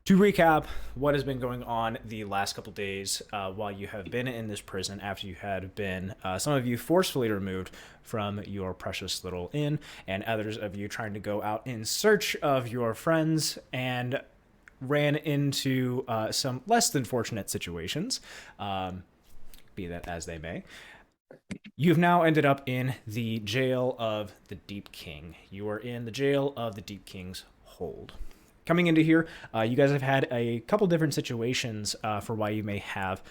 To recap, what has been going on the last couple days while you have been in this prison after you had been, some of you forcefully removed from your precious little inn, and others of you trying to go out in search of your friends and ran into some less than fortunate situations, be that as they may. You've now ended up in the jail of the Deep King. You are in the jail of the Deep King's hold. Coming into here, you guys have had a couple different situations for why you may have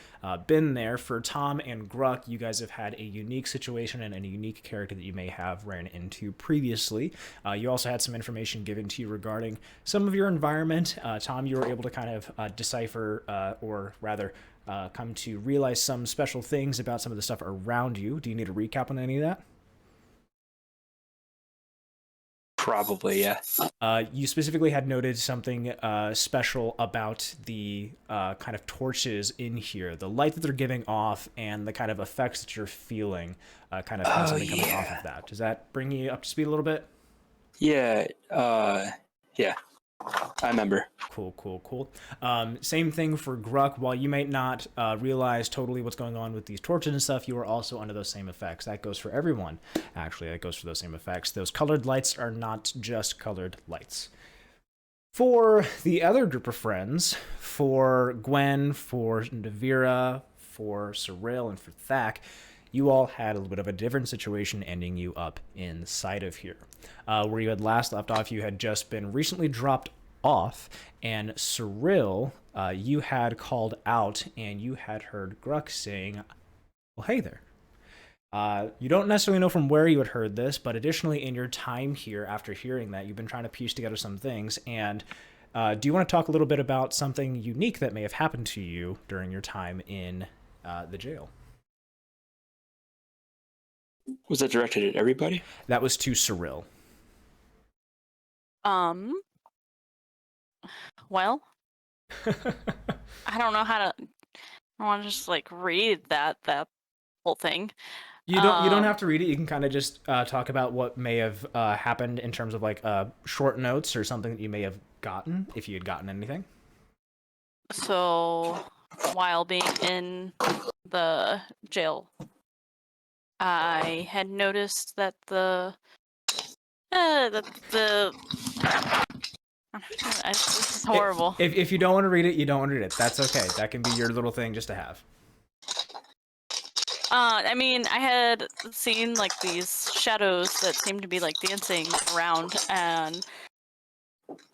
been there. For Tom and Gruk, you guys have had a unique situation and a unique character that you may have ran into previously. You also had some information given to you regarding some of your environment. Tom, you were able to kind of decipher, or rather, come to realize some special things about some of the stuff around you. Do you need a recap on any of that? Probably, yeah. You specifically had noted something special about the kind of torches in here, the light that they're giving off, and the kind of effects that you're feeling, kind of constantly coming off of that. Does that bring you up to speed a little bit? Yeah, yeah. I remember. Cool. Same thing for Gruk. While you might not realize totally what's going on with these torches and stuff, you are also under those same effects. That goes for everyone, actually. That goes for those same effects. Those colored lights are not just colored lights. For the other group of friends, for Gwen, for Nevira, for Cirella, and for Thack, you all had a little bit of a different situation ending you up inside of here. Where you had last left off, you had just been recently dropped off, and Cirella, you had called out, and you had heard Gruk saying, well, hey there. You don't necessarily know from where you had heard this, but additionally in your time here after hearing that, you've been trying to piece together some things, and do you want to talk a little bit about something unique that may have happened to you during your time in the jail? Was that directed at everybody? That was to Cirella. Well, I don't know how to. I want to just like read that whole thing. You don't have to read it. You can kind of just talk about what may have happened in terms of like short notes or something that you may have gotten, if you had gotten anything. So, while being in the jail, I had noticed that this is horrible. If you don't want to read it, you don't want to read it. That's okay. That can be your little thing just to have. I mean, I had seen like these shadows that seemed to be like dancing around, and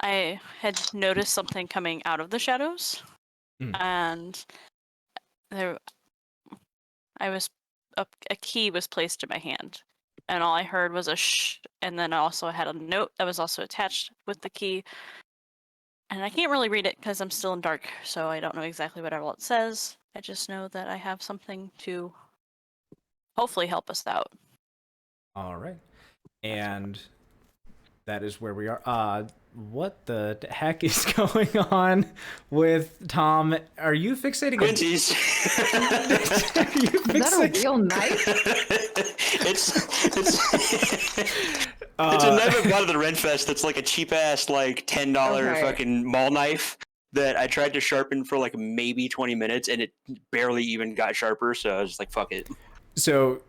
I had noticed something coming out of the shadows, and a key was placed in my hand, and all I heard was a shh, and then I also had a note that was also attached with the key, and I can't really read it because I'm still in dark, so I don't know exactly what all it says. I just know that I have something to hopefully help us out. All right. And that is where we are. What the heck is going on with Tom? Are you fixating Quincy's. Is that a real knife? It's a knife I bought at the Renfest that's like a cheap ass like $10 fucking mall knife that I tried to sharpen for like maybe 20 minutes and it barely even got sharper, so I was just like, fuck it. So,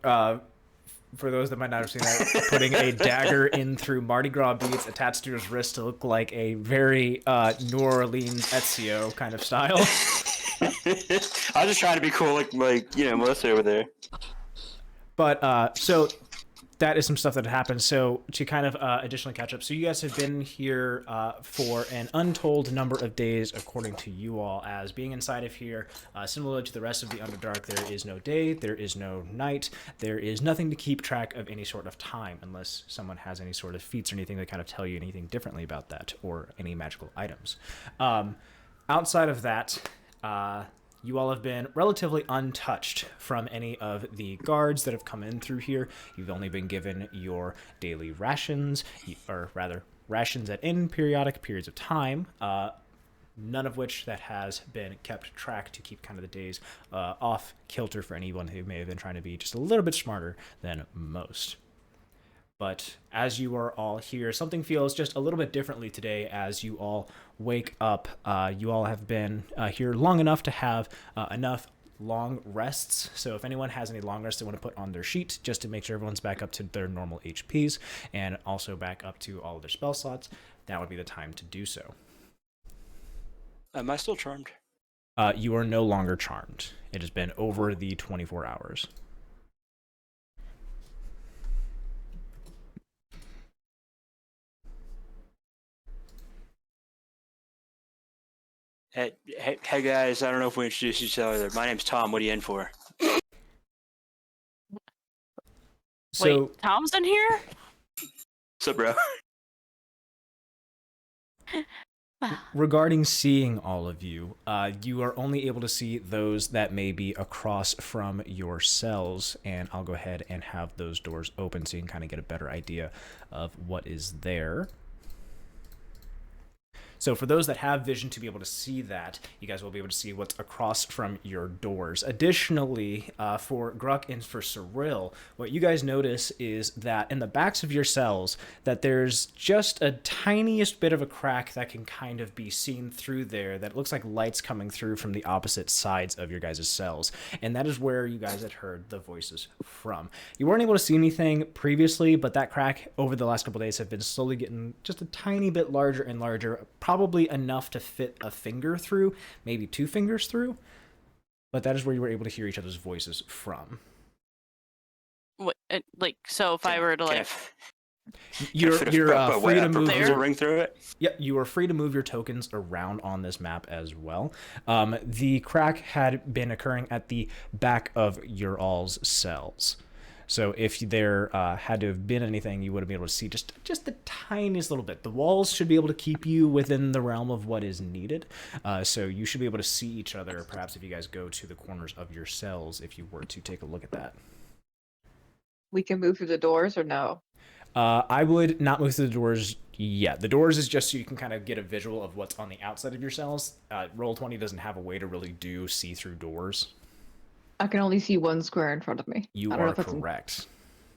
for those that might not have seen that, putting a dagger in through Mardi Gras beads attached to his wrist to look like a very New Orleans Ezio kind of style. I was just trying to be cool, like you know, Melissa over there. But so that is some stuff that happened. So to kind of additionally catch up, so you guys have been here for an untold number of days, according to you all, as being inside of here, similar to the rest of the Underdark, there is no day, there is no night, there is nothing to keep track of any sort of time, unless someone has any sort of feats or anything that kind of tell you anything differently about that, or any magical items. Outside of that, you all have been relatively untouched from any of the guards that have come in through here. You've only been given your daily rations, or rather, rations at in periodic periods of time, none of which that has been kept track to keep kind of the days off kilter for anyone who may have been trying to be just a little bit smarter than most. But as you are all here, something feels just a little bit differently today as you all wake up. You all have been here long enough to have enough long rests. So if anyone has any long rests they want to put on their sheet just to make sure everyone's back up to their normal HPs and also back up to all of their spell slots, that would be the time to do so. Am I still charmed? You are no longer charmed. It has been over the 24 hours. Hey guys, I don't know if we introduced each other. My name's Tom. What are you in for? So, Wait, Tom's in here? What's up, bro? regarding seeing all of you, you are only able to see those that may be across from your cells, and I'll go ahead and have those doors open so you can kind of get a better idea of what is there. So for those that have vision to be able to see that, you guys will be able to see what's across from your doors. Additionally, for Gruk and for Cirella, what you guys notice is that in the backs of your cells, that there's just a tiniest bit of a crack that can kind of be seen through there that looks like light's coming through from the opposite sides of your guys' cells. And that is where you guys had heard the voices from. You weren't able to see anything previously, but that crack over the last couple of days have been slowly getting just a tiny bit larger and larger, probably enough to fit a finger through, maybe 2 fingers through, but that is where you were able to hear each other's voices from. What, so if I were to like, You're free to move your ring through it. Yeah, you are free to move your tokens around on this map as well. The crack had been occurring at the back of your all's cells. So if there had to have been anything, you would have been able to see just the tiniest little bit. The walls should be able to keep you within the realm of what is needed. So you should be able to see each other, perhaps if you guys go to the corners of your cells, if you were to take a look at that. We can move through the doors or no? I would not move through the doors yet. The doors is just so you can kind of get a visual of what's on the outside of your cells. Roll20 doesn't have a way to really do see-through doors. I can only see 1 square in front of me. You are correct.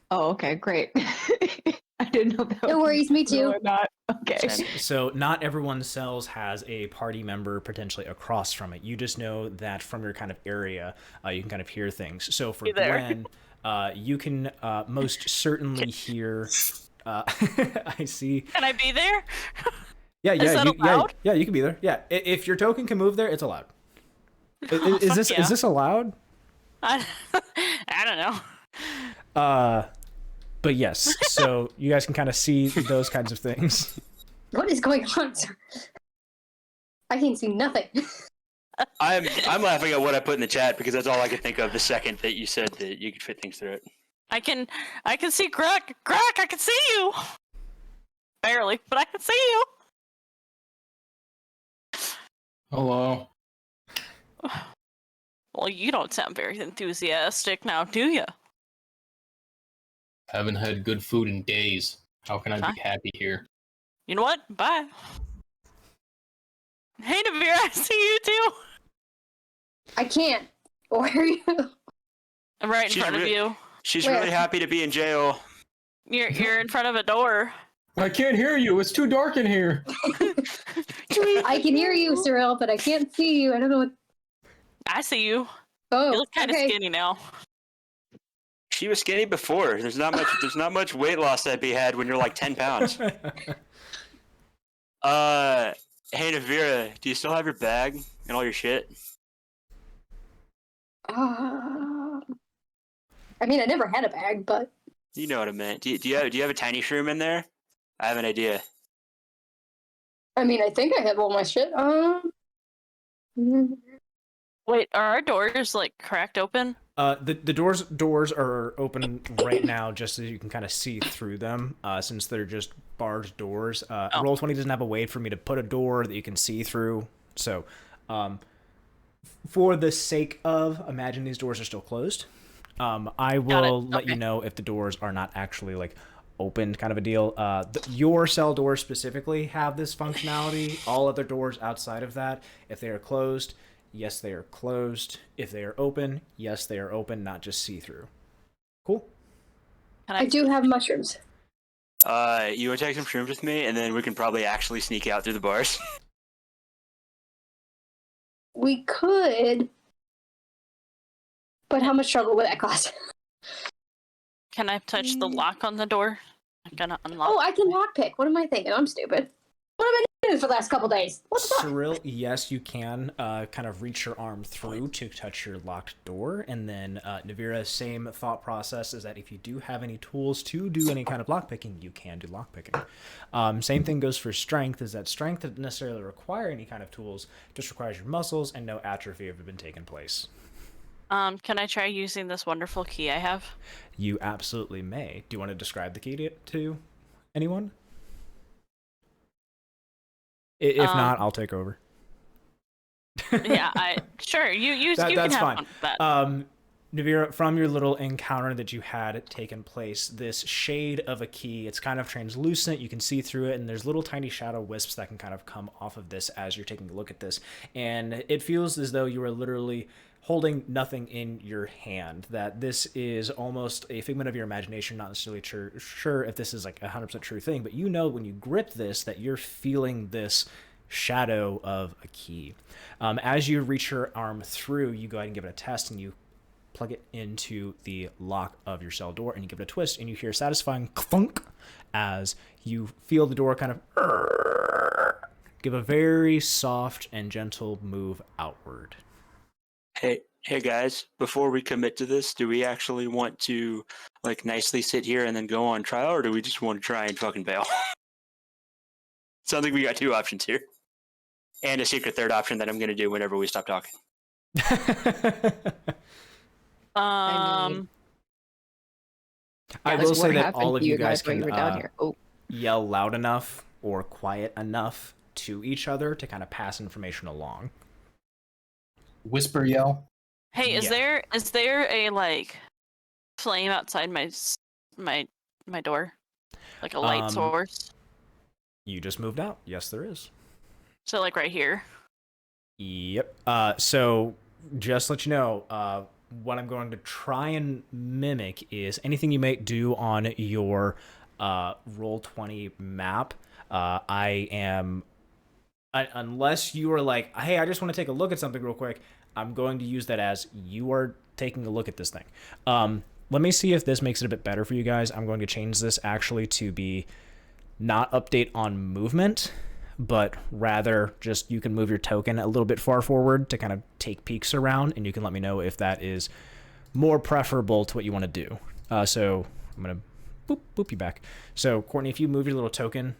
Oh, okay, great. I didn't know that. No worries, me too. Or not. Okay. So not everyone's cells has a party member potentially across from it. You just know that from your kind of area, you can kind of hear things. So for Gwen, you can most certainly hear. I see. can I be there? Yeah, Is that allowed? yeah, you can be there. Yeah, if your token can move there, it's allowed. Is this allowed? I don't know. But yes, so you guys can kind of see those kinds of things. What is going on, sir? I can see nothing. I'm laughing at what I put in the chat because that's all I could think of the second that you said that you could fit things through it. I can see Gruk. Gruk, I can see you. Barely, but I can see you. Hello. Well, you don't sound very enthusiastic now, do you? Haven't had good food in days. How can I be happy here? You know what? Bye. Hey, Nevira, I see you too. I can't. Where are you? I'm right in front of you. She's really happy to be in jail. You're in front of a door. I can't hear you. It's too dark in here. I can hear you, Cirella, but I can't see you. I don't know what. I see you. Oh, You look kind of skinny now. She was skinny before. There's not much weight loss that be had when you're like 10 pounds. Hey Nivera, do you still have your bag and all your shit? I mean, I never had a bag, but You know what I meant. Do you have a tiny shroom in there? I have an idea. I mean, I think I have all my shit. Wait, are our doors like cracked open? The doors are open right now, just so you can kind of see through them. Since they're just barred doors. Roll20 doesn't have a way for me to put a door that you can see through. So, for the sake of imagine these doors are still closed. I will let you know if the doors are not actually like opened, kind of a deal. Your cell doors specifically have this functionality. All other doors outside of that, if they are closed, yes, they are closed. If they are open, yes, they are open, not just see-through. Cool. I do have mushrooms. You want to take some shrooms with me, and then we can probably actually sneak out through the bars. We could, but how much trouble would that cost? Can I touch the lock on the door? I'm gonna unlock. Oh, I can lockpick. What am I thinking? I'm stupid. What have I been doing for the last couple days? What the fuck? Cirella, yes, you can kind of reach your arm through to touch your locked door. And then Nivera, same thought process is that if you do have any tools to do any kind of lockpicking, you can do lockpicking. Same thing goes for strength, is that strength doesn't necessarily require any kind of tools, just requires your muscles and no atrophy have been taken place. Can I try using this wonderful key I have? You absolutely may. Do you want to describe the key to anyone? If not, I'll take over. Yeah, sure. You can that's have fine. fun with that. Nivera, from your little encounter that you had taken place, this shade of a key, it's kind of translucent. You can see through it, and there's little tiny shadow wisps that can kind of come off of this as you're taking a look at this. And it feels as though you are literally holding nothing in your hand, that this is almost a figment of your imagination, not necessarily sure if this is like a 100% true thing, but you know when you grip this that you're feeling this shadow of a key. As you reach your arm through, you go ahead and give it a test, and you plug it into the lock of your cell door, and you give it a twist, and you hear a satisfying clunk as you feel the door kind of give a very soft and gentle move outward. Hey guys, before we commit to this, do we actually want to like nicely sit here and then go on trial, or do we just want to try and fucking bail? Sounds like we got two options here. And a secret third option that I'm going to do whenever we stop talking. I will say that all of you guys can yell loud enough or quiet enough to each other to kind of pass information along. Whisper yell. Hey, is there a like flame outside my door, like a light source? You just moved out. Yes, there is. So like right here. Yep. So just to let you know, what I'm going to try and mimic is anything you may do on your Roll20 map. Unless you are like, hey, I just want to take a look at something real quick, I'm going to use that as you are taking a look at this thing. Let me see if this makes it a bit better for you guys. I'm going to change this actually to be not update on movement, but rather just you can move your token a little bit far forward to kind of take peeks around, and you can let me know if that is more preferable to what you want to do. So I'm going to boop you back. So Courtney, if you move your little token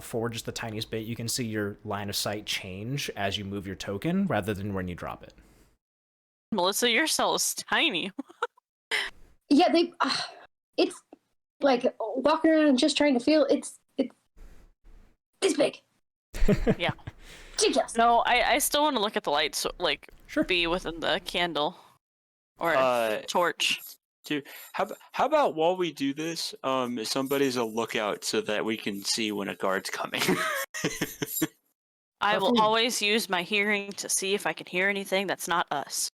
forward just the tiniest bit, you can see your line of sight change as you move your token rather than when you drop it. Melissa, your cell is tiny. Yeah, it's like walking around and just trying to feel. It's this big. Yeah. Ridiculous. No, I still want to look at the lights, so, like Sure. be within the candle or torch. Dude, how about while we do this, somebody's a lookout so that we can see when a guard's coming. I will always use my hearing to see if I can hear anything that's not us.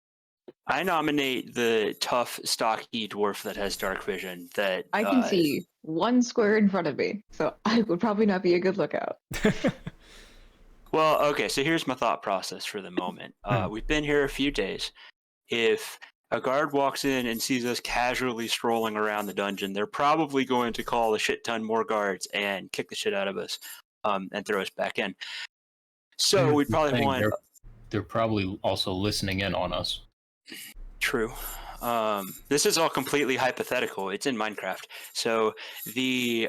I nominate the tough, stocky dwarf that has dark vision. That I can see one square in front of me, so I would probably not be a good lookout. Well, okay, so here's my thought process for the moment. We've been here a few days. If a guard walks in and sees us casually strolling around the dungeon, they're probably going to call a shit ton more guards and kick the shit out of us and throw us back in. So we'd probably want... They're probably also listening in on us. True. This is all completely hypothetical. It's in Minecraft. So the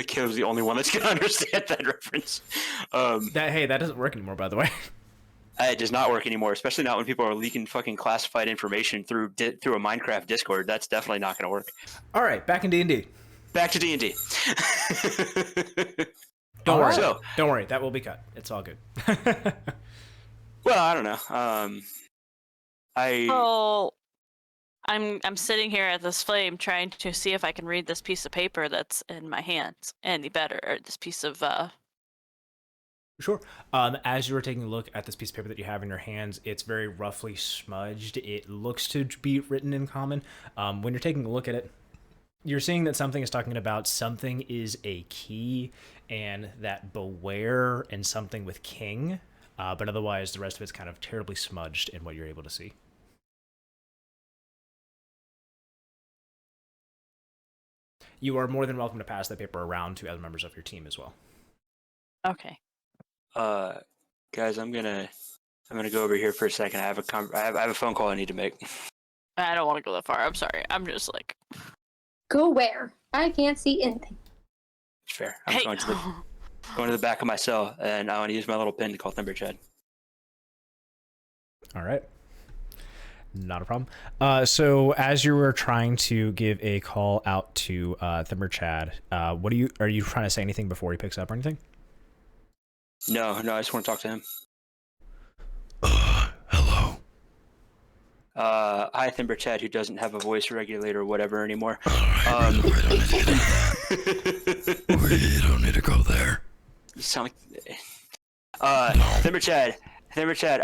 Caleb's the only one that's gonna understand that reference. That doesn't work anymore, by the way. It does not work anymore, especially not when people are leaking fucking classified information through a Minecraft Discord. That's definitely not gonna work. All right, back in D&D. Back to D&D. Don't worry, that will be cut. It's all good. Well, I don't know. I'm sitting here at this flame trying to see if I can read this piece of paper that's in my hands any better, or this piece of Sure. As you were taking a look at this piece of paper that you have in your hands, it's very roughly smudged. It looks to be written in common. When you're taking a look at it, you're seeing that something is talking about something is a key, and that beware and something with king, but otherwise the rest of it's kind of terribly smudged in what you're able to see. You are more than welcome to pass that paper around to other members of your team as well. Okay. Guys, I'm gonna go over here for a second. I have a phone call I need to make. I don't want to go that far. I'm sorry. I'm just like. Go where? I can't see anything. It's fair. I'm going to the back of my cell, and I want to use my little pin to call Thimber Chad. All right. Not a problem. So as you were trying to give a call out to Thimber Chad, are you trying to say anything before he picks up or anything? No, I just want to talk to him. Hello. Hi, Thimber Chad, who doesn't have a voice regulator or whatever anymore. Alright, we don't need to do that. We don't need to go there. You sound like... Thimber Chad,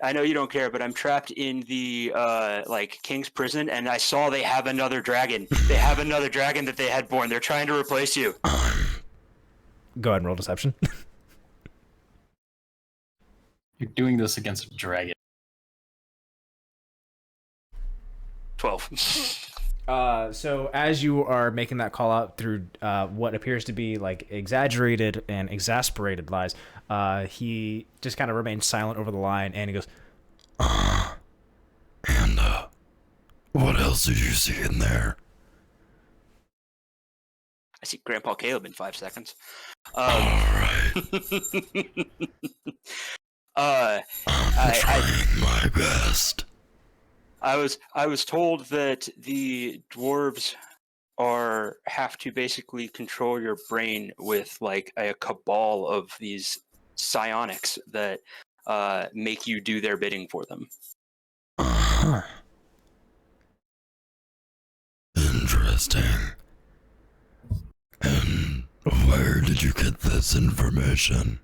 I know you don't care, but I'm trapped in the King's prison, and I saw they have another dragon. They have another dragon that they had born. They're trying to replace you. Go ahead and roll deception. You're doing this against a dragon. 12. So as you are making that call out through what appears to be like exaggerated and exasperated lies, he just kind of remains silent over the line, and he goes, And what else did you see in there? I see Grandpa Caleb in 5 seconds. Alright. I'm trying my best. I was told that the dwarves have to basically control your brain with like a cabal of these psionics that make you do their bidding for them. Interesting. And where did you get this information?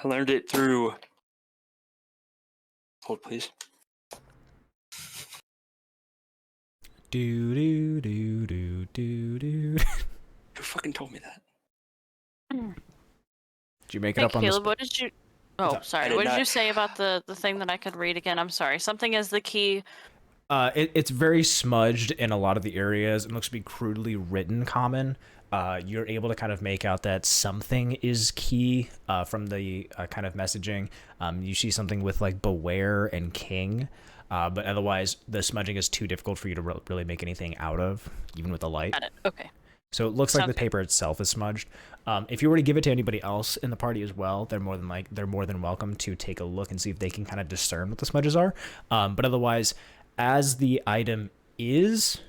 I learned it through... Hold, please. do. Who fucking told me that? Did you make it Hey, up on Caleb, the... what did you... Oh, sorry. What did you say about the thing that I could read again? I'm sorry. Something as the key... It's very smudged in a lot of the areas. It looks to be crudely written common. You're able to kind of make out that something is key from the kind of messaging. You see something with like beware and king, but otherwise the smudging is too difficult for you to really make anything out of, even with the light. Got it. Okay. So it looks like the paper itself is smudged. If you were to give it to anybody else in the party as well, they're more than welcome to take a look and see if they can kind of discern what the smudges are. But otherwise, as the item is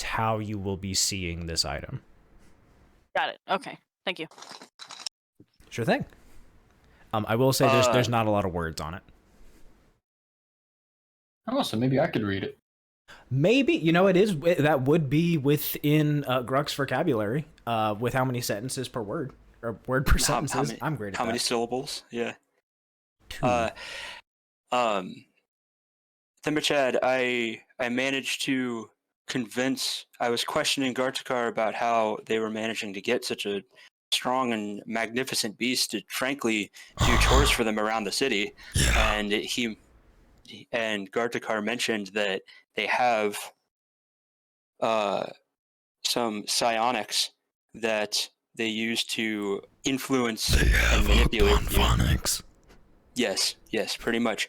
how you will be seeing this item. Got it. Okay. Thank you. Sure thing. I will say there's not a lot of words on it. Oh, so maybe I could read it. Maybe, that would be within Gruk's vocabulary, with how many sentences per word, or word per sentences. I'm great at that. How many syllables? Yeah. 2. Thimber Chad, I managed to convince... I was questioning Gartakar about how they were managing to get such a strong and magnificent beast to, frankly, do chores for them around the city. Yeah. And Gartakar mentioned that they have some psionics that they use to influence and manipulate phonics. Yes, pretty much.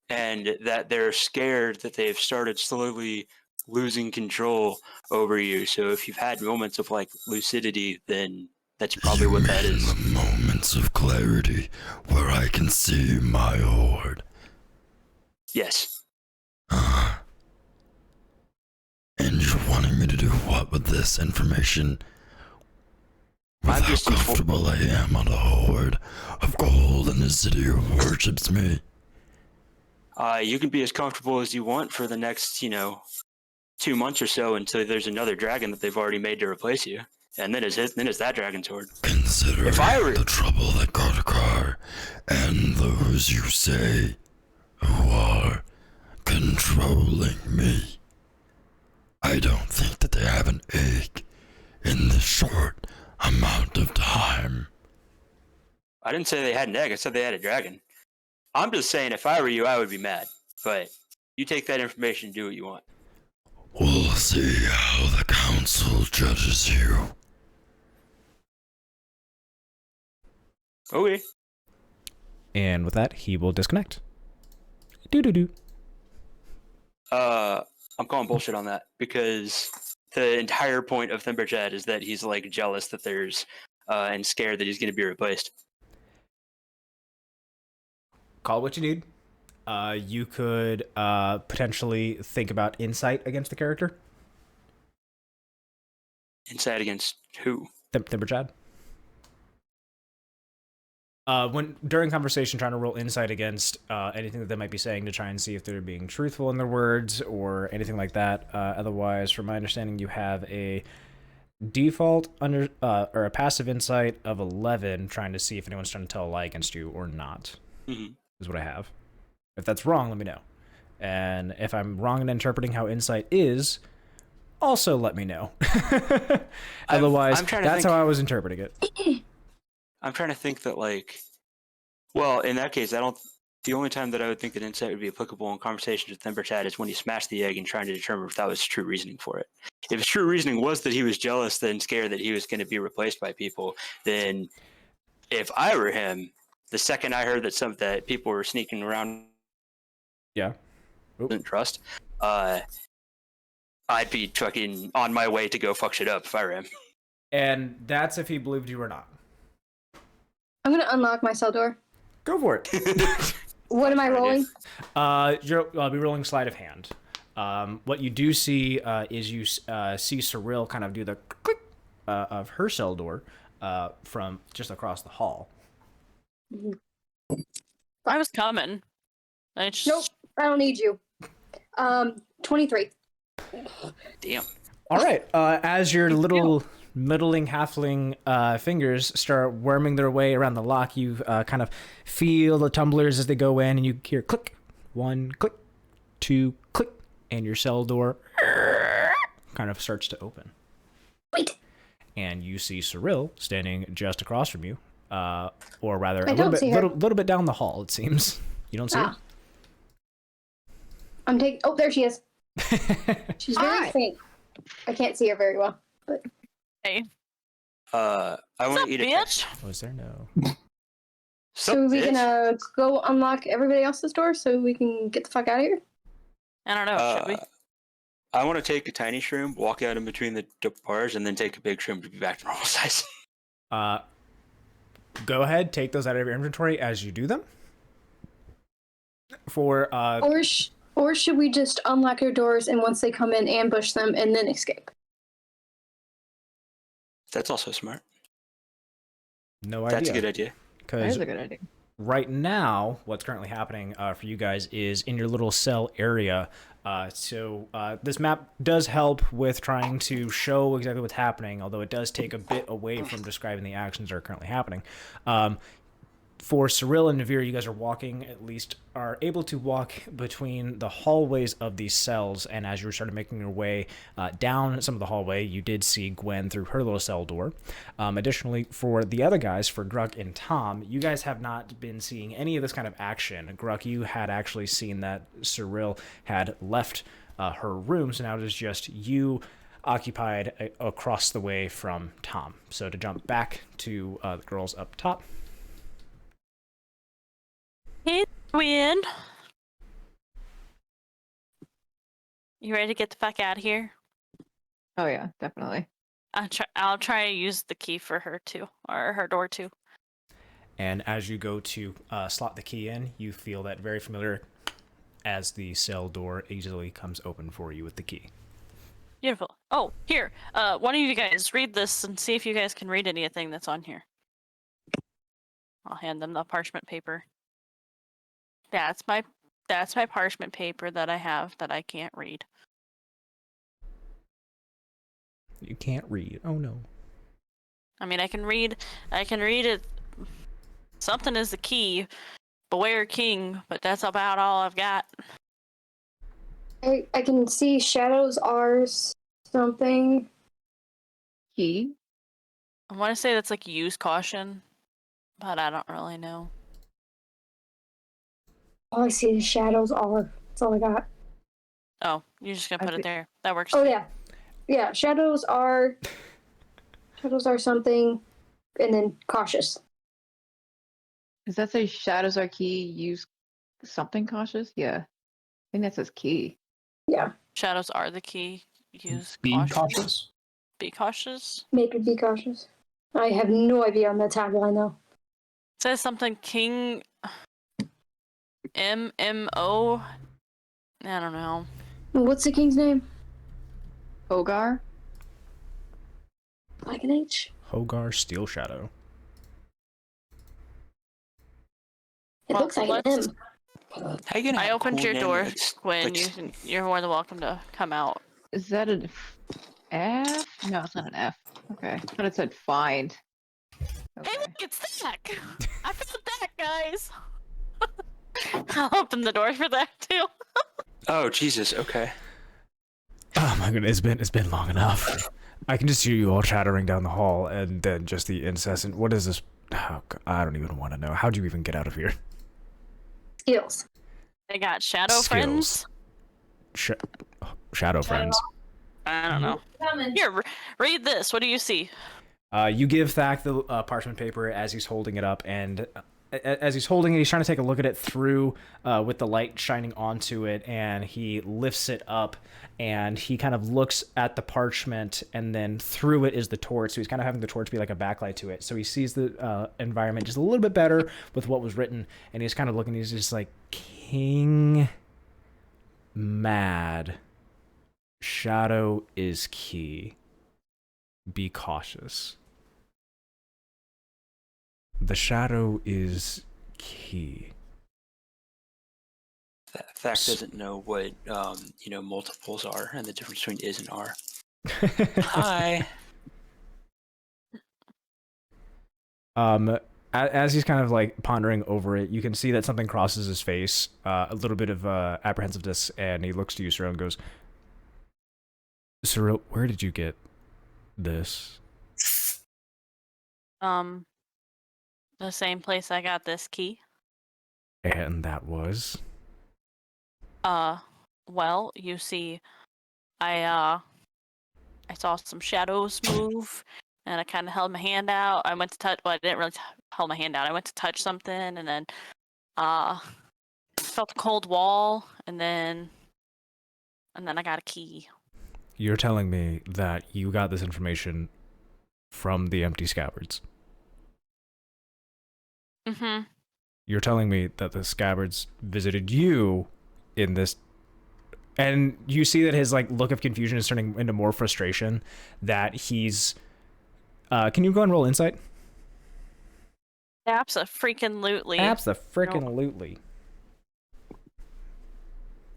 And that they're scared that they've started slowly losing control over you. So if you've had moments of like lucidity, then that's probably what that is. The moments of clarity where I can see my horde. Yes. And you're wanting me to do what with this information? With I'm how just comfortable I am on a horde of gold in a city who worships me. You can be as comfortable as you want for the next, 2 months or so until there's another dragon that they've already made to replace you. And then it's that dragon's horde. Considering the trouble that Gartakar and those you say who are controlling me I don't think that they have an egg in this short amount of time. I didn't say they had an egg. I said they had a dragon. I'm just saying, if I were you, I would be mad. But you take that information and do what you want. We'll see how the council judges you. Okay. And with that, he will disconnect. Do. I'm calling bullshit on that because the entire point of Thimberchat is that he's like jealous that there's and scared that he's going to be replaced. Call what you need. You could potentially think about insight against the character. Insight against who? Thimberchat. When during conversation, trying to roll insight against anything that they might be saying to try and see if they're being truthful in their words or anything like that. Otherwise, from my understanding, you have a default or a passive insight of 11, trying to see if anyone's trying to tell a lie against you or not. Mm-hmm. Is what I have. If that's wrong, let me know. And if I'm wrong in interpreting how insight is, also let me know. Otherwise, that's how I was interpreting it. I'm trying to think that, like, well, in that case, the only time that I would think that insight would be applicable in conversations with Thimberchat is when he smashed the egg and trying to determine if that was true reasoning for it. If his true reasoning was that he was jealous and scared that he was going to be replaced by people, then if I were him, the second I heard that people were sneaking around, didn't trust, I'd be fucking on my way to go fuck shit up if I were him. And that's if he believed you or not. I'm gonna unlock my cell door. Go for it. What am I rolling? I'll be rolling sleight of hand. What you do see is you see Cirella kind of do the click of her cell door from just across the hall. I was coming. Nope, I don't need you. 23. Damn. All right. As your little middling halfling fingers start worming their way around the lock, you kind of feel the tumblers as they go in, and you hear click, 1 click, 2 click, and your cell door kind of starts to open. Wait. And you see Cirella standing just across from you, or rather a little bit down the hall. It seems you don't see her. I'm taking. Oh, there she is. She's very faint. I can't see her very well, but. Hey. I want to eat a bitch. Was there no? So are we gonna go unlock everybody else's door so we can get the fuck out of here? I don't know. Should we? I want to take a tiny shroom, walk out in between the bars, and then take a big shroom to be back to normal size. Go ahead, take those out of your inventory as you do them. For Or should we just unlock our doors and once they come in, ambush them and then escape? That's also smart. No idea. That's a good idea. That is a good idea. Right now, what's currently happening for you guys is in your little cell area. So this map does help with trying to show exactly what's happening, although it does take a bit away from describing the actions that are currently happening. For Cirella and Nevira, you guys are able to walk between the hallways of these cells, and as you started making your way down some of the hallway, you did see Gwen through her little cell door. Additionally, for the other guys, for Gruk and Tom, you guys have not been seeing any of this kind of action. Gruk, you had actually seen that Cirella had left her room, so now it is just you occupied across the way from Tom. So to jump back to the girls up top. Hey, Gwen. You ready to get the fuck out of here? Oh yeah, definitely. I'll try to use the key for her too, or her door too. And as you go to slot the key in, you feel that very familiar as the cell door easily comes open for you with the key. Beautiful. Oh, here. One of you guys read this and see if you guys can read anything that's on here. I'll hand them the parchment paper. That's my parchment paper that I have that I can't read. You can't read. Oh no. I mean, I can read it. Something is the key. Beware king, but that's about all I've got. I can see shadows are something. Key. I want to say that's like use caution, but I don't really know. All I see is shadows are. That's all I got. Oh, you're just gonna put it there. That works. Oh yeah, yeah. Shadows are something, and then cautious. Does that say shadows are key? Use something cautious? Yeah. I think that says key. Yeah. Shadows are the key. Use Be caution. cautious. Be cautious. Maybe be cautious. I have no idea on the tagline though. It says something King MMO. I don't know. What's the king's name? Hogar? Like an H? Hogar Steel Shadow. It Well, looks like an M. How you gonna I have a opened cool your name door, that's, Gwen. like, You're more than welcome to come out. Is that an F? No, it's not an F. Okay. I thought it said find. Okay. Hey, look, it's Thack! I found Thack, guys! I'll open the door for that, too. Oh Jesus. Okay. Oh my goodness, it's been long enough. I can just hear you all chattering down the hall, and then just the incessant. What is this? Oh, God, I don't even want to know. How'd you even get out of here? Skills. They got shadow Skills. friends. Shadow friends. I don't know. Here, read this. What do you see? You give Thack the parchment paper as he's holding it up, and as he's holding it, he's trying to take a look at it through with the light shining onto it, and he lifts it up, and he kind of looks at the parchment, and then through it is the torch, so he's kind of having the torch be like a backlight to it, so he sees the environment just a little bit better with what was written, and he's kind of looking, he's just like, King Mad. Shadow is key. Be cautious. The shadow is key. Thack doesn't know what multiples are and the difference between is and are. Hi. As he's kind of like pondering over it, you can see that something crosses his face, a little bit of apprehensiveness, and he looks to you, Cirella, and goes, Cirella, where did you get this? The same place I got this key. And that was? Well, you see, I saw some shadows move, and I kind of held my hand out. I went to touch, well, I didn't really hold my hand out. I went to touch something, and then, felt a cold wall, and then I got a key. You're telling me that you got this information from the empty scabbards? Mm-hmm. You're telling me that the scabbards visited you in this, and you see that his like look of confusion is turning into more frustration, that he's can you go and roll insight? Abso-freaking-lutely. Abso-freaking-lutely.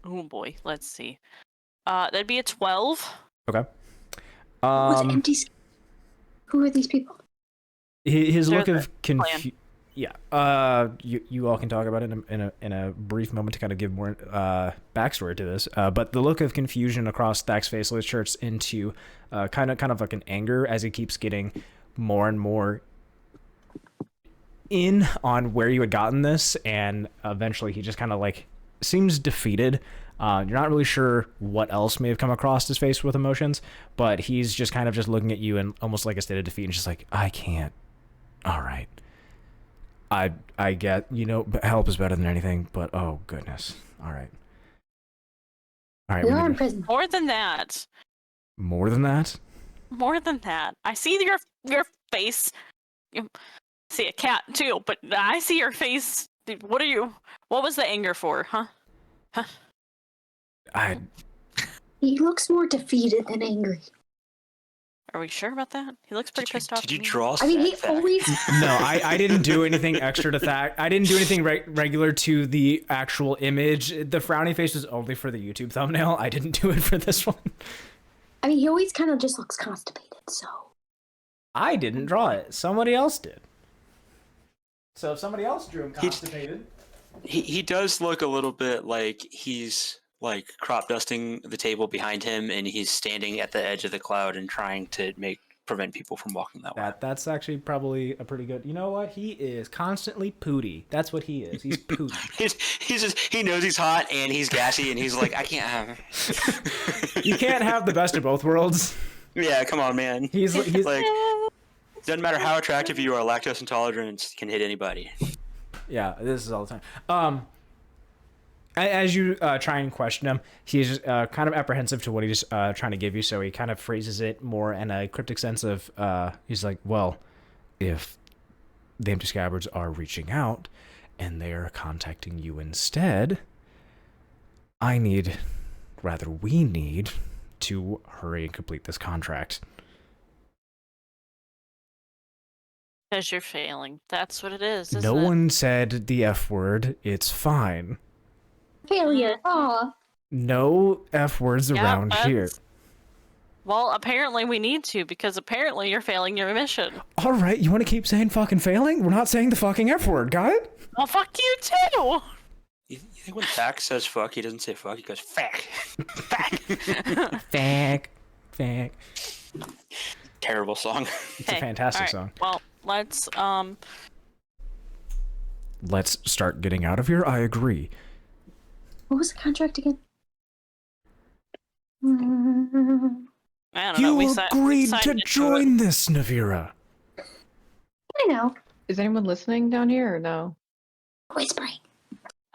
Oh boy, let's see. That'd be a 12. Okay. What's empty? Who are these people? His They're look of the confusion. Yeah. You all can talk about it in a brief moment to kind of give more backstory to this. But the look of confusion across Thack's face turns into kind of like an anger as he keeps getting more and more in on where you had gotten this, and eventually he just kind of like seems defeated. You're not really sure what else may have come across his face with emotions, but he's just kind of just looking at you in almost like a state of defeat and just like, I can't. All right. I get, help is better than anything, but oh goodness. All right. We are in prison. More than that. More than that? More than that. I see your face. You see a cat too, but I see your face. What was the anger for, huh? He looks more defeated than angry. Are we sure about that? He looks pretty pissed off. Did you draw? I mean, he always. No, I didn't do anything extra to Thack. I didn't do anything regular to the actual image. The frowny face was only for the YouTube thumbnail. I didn't do it for this one. I mean, he always kind of just looks constipated, so. I didn't draw it. Somebody else did. So if somebody else drew him constipated. He does look a little bit like he's like crop dusting the table behind him, and he's standing at the edge of the cloud and trying to prevent people from walking that way. That's actually probably a pretty good. You know what? He is constantly pooty. That's what he is. He's pooty. he knows he's hot and he's gassy, and he's like, I can't have. You can't have the best of both worlds. Yeah, come on, man. He's like, doesn't matter how attractive you are, lactose intolerance can hit anybody. Yeah, this is all the time. As you try and question him, he's kind of apprehensive to what he's trying to give you, so he kind of phrases it more in a cryptic sense of, he's like, well, if the Empty Scabbards are reaching out and they're contacting you instead, we need to hurry and complete this contract. Because you're failing. That's what it is, No one said the F word. It's fine. Failure. Aw. No F words around here. Well, apparently we need to, because apparently you're failing your mission. All right, you want to keep saying fucking failing? We're not saying the fucking F word, got it? Well, fuck you too! You think when Thack says fuck, he doesn't say fuck, he goes fack. Fack. Fack. Terrible song. It's a fantastic song. Well, Let's start getting out of here. I agree. What was the contract again? I don't know. You agreed to join this, Nevira. I know. Is anyone listening down here or no? Whispering.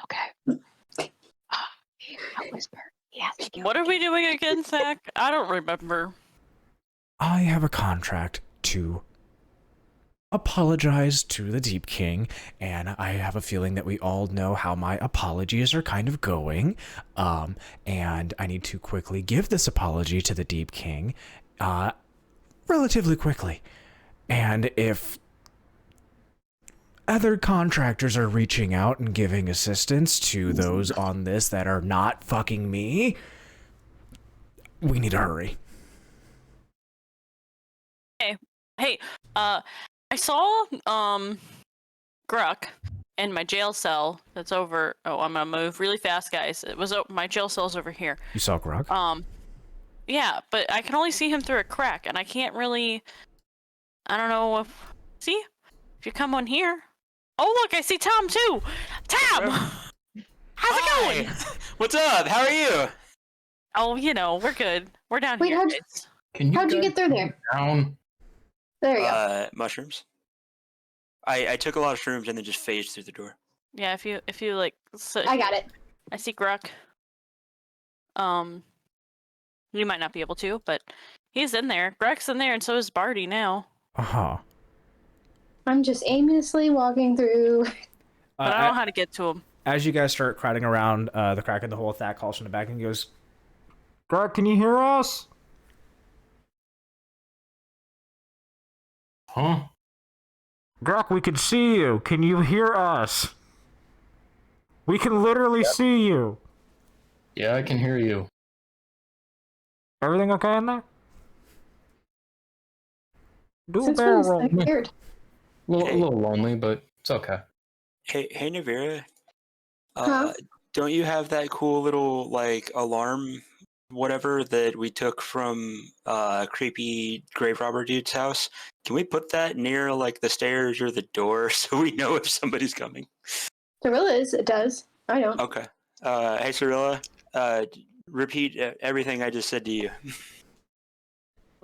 Okay. I'll whisper. Yeah. What are we doing again, Thack? I don't remember. I have a contract to apologize to the Deep King, and I have a feeling that we all know how my apologies are kind of going, and I need to quickly give this apology to the Deep King, relatively quickly. And if other contractors are reaching out and giving assistance to those on this that are not fucking me, we need to hurry. Hey, I saw Gruk in my jail cell that's over. Oh, I'm gonna move really fast, guys. It was my jail cell's over here. You saw Gruk? Yeah, but I can only see him through a crack, and I can't really. I don't know if. See, if you come on here. Oh look, I see Tom too. Tom, how's it going? What's up? How are you? Oh, we're good. We're down Wait, here. how'd you get through there? Down. There you go. Mushrooms. I took a lot of shrooms and then just phased through the door. Yeah, if you like. I got it. I see Gruk. You might not be able to, but he's in there. Gruk's in there, and so is Bardy now. Uh-huh. I'm just aimlessly walking through. But I don't know how to get to him. As you guys start crowding around the crack in the hole, Thack calls from the back and goes, Gruk, can you hear us? Huh? Gruk, we can see you. Can you hear us? We can literally see you. Yeah, I can hear you. Everything okay in there? Do a Since barrel when roll. is that weird? A little lonely, but it's okay. Hey, Nivera. Huh? Don't you have that cool little like alarm, whatever that we took from creepy grave robber dude's house? Can we put that near like the stairs or the door so we know if somebody's coming? Cirella is. It does. I don't. Okay. Hey, Cirella. Repeat everything I just said to you.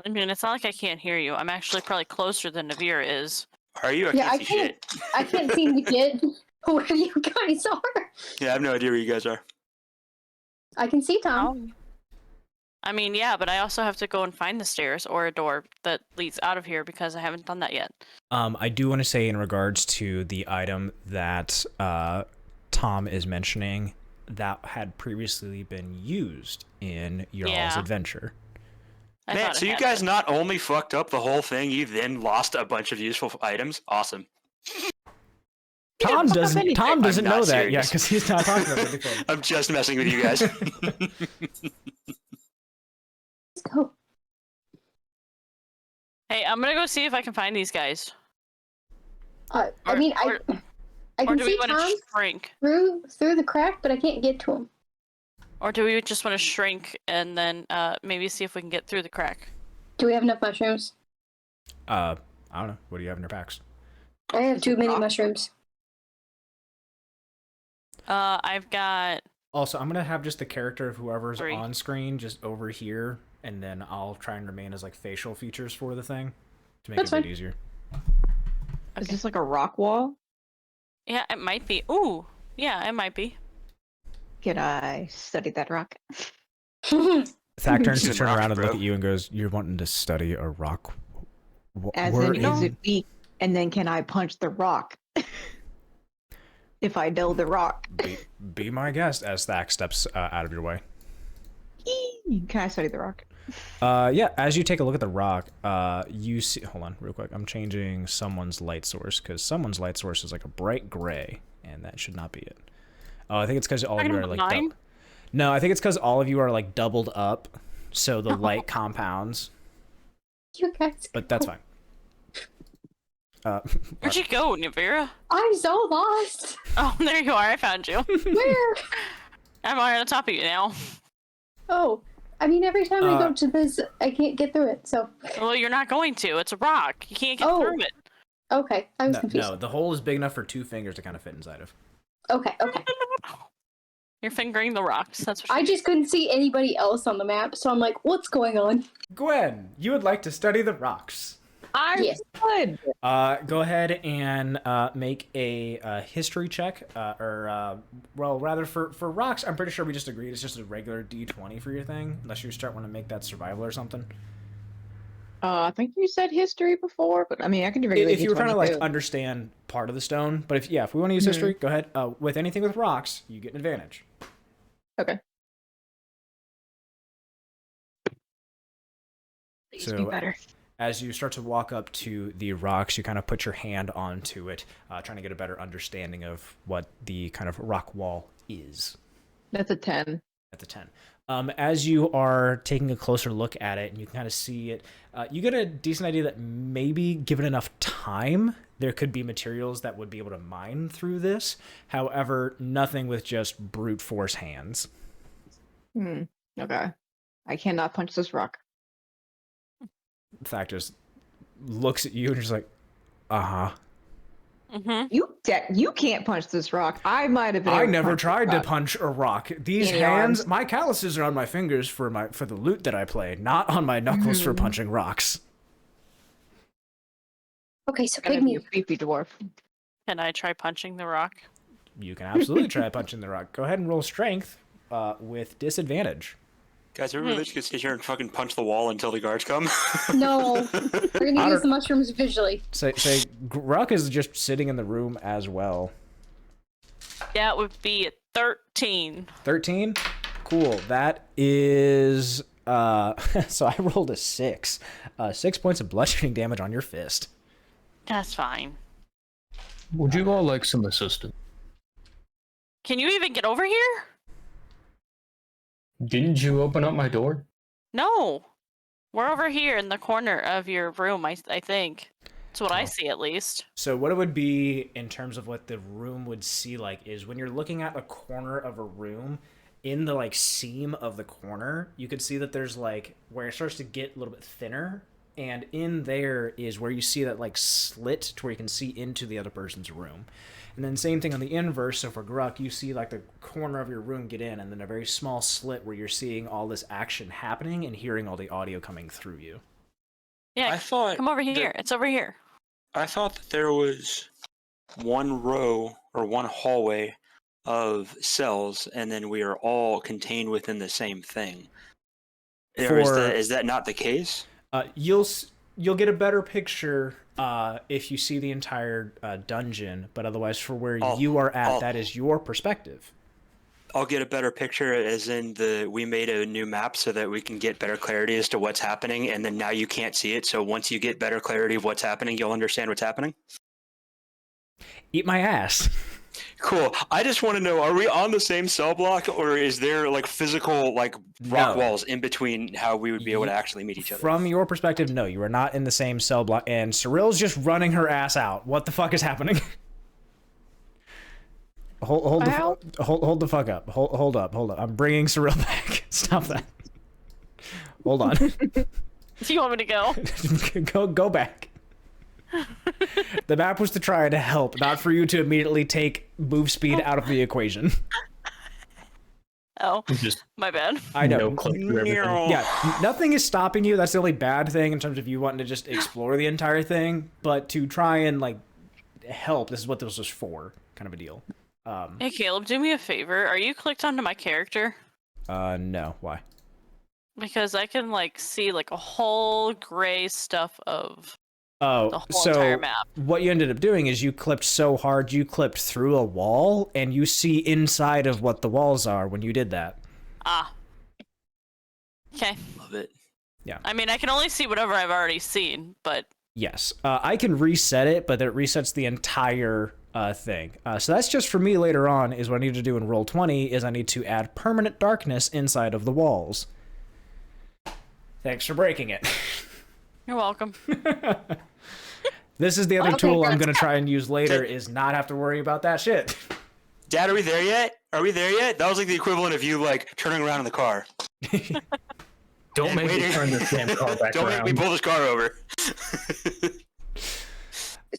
I mean, it's not like I can't hear you. I'm actually probably closer than Nevira is. Are you? Yeah, I see can't. shit. I can't seem to get where you guys are. Yeah, I have no idea where you guys are. I can see Tom. Oh. I mean, yeah, but I also have to go and find the stairs or a door that leads out of here because I haven't done that yet. I do want to say in regards to the item that Tom is mentioning that had previously been used in y'all's adventure. Man, so you guys not only fucked up the whole thing, you then lost a bunch of useful items? Awesome. Tom doesn't know that serious. yet because he's not talking about it before. I'm just messing with you guys. Let's go. Hey, I'm gonna go see if I can find these guys. I can Or do we see want Tom to shrink? through the crack, but I can't get to him. Or do we just want to shrink and then maybe see if we can get through the crack? Do we have enough mushrooms? I don't know. What do you have in your packs? I have too many mushrooms. I've got... Also, I'm gonna have just the character of whoever's 3. on screen just over here, and then I'll try and remain as like facial features for the thing to make That's it a bit fine. easier. Is this like a rock wall? Yeah, it might be. Ooh, yeah, it might be. Can I study that rock? Thack turns to He's a turn rock, around and look bro. at you and goes, "You're wanting to study a rock? As Where in, is it weak? And then can I punch the rock? If I know the rock. Be my guest." As Thack steps out of your way. Can I study the rock? Yeah, as you take a look at the rock, you see... Hold on, real quick. I'm changing someone's light source, because someone's light source is like a bright gray, and that should not be it. Oh, I think it's because all of you are like... Mine? No, I think it's because all of you are like doubled up, so the light compounds, You guys. but that's fine. Where'd you go, Nivera? I'm so lost. Oh, there you are. I found you. Where? I'm on top of you now. Oh, I mean, every time I go to this, I can't get through it. So, Well, you're not going to. It's a rock. You can't get Oh. through it. okay, I was confused. No, the hole is big enough for 2 fingers to kind of fit inside of. Okay, okay. You're fingering the rocks. That's what I just couldn't see anybody else on the map, so I'm like, what's going on? Gwen, you would like to study the rocks. I Yes. would. Go ahead and make a history check, well, rather for rocks, I'm pretty sure we just agreed it's just a regular D20 for your thing, unless you start want to make that survival or something. I think you said history before, but I mean, I can do regular If you were trying to like D20 too. understand part of the stone, but if we want to use history, go ahead. With anything with rocks, you get an advantage. Okay. Please be So, better. as you start to walk up to the rocks, you kind of put your hand onto it, trying to get a better understanding of what the kind of rock wall is. That's a 10. At the 10. As you are taking a closer look at it and you can kind of see it, you get a decent idea that maybe given enough time, there could be materials that would be able to mine through this. However, nothing with just brute force hands. Okay. I cannot punch this rock. Thack just looks at you and just like, uh-huh. Mm-hmm. You can't punch this rock. I might have been. I able to never punch this tried to rock. punch a rock. These Any hands, arms? my calluses are on my fingers for the lute that I play, not on my knuckles for punching rocks. Okay, so Gotta be a pygmy. creepy dwarf. Can I try punching the rock? You can absolutely try punching the rock. Go ahead and roll strength with disadvantage. Guys, everybody just sit here and fucking punch the wall until the guards come. No, we're gonna use the mushrooms visually. Say Gruk is just sitting in the room as well. Yeah, it would be 13. 13? Cool. That is so I rolled a 6. 6 points of bludgeoning damage on your fist. That's fine. Would you all like some assistance? Can you even get over here? Didn't you open up my door? No. We're over here in the corner of your room, I think. That's what I see, at least. So what it would be in terms of what the room would see like is when you're looking at a corner of a room, in the like seam of the corner, you could see that there's like where it starts to get a little bit thinner, and in there is where you see that like slit to where you can see into the other person's room. And then same thing on the inverse, so for Gruk, you see like the corner of your room get in, and then a very small slit where you're seeing all this action happening and hearing all the audio coming through you. Yeah, I thought come over that- here. It's over here. I thought that there was one row or one hallway of cells, and then we are all contained within the same thing. Or is that not the case? You'll get a better picture if you see the entire dungeon, but otherwise for where you are at, that is your perspective. I'll get a better picture as in we made a new map so that we can get better clarity as to what's happening, and then now you can't see it, so once you get better clarity of what's happening, you'll understand what's happening. Eat my ass. Cool. I just want to know, are we on the same cell block, or is there like physical like rock No. walls in between how we would be able to actually meet each other? From your perspective, no, you are not in the same cell block, and Cirella's just running her ass out. What the fuck is happening? hold the fuck up. Hold up. I'm bringing Cirella back. Stop that. Hold on. Do you want me to go? Go back. The map was to try to help, not for you to immediately take move speed out of the equation. Oh, my bad. I know. No, yeah, nothing is stopping you. That's the only bad thing in terms of you wanting to just explore the entire thing. But to try and like help, this is what this was for, kind of a deal. Hey Caleb, do me a favor. Are you clicked onto my character? No. Why? Because I can like see like a whole gray stuff of the Oh, whole entire so map. what you ended up doing is you clipped so hard, you clipped through a wall, and you see inside of what the walls are when you did that. Ah. Okay. Love it. Yeah. I mean, I can only see whatever I've already seen, but Yes. I can reset it, but it resets the entire thing. So that's just for me later on, is what I need to do in Roll20, is I need to add permanent darkness inside of the walls. Thanks for breaking it. you're welcome. This is the other tool I'm going to try and use later, is not have to worry about that shit. Dad, are we there yet? Are we there yet? That was like the equivalent of you like turning around in the car. Don't make me turn this damn car back Don't around. make me pull this car over.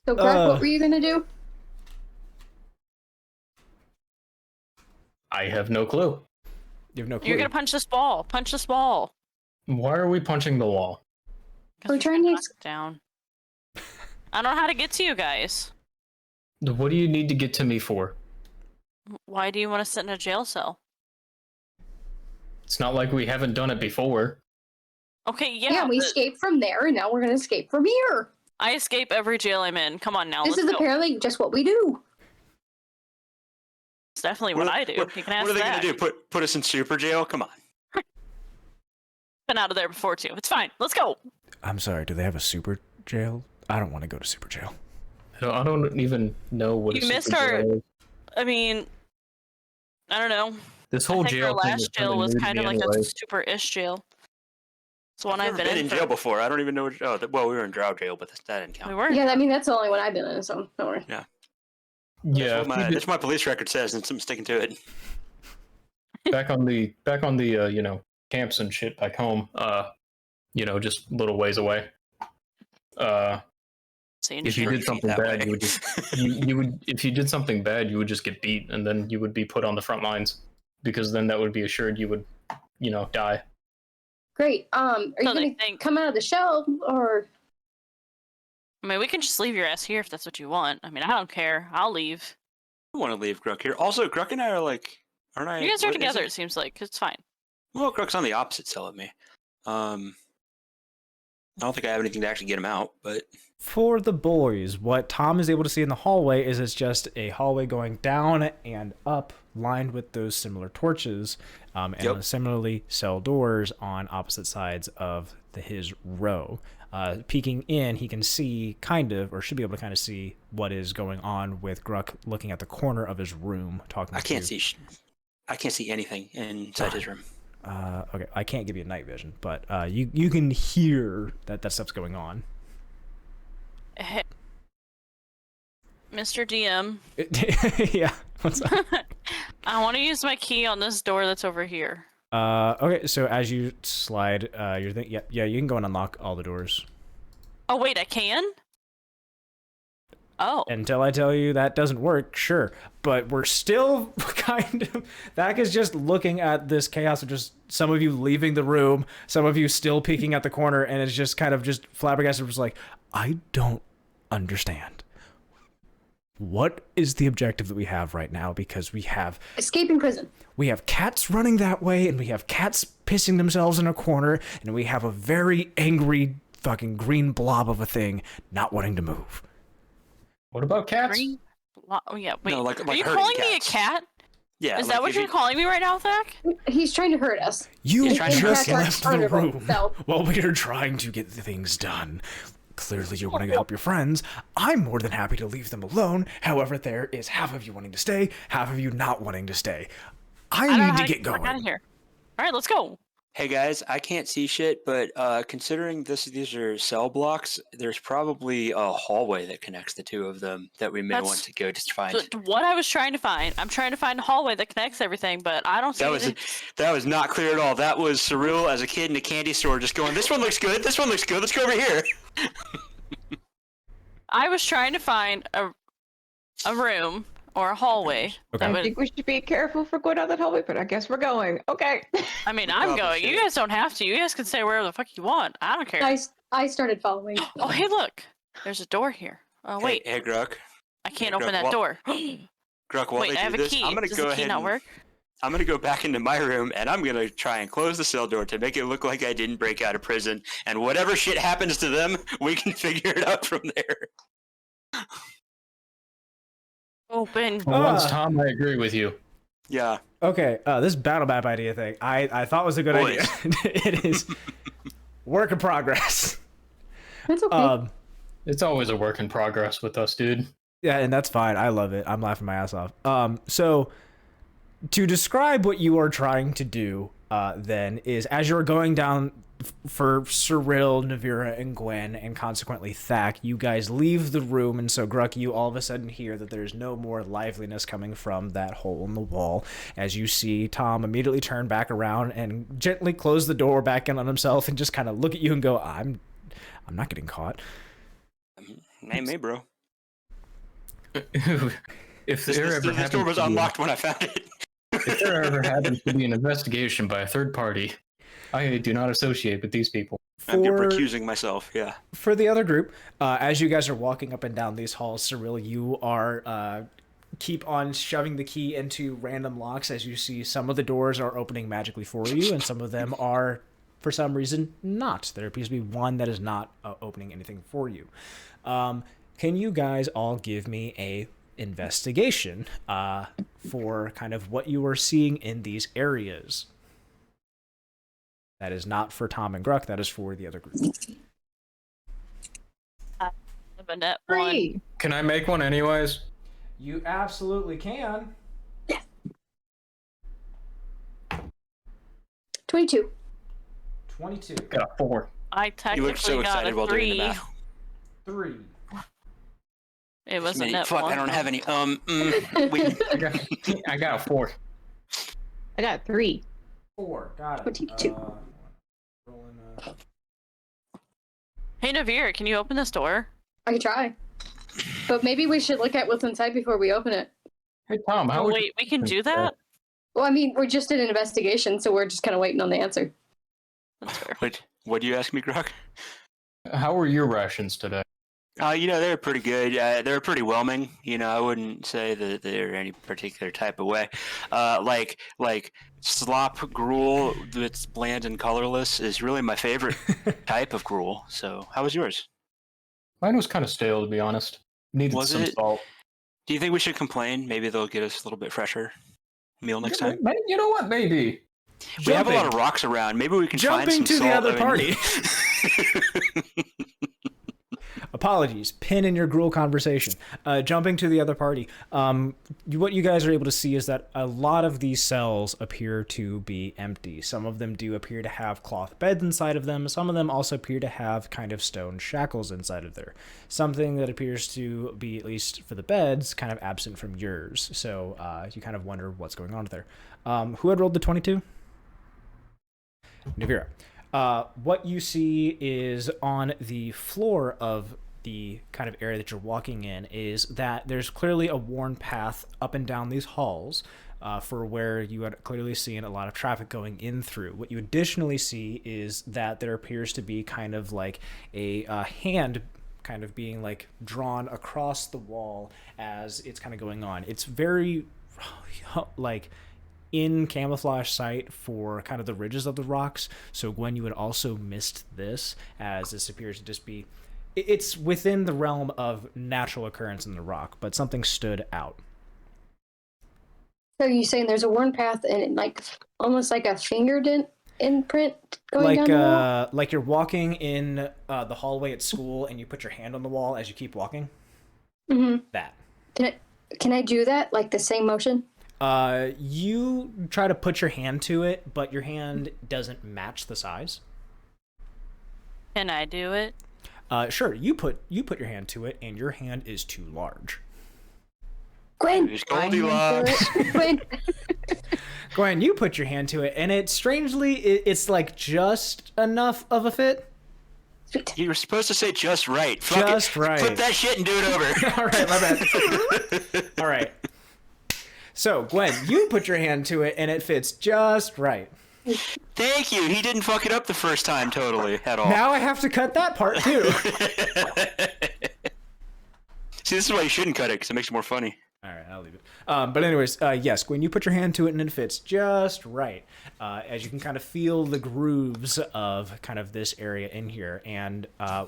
So, Gruk, what were you gonna do? I have no clue. You have no clue. You're gonna punch this ball. Punch this ball. Why are we punching the wall? We're trying to knock it down. I don't know how to get to you guys. What do you need to get to me for? Why do you want to sit in a jail cell? It's not like we haven't done it before. Okay, Yeah, we but escaped from there, and now we're gonna escape from here. I escape every jail I'm in. Come on now, This let's is go. apparently just what we do. It's definitely what I do. You can ask What are they Thack. gonna do? Put us in super jail? Come on. Been out of there before too. It's fine. Let's go. I'm sorry, do they have a super jail? I don't want to go to super jail. I don't even know what You a missed super our- jail is. I mean, I don't know. This I whole think jail our thing last is jail kinda was new to kind of me like anyway. a super-ish jail. It's the one I've I've never been been in for- jail before. I don't even know what. Oh, well, we were in drow jail, but that didn't count. We were. Yeah, I mean that's the only one I've been in, so don't worry. Yeah, That's what my police record says, and I'm sticking to it. back on the you know, camps and shit back home. You know, just little ways away. Seeing If you shit. did something that bad, way. you would just you would if you did something bad, you would just get beat, and then you would be put on the front lines, because then that would be assured you would, you know, die. Great. Are you So they gonna think- come out of the shell, or I mean, we can just leave your ass here if that's what you want. I mean, I don't care. I'll leave. I want to leave Gruk here. Also, Gruk and I are like, aren't I? You guys are what is together, it? it seems like. It's fine. Well, Gruk's on the opposite cell of me. I don't think I have anything to actually get him out, but For the boys, what Tom is able to see in the hallway is it's just a hallway going down and up, lined with those similar torches, and Yep. similarly cell doors on opposite sides of his row. Peeking in, he can see kind of, or should be able to kind of see what is going on with Gruk looking at the corner of his room, talking. I can't to, see. I can't see anything inside his room. Okay, I can't give you night vision, but you can hear that stuff's going on. Hey, Mr. DM, Yeah, what's up? I want to use my key on this door that's over here. Okay, so as you slide, yeah, you can go and unlock all the doors. Oh, wait, I can? Oh. Until I tell you that doesn't work, sure. But we're still kind of... Thack is just looking at this chaos of just some of you leaving the room, some of you still peeking at the corner, and it's just kind of just flabbergasted, just like, I don't understand. What is the objective that we have right now? Because we have escaping prison? we have cats running that way, and we have cats pissing themselves in a corner, and we have a very angry fucking green blob of a thing not wanting to move. What about cats? Green? Oh, yeah, wait. No, like Are you herding calling me a cats. cat? Yeah. Is like that what if you're you- calling me right now, Thack? He's trying to hurt us. You He's trying to just hurt left us. the room So- while we are trying to get things done. Clearly you're wanting to help your friends. I'm more than happy to leave them alone. However, there is half of you wanting to stay, half of you not wanting to stay. I I don't know need how to to get get out going. of here. All right, let's go. Hey guys, I can't see shit, but considering these are cell blocks, there's probably a hallway that connects the two of them that we may want to go just find. What I was trying to find. I'm trying to find a hallway that connects everything, but I don't see that was not clear at all. That was Cirella as a kid in a candy store just going, this one looks good, this one looks good, let's go over here. I was trying to find a room or a hallway. Okay. I think we should be careful for going down that hallway, but I guess we're going. Okay. I mean, I'm going. You guys don't have to. You guys can stay wherever the fuck you want. I don't care. I started following. Oh, hey, look. There's a door here. Oh, wait. Hey, Gruk. I can't open that door. Gruk, while wait, I have a key. I'm gonna Does go the ahead key not work? I'm gonna go back into my room and I'm gonna try and close the cell door to make it look like I didn't break out of prison. And whatever shit happens to them, we can figure it out from there. Open. For once, Tom, I agree with you. Yeah. Okay, this battle map idea thing, I thought was a good idea. It is work in progress. That's okay. It's always a work in progress with us, dude. Yeah, and that's fine. I love it. I'm laughing my ass off. So to describe what you are trying to do, then is as you're going down for Cirella, Nivera, and Gwen, and consequently Thack, you guys leave the room, and so Gruk, you all of a sudden hear that there's no more liveliness coming from that hole in the wall, as you see Tom immediately turn back around and gently close the door back in on himself and just kind of look at you and go, I'm not getting caught. Hey, bro. If there ever this door was unlocked when I found it. If there ever happens to be an investigation by a third party, I do not associate with these people. I'm recusing myself, yeah. For the other group, as you guys are walking up and down these halls, Cirella, you are keep on shoving the key into random locks as you see some of the doors are opening magically for you, and some of them are, for some reason, not. There appears to be one that is not opening anything for you. Can you guys all give me a investigation for kind of what you are seeing in these areas? That is not for Tom and Gruk. That is for the other group. A net 3. one. Can I make one anyways? You absolutely can. 22. 22. Got a 4. I You technically look so got excited a while doing the 3. math. 3. It was a net Fuck, one. I don't have any. I got a 4. I got 3. 4. Got it. 22. Hey, Nevira, can you open this door? I could try. But maybe we should look at what's inside before we open it. Hey, Tom, how Oh, would wait, we can do that? Well, I mean, we're just in an investigation, so we're just kind of waiting on the answer. That's fair. What do you ask me, Gruk? How were your rations today? They're pretty good. They're pretty whelming. I wouldn't say that they're any particular type of way. Like slop gruel that's bland and colorless is really my favorite type of gruel. So, how was yours? Mine was kind of stale, to be honest. Needed Was some it? salt. Do you think we should complain? Maybe they'll get us a little bit fresher meal next time. You know what? Maybe. We have a lot of rocks around. Maybe we can find some Jumping to salt. the other party. Apologies. Pin in your gruel conversation. Jumping to the other party. What you guys are able to see is that a lot of these cells appear to be empty. Some of them do appear to have cloth beds inside of them. Some of them also appear to have kind of stone shackles inside of there. Something that appears to be, at least for the beds, kind of absent from yours. So you kind of wonder what's going on there. Who had rolled the 22? Nivera. What you see is on the floor of the kind of area that you're walking in is that there's clearly a worn path up and down these halls for where you had clearly seen a lot of traffic going in through. What you additionally see is that there appears to be kind of like a hand kind of being like drawn across the wall as it's kind of going on. It's very like in camouflage sight for kind of the ridges of the rocks. So Gwen, you had also missed this, as this appears to just be, it's within the realm of natural occurrence in the rock, but something stood out. So you're saying there's a worn path and like almost like a fingerprint imprint going Like down the wall? like you're walking in the hallway at school and you put your hand on the wall as you keep walking. Mm-hmm. That. Can I do that, like the same motion? You try to put your hand to it, but your hand doesn't match the size. Can I do it? Sure. You put your hand to it, and your hand is too large. Gwen. There's Goldilocks. Gwen. Gwen, you put your hand to it, and it's like just enough of a fit. Sweet. You were supposed to say just right. Fuck Just it. right. Flip that shit and do it over. All right, my bad. All right. So, Gwen, you put your hand to it, and it fits just right. Thank you. He didn't fuck it up the first time totally at all. Now I have to cut that part, too. See, this is why you shouldn't cut it, because it makes it more funny. All right, I'll leave it. But anyways, yes, Gwen, you put your hand to it, and it fits just right. As you can kind of feel the grooves of kind of this area in here. And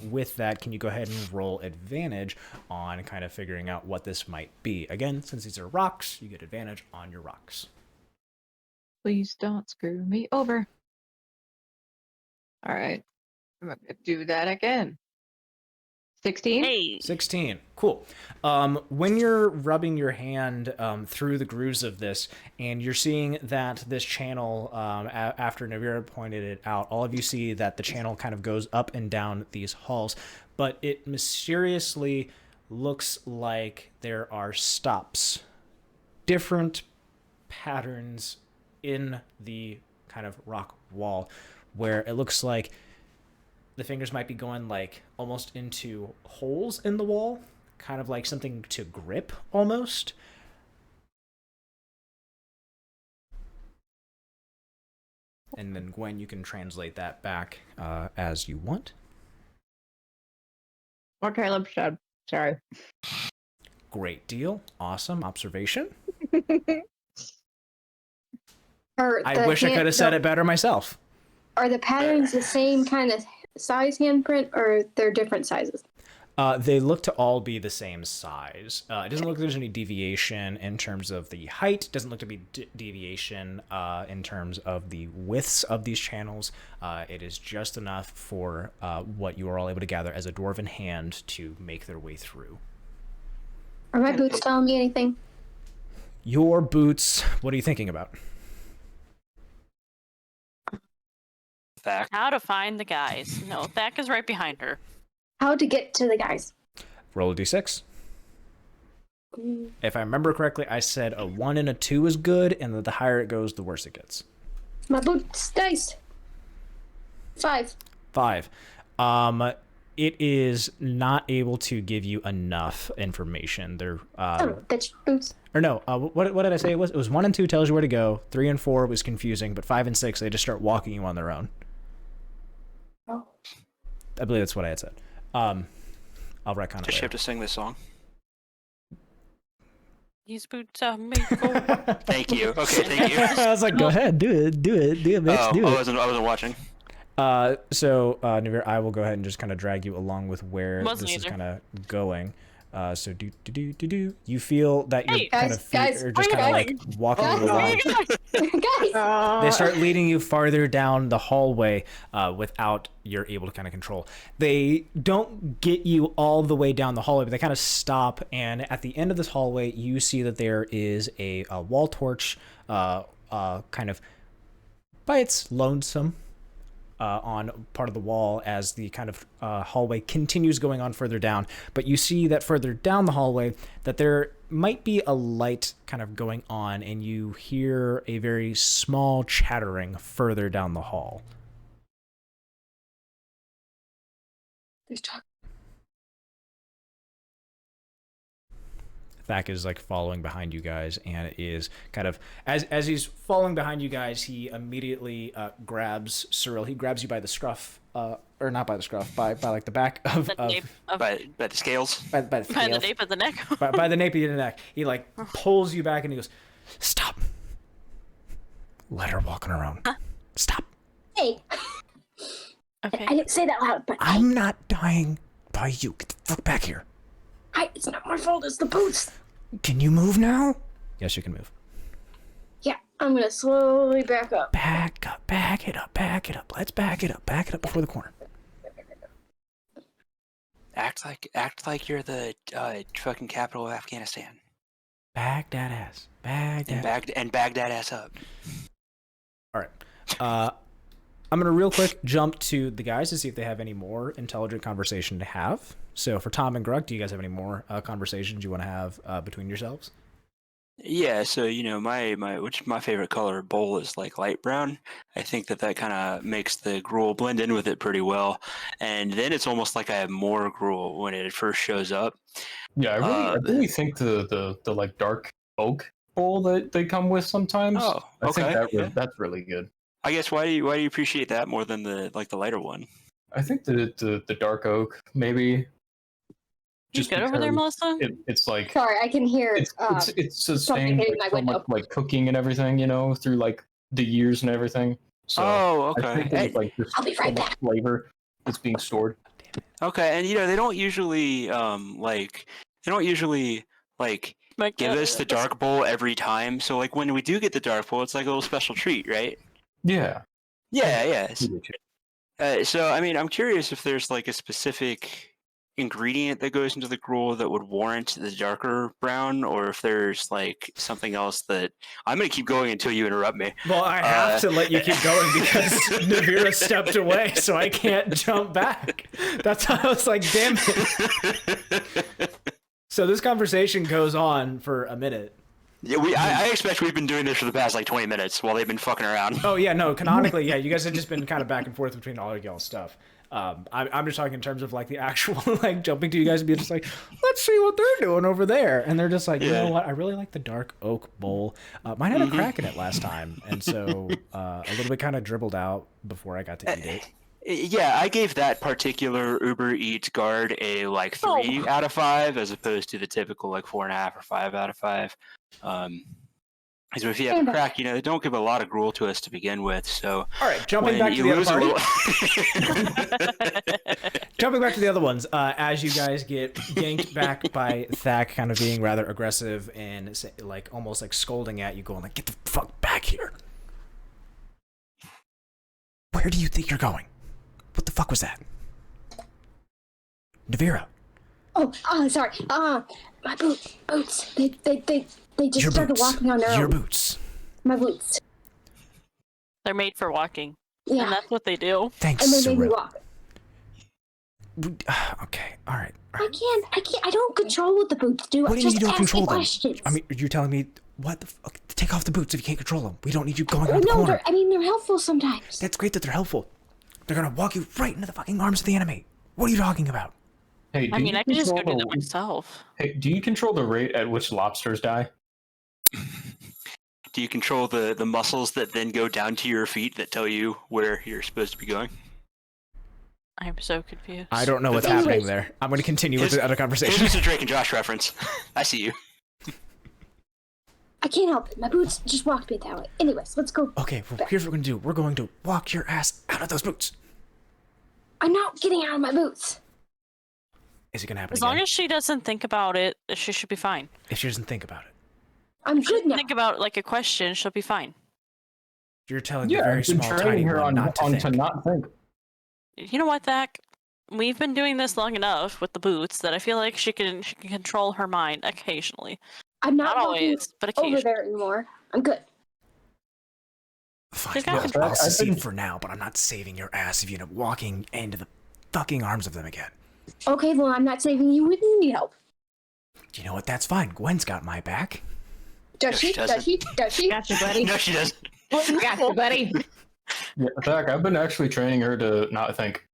with that, can you go ahead and roll advantage on kind of figuring out what this might be? Again, since these are rocks, you get advantage on your rocks. Please don't screw me over. All right. I'm going to do that again. 16? Hey. 16. Cool. When you're rubbing your hand through the grooves of this, and you're seeing that this channel, after Nivera pointed it out, all of you see that the channel kind of goes up and down these halls, but it mysteriously looks like there are stops. Different patterns in the kind of rock wall, where it looks like the fingers might be going like almost into holes in the wall, kind of like something to grip almost. And then Gwen, you can translate that back as you want. Or Caleb should. Sorry. Great deal. Awesome observation. I wish I could have said it better myself. Are the patterns the same kind of size handprint, or they're different sizes? They look to all be the same size. It doesn't look like there's any deviation in terms of the height. It doesn't look to be deviation in terms of the widths of these channels. It is just enough for what you are all able to gather as a dwarven hand to make their way through. Are my boots telling me anything? Your boots, what are you thinking about? Thack. How to find the guys. No, Thack is right behind her. How to get to the guys? Roll a d6. If I remember correctly, I said a 1 and a 2 is good, and that the higher it goes, the worse it gets. My boots dice. 5. 5. It is not able to give you enough information. They're Bitch boots. or no, what did I say it was? It was 1 and 2 tells you where to go. 3 and 4 was confusing, but 5 and 6 they just start walking you on their own. Oh. I believe that's what I had said. I'll retcon it Does she later. have to sing this song? These boots are made for... Thank you. Okay, thank you. I was like, go ahead, do it, bitch, do it. I wasn't watching. So Nivera, I will go ahead and just kind of drag you along with where Wasn't this is either. kind of going. So do. You feel that your Hey, kind of feet guys, are just kind of like walking along. Guys! They start leading you farther down the hallway without you're able to kind of control. They don't get you all the way down the hallway, but they kind of stop. And at the end of this hallway, you see that there is a wall torch kind of by its lonesome on part of the wall as the kind of hallway continues going on further down. But you see that further down the hallway that there might be a light kind of going on, and you hear a very small chattering further down the hall. There's talk. Thack is like following behind you guys, and it is kind of as he's following behind you guys, he immediately grabs Cirella. He grabs you by the scruff, or not by the scruff, by like the back of, The nape of... By the scales. by the By the scales. nape of the neck. by the nape of your neck. He like pulls you back and he goes, "Stop. Let her walk on her own. Stop. Hey! Okay. I didn't say that loud, but I'm not dying by you. Get the fuck back here. it's not my fault, it's the boots. Can you move now? Yes, you can move. Yeah, I'm gonna slowly back up. Back up. Back it up. Back it up. Let's back it up. Back it up before the corner. Act like you're the fucking capital of Afghanistan. Bag that ass. Bag that. And bag that ass up. All right. I'm going to real quick jump to the guys to see if they have any more intelligent conversation to have. So for Tom and Gruk, do you guys have any more conversations you want to have between yourselves? Yeah, so my favorite color bowl is like light brown. I think that kind of makes the gruel blend in with it pretty well, and then it's almost like I have more gruel when it first shows up. Yeah, I really think the like dark oak bowl that they come with sometimes. Oh, I okay. think that's really good. I guess why do you appreciate that more than the lighter one? I think the dark oak maybe. You good over there, Melissa? It's like Sorry, I can hear it's sustained hitting like, my so much window. like cooking and everything, through like the years and everything. So okay. I think there's like this I'll be right back. flavor that's being stored. Okay, and they don't usually give us the dark bowl every time. So like when we do get the dark bowl, it's like a little special treat, right? Yeah. Yeah. So I mean, I'm curious if there's like a specific ingredient that goes into the gruel that would warrant the darker brown, or if there's like something else that I'm gonna keep going until you interrupt me. Well, I have to let you keep going because Nevira stepped away, so I can't jump back. That's how I was like, damn it. So this conversation goes on for a minute. Yeah, I expect we've been doing this for the past like 20 minutes while they've been fucking around. Oh yeah, no, canonically, yeah, you guys have just been kind of back and forth between all of y'all's stuff. I'm just talking in terms of like the actual like jumping to you guys and being just like, let's see what they're doing over there, and they're just like, you know what, I really like the dark oak bowl. Mine had a crack in it last time, and so a little bit kind of dribbled out before I got to eat it. Yeah, I gave that particular Uber Eats guard a like 3 out of 5 as opposed to the typical like 4.5 or 5 out of 5. So if you have a crack, don't give a lot of gruel to us to begin with. So all right, jumping back to the other party. Jumping back to the other ones, as you guys get yanked back by Thack, kind of being rather aggressive and like almost like scolding at you, going like, "Get the fuck back here! Where do you think you're going? What the fuck was that, Nevira?" Oh, sorry. My boots. They just Your started boots. walking on their own. Your boots. My boots. They're made for walking. Yeah. And that's what they do. Thanks, And they made me Cirella. walk. Okay, all right. I can't. I don't control what the boots do. What do you mean you don't ask control them? questions. I mean, you're telling me what the fuck? Take off the boots if you can't control them. We don't need you going around the No, corner. they're helpful sometimes. That's great that they're helpful. They're gonna walk you right into the fucking arms of the enemy. What are you talking about? Hey, I mean, I can just go do control that myself. Hey, do you control the rate at which lobsters die? Do you control the muscles that then go down to your feet that tell you where you're supposed to be going? I'm so confused. I don't know what's Anyways. happening there. I'm going to continue with the other It's conversation. just a Drake and Josh reference. I see you. I can't help it. My boots just walked me that way. Anyways, let's go. Okay, well, here's what we're going to do. We're going to walk your ass out of those boots. I'm not getting out of my boots. Is it going to happen As again? long as she doesn't think about it, she should be fine. If she doesn't think about it. I'm good now. Think about like a question, she'll be fine. You're telling the Yeah, very I've been small, tiny training her one on not to think. to not think. You know what, Thack? We've been doing this long enough with the boots that I feel like she can control her mind occasionally. I'm not Not walking always, but over occasionally. there anymore. I'm good. Fine, She's got well, control. I'll I've secede been- for now, but I'm not saving your ass if you end up walking into the fucking arms of them again. Okay, well, I'm not saving you when you need help. You know what? That's fine. Gwen's got my back. Does No, she? she doesn't. Does she? Does she? Gotcha, buddy. No, she doesn't. Gotcha, buddy. Yeah, Thack, I've been actually training her to not think.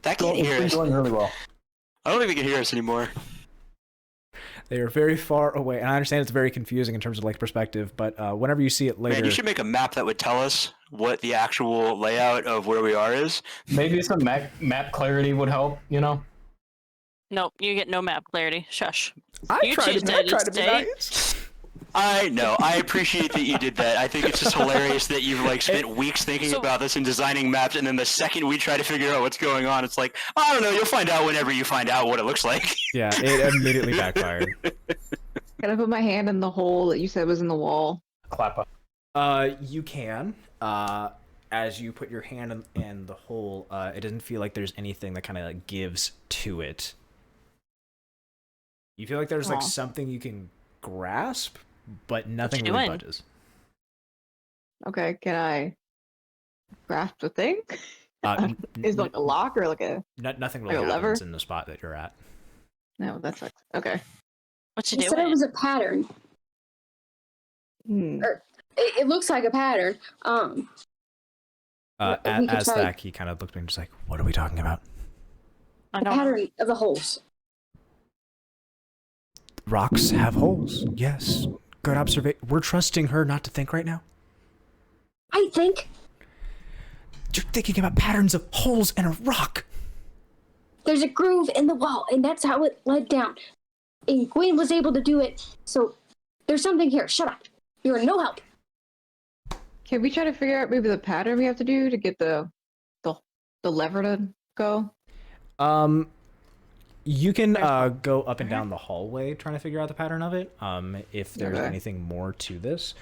That So can't it's hear been us. going really well. I don't think they can hear us anymore. They are very far away, and I understand it's very confusing in terms of like perspective, but whenever you see it later... Man, you should make a map that would tell us what the actual layout of where we are is. Maybe some map clarity would help, Nope, you get no map clarity. Shush. I You tried changed to, I it tried to be today. nice. I know. I appreciate that you did that. I think it's just hilarious that you've like spent weeks thinking So- about this and designing maps, and then the second we try to figure out what's going on, it's like, I don't know. You'll find out whenever you find out what it looks like. Yeah, it immediately backfired. Can I put my hand in the hole that you said was in the wall? Clap up. You can. As you put your hand in the hole, it doesn't feel like there's anything that kind of gives to it. You feel like there's like Aw. something you can grasp, but nothing you really doing? budges. Okay, can I grasp the thing? Is it like a lock or like a Nothing really like a happens lever? in the spot that you're at. No, that sucks. Okay. What you You said it doing? was a pattern. Hmm. Or it looks like a pattern. We could As try- Thack, he kind of looked at me and just like, what are we talking about? I The don't know. pattern of the holes. Rocks have holes. Yes. Good observation. We're trusting her not to think right now. I think You're thinking about patterns of holes in a rock. there's a groove in the wall, and that's how it led down. And Gwen was able to do it, so there's something here. Shut up. You're no help. Can we try to figure out maybe the pattern we have to do to get the lever to go? You can go up and down the hallway trying to figure out the pattern of it. If there's Okay. anything more to this.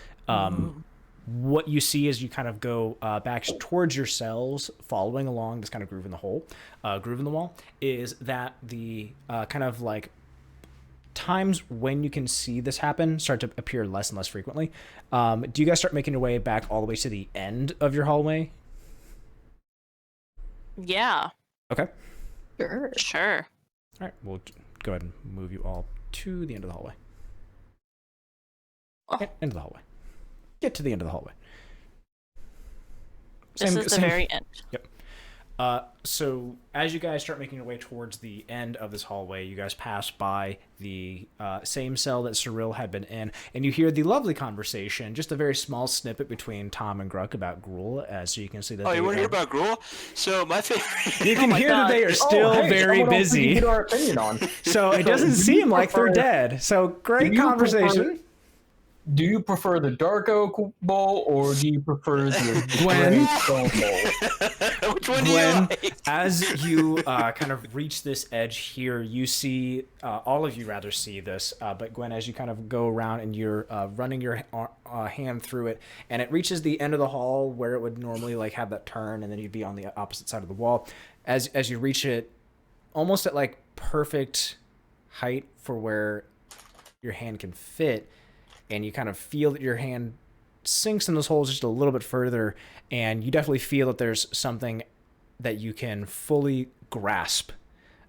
What you see as you kind of go back towards your cells, following along this kind of groove in the groove in the wall, is that the kind of like times when you can see this happen start to appear less and less frequently. Do you guys start making your way back all the way to the end of your hallway? Yeah, Okay. Sure. sure. All right. We'll go ahead and move you all to the end of the hallway. Oh. End of the hallway. Get to the end of the hallway. This is the very end. Yep. So as you guys start making your way towards the end of this hallway, you guys pass by the same cell that Cirella had been in, and you hear the lovely conversation, just a very small snippet between Tom and Gruk about Gruul, so you can see that. Oh, you want to hear about Gruul? So my favorite. You can hear that they are still very busy. Get our opinion on. So it doesn't seem like they're dead. So great conversation. Do you prefer the dark oak bowl or do you prefer the Gwen. gray stone bowl? Which one do you Gwen, like? as you kind of reach this edge here, you see, all of you rather see this, but Gwen, as you kind of go around and you're running your hand through it, and it reaches the end of the hall where it would normally like have that turn, and then you'd be on the opposite side of the wall. As you reach it, almost at like perfect height for where your hand can fit, and you kind of feel that your hand sinks in those holes just a little bit further, and you definitely feel that there's something that you can fully grasp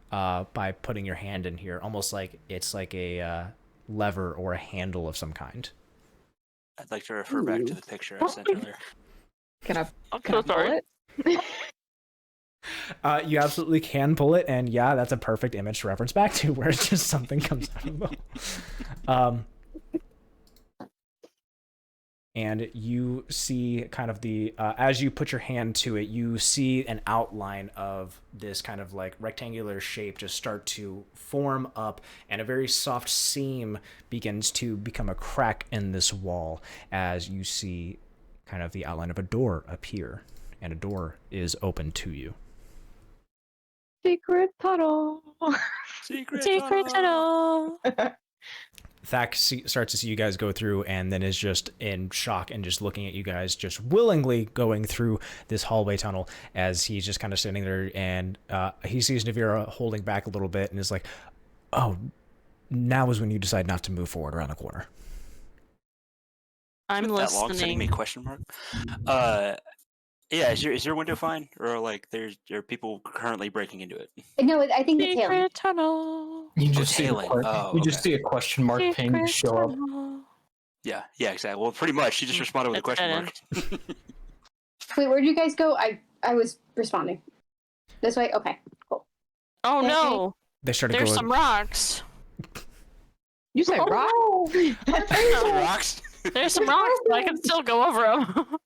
by putting your hand in here, almost like it's like a lever or a handle of some kind. I'd like to refer back to the picture I sent earlier. Can I? I'm Can so I pull sorry. it? You absolutely can pull it, and yeah, that's a perfect image to reference back to, where it's just something comes out of the and you see kind of the as you put your hand to it, you see an outline of this kind of like rectangular shape just start to form up, and a very soft seam begins to become a crack in this wall as you see kind of the outline of a door appear, and a door is open to you. Secret tunnel. Secret tunnel. Thack starts to see you guys go through, and then is just in shock and just looking at you guys just willingly going through this hallway tunnel, as he's just kind of standing there, and he sees Nivera holding back a little bit and is like, oh, now is when you decide not to move forward around the corner. I'm That long sending me listening. question mark. Yeah, is your window fine, or like there are people currently breaking into it? No, I think it's him. Secret tunnel. You just see tailing. Oh, you just okay. see a question mark ping Secret show up. tunnel. Yeah, exactly. Well, pretty much. She just responded with a It's question dead mark. Wait, where did you guys go? I was responding. This way? Okay, cool. Oh no! They started There's going. some rocks. You said Oh, rock? Rocks. There's some rocks, but I can still go over them.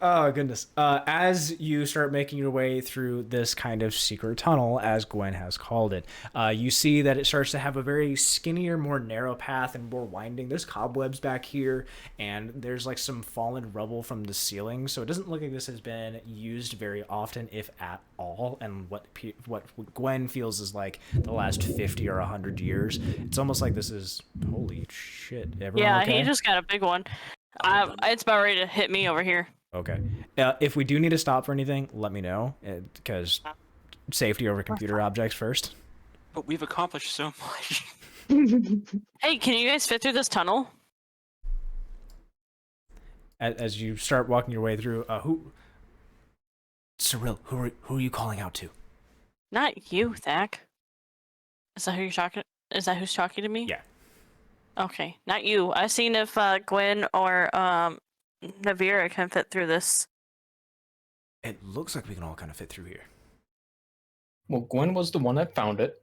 Oh, goodness. As you start making your way through this kind of secret tunnel, as Gwen has called it, you see that it starts to have a very skinnier, more narrow path and more winding. There's cobwebs back here, and there's like some fallen rubble from the ceiling, so it doesn't look like this has been used very often, if at all, and what Gwen feels is like the last 50 or 100 years. It's almost like this is, holy shit, everyone Yeah, okay? he just got a big one. It's about ready to hit me over here. Okay. If we do need to stop for anything, let me know, because safety over computer objects first. But we've accomplished so much. Hey, can you guys fit through this tunnel? As you start walking your way through, Cirella, who are you calling out to? Not you, Thack. Is that who you're talking? Is that who's talking to me? Yeah. Okay, not you. I've seen if Gwen or Nevira can fit through this. It looks like we can all kind of fit through here. Well, Gwen was the one that found it.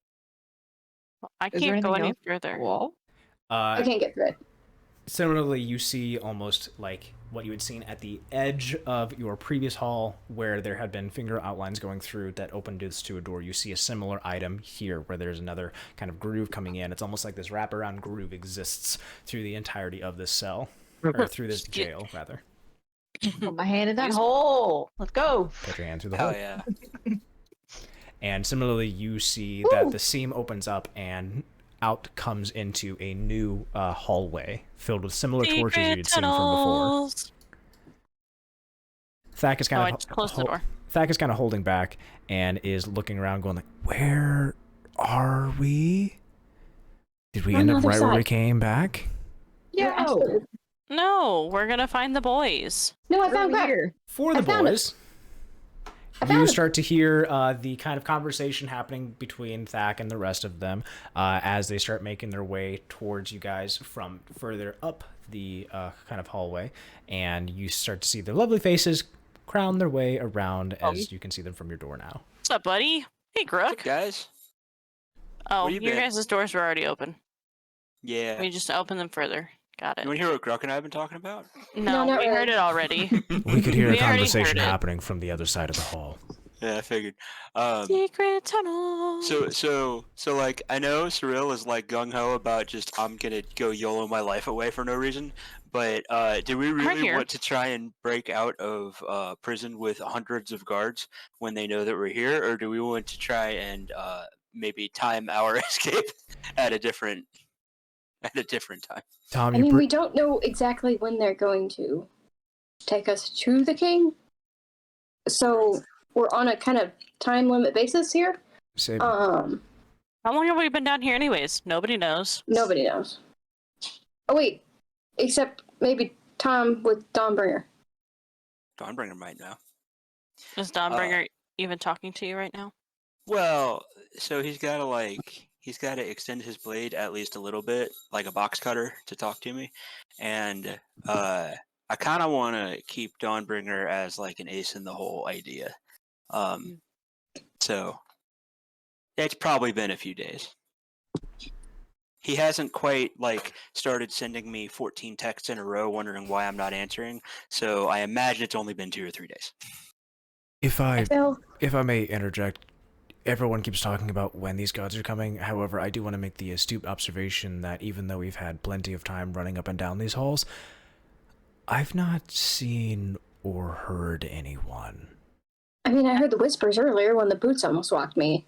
I Is there can't go anything any else? further. Wall? I can't get through it. Similarly, you see almost like what you had seen at the edge of your previous hall where there had been finger outlines going through that opened this to a door. You see a similar item here where there's another kind of groove coming in. It's almost like this wraparound groove exists through the entirety of this cell, or through this jail, rather. Put my hand in that hole. Let's go. Put your hand through the Hell hole. yeah. And similarly, you see that the seam opens up and out comes into a new hallway filled with similar torches you'd seen from before. Thack is kind of close the door. Thack is kind of holding back and is looking around, going like, "Where are we? Did we end up right where we came back?" Yeah, absolutely. No, we're gonna find the boys. No, I found Gruk. here. For the I found boys, you start to hear the kind of conversation happening between Thack and the rest of them as they start making their way towards you guys from further up the kind of hallway, and you start to see their lovely faces crown their way around as you can see them from your door now. What's up, buddy? Hey, What's up, Gruk. guys? Oh, Where you your been? guys' doors were already open. Yeah. We just open them further. Got it. You want to hear what Gruk and I have been talking about? No, not we really. heard it already. We could hear a We already conversation heard it. happening from the other side of the hall. Yeah, I figured. Secret tunnel. So like I know Cirella is like gung ho about just I'm gonna go YOLO my life away for no reason, but do we really here. want to try and break out of prison with hundreds of guards when they know that we're here, or do we want to try and maybe time our escape at a different time? Tom, I you mean, we don't know exactly when they're going to take us to the king. So we're on a kind of time limit basis here. say How long have we been down here anyways? Nobody knows. Nobody knows. Oh wait, except maybe Tom with Dawnbringer. Dawnbringer might know. Is Dawnbringer even talking to you right now? Well, so he's got to extend his blade at least a little bit, like a box cutter, to talk to me, and I kind of want to keep Dawnbringer as like an ace in the hole idea. So it's probably been a few days. He hasn't quite like started sending me 14 texts in a row wondering why I'm not answering. So I imagine it's only been 2 or 3 days. if I Phil, may interject, everyone keeps talking about when these gods are coming. However, I do want to make the astute observation that even though we've had plenty of time running up and down these halls, I've not seen or heard anyone. I mean, I heard the whispers earlier when the boots almost walked me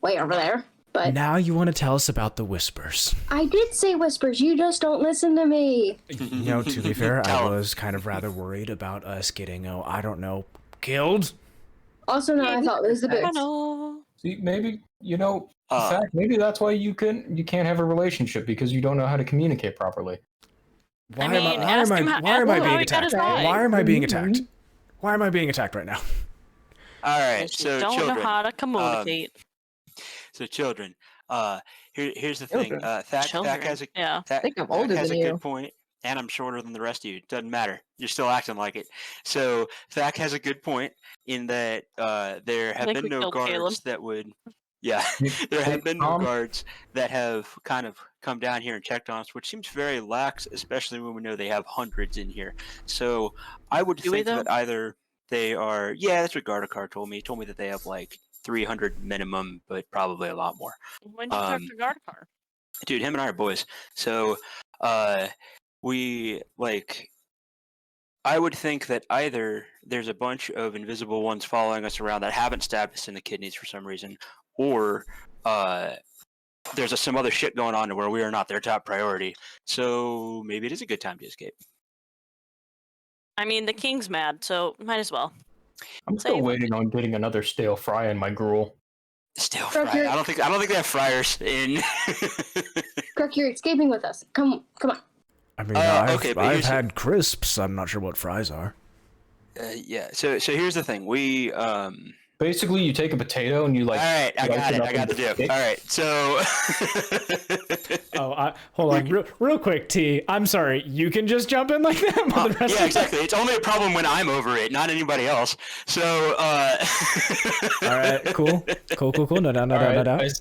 way over there. But Now you want to tell us about the whispers. I did say whispers. You just don't listen to me. You know, to be fair, I Tell 'em. was kind of rather worried about us getting, I don't know, killed. Also, no, I thought it was the boots. Tunnel. See, maybe in Uh, fact, maybe that's why you can't have a relationship because you don't know how to communicate properly. Why mean, am I ask him how- being how he got attacked? his eye. Why am I being attacked? Why am I being attacked right now? All right, Because so you don't children. know how to communicate. So children. Here's the thing. Children. Thack Children. has a Yeah. Thack, think I'm Thack older has than a you. good point, and I'm shorter than the rest of you. Doesn't matter. You're still acting like it. So Thack has a good point in that there have think been we no killed guards Caleb. that would. Yeah, You- there have been no Tom? guards that have kind of come down here and checked on us, which seems very lax, especially when we know they have hundreds in here. So I would Do we, think though? that either they are. Yeah, that's what Gardacar told me. He told me that they have like 300 minimum, but probably a lot more. When did you talk Um, to Gardacar? Dude, him and I are boys. So we like I would think that either there's a bunch of invisible ones following us around that haven't stabbed us in the kidneys for some reason, or there's some other shit going on where we are not their top priority. So maybe it is a good time to escape. I mean, the king's mad, so might as well. I'm Say still what? waiting on getting another stale fry in my gruel. Still Gruk, fry. I don't think they have fryers in Gruk, you're escaping with us. Come on. I mean, okay, but I've here's- had crisps. I'm not sure what fries are. Yeah. So here's the thing. We Basically, you take a potato and you like. All right, I got it. up I got the into dip. All right, so. Hold on, real quick, T. I'm sorry. You can just jump in like that. While the rest Yeah, of exactly. It's only a problem when I'm over it, not anybody else. So. All right, cool. No, All right,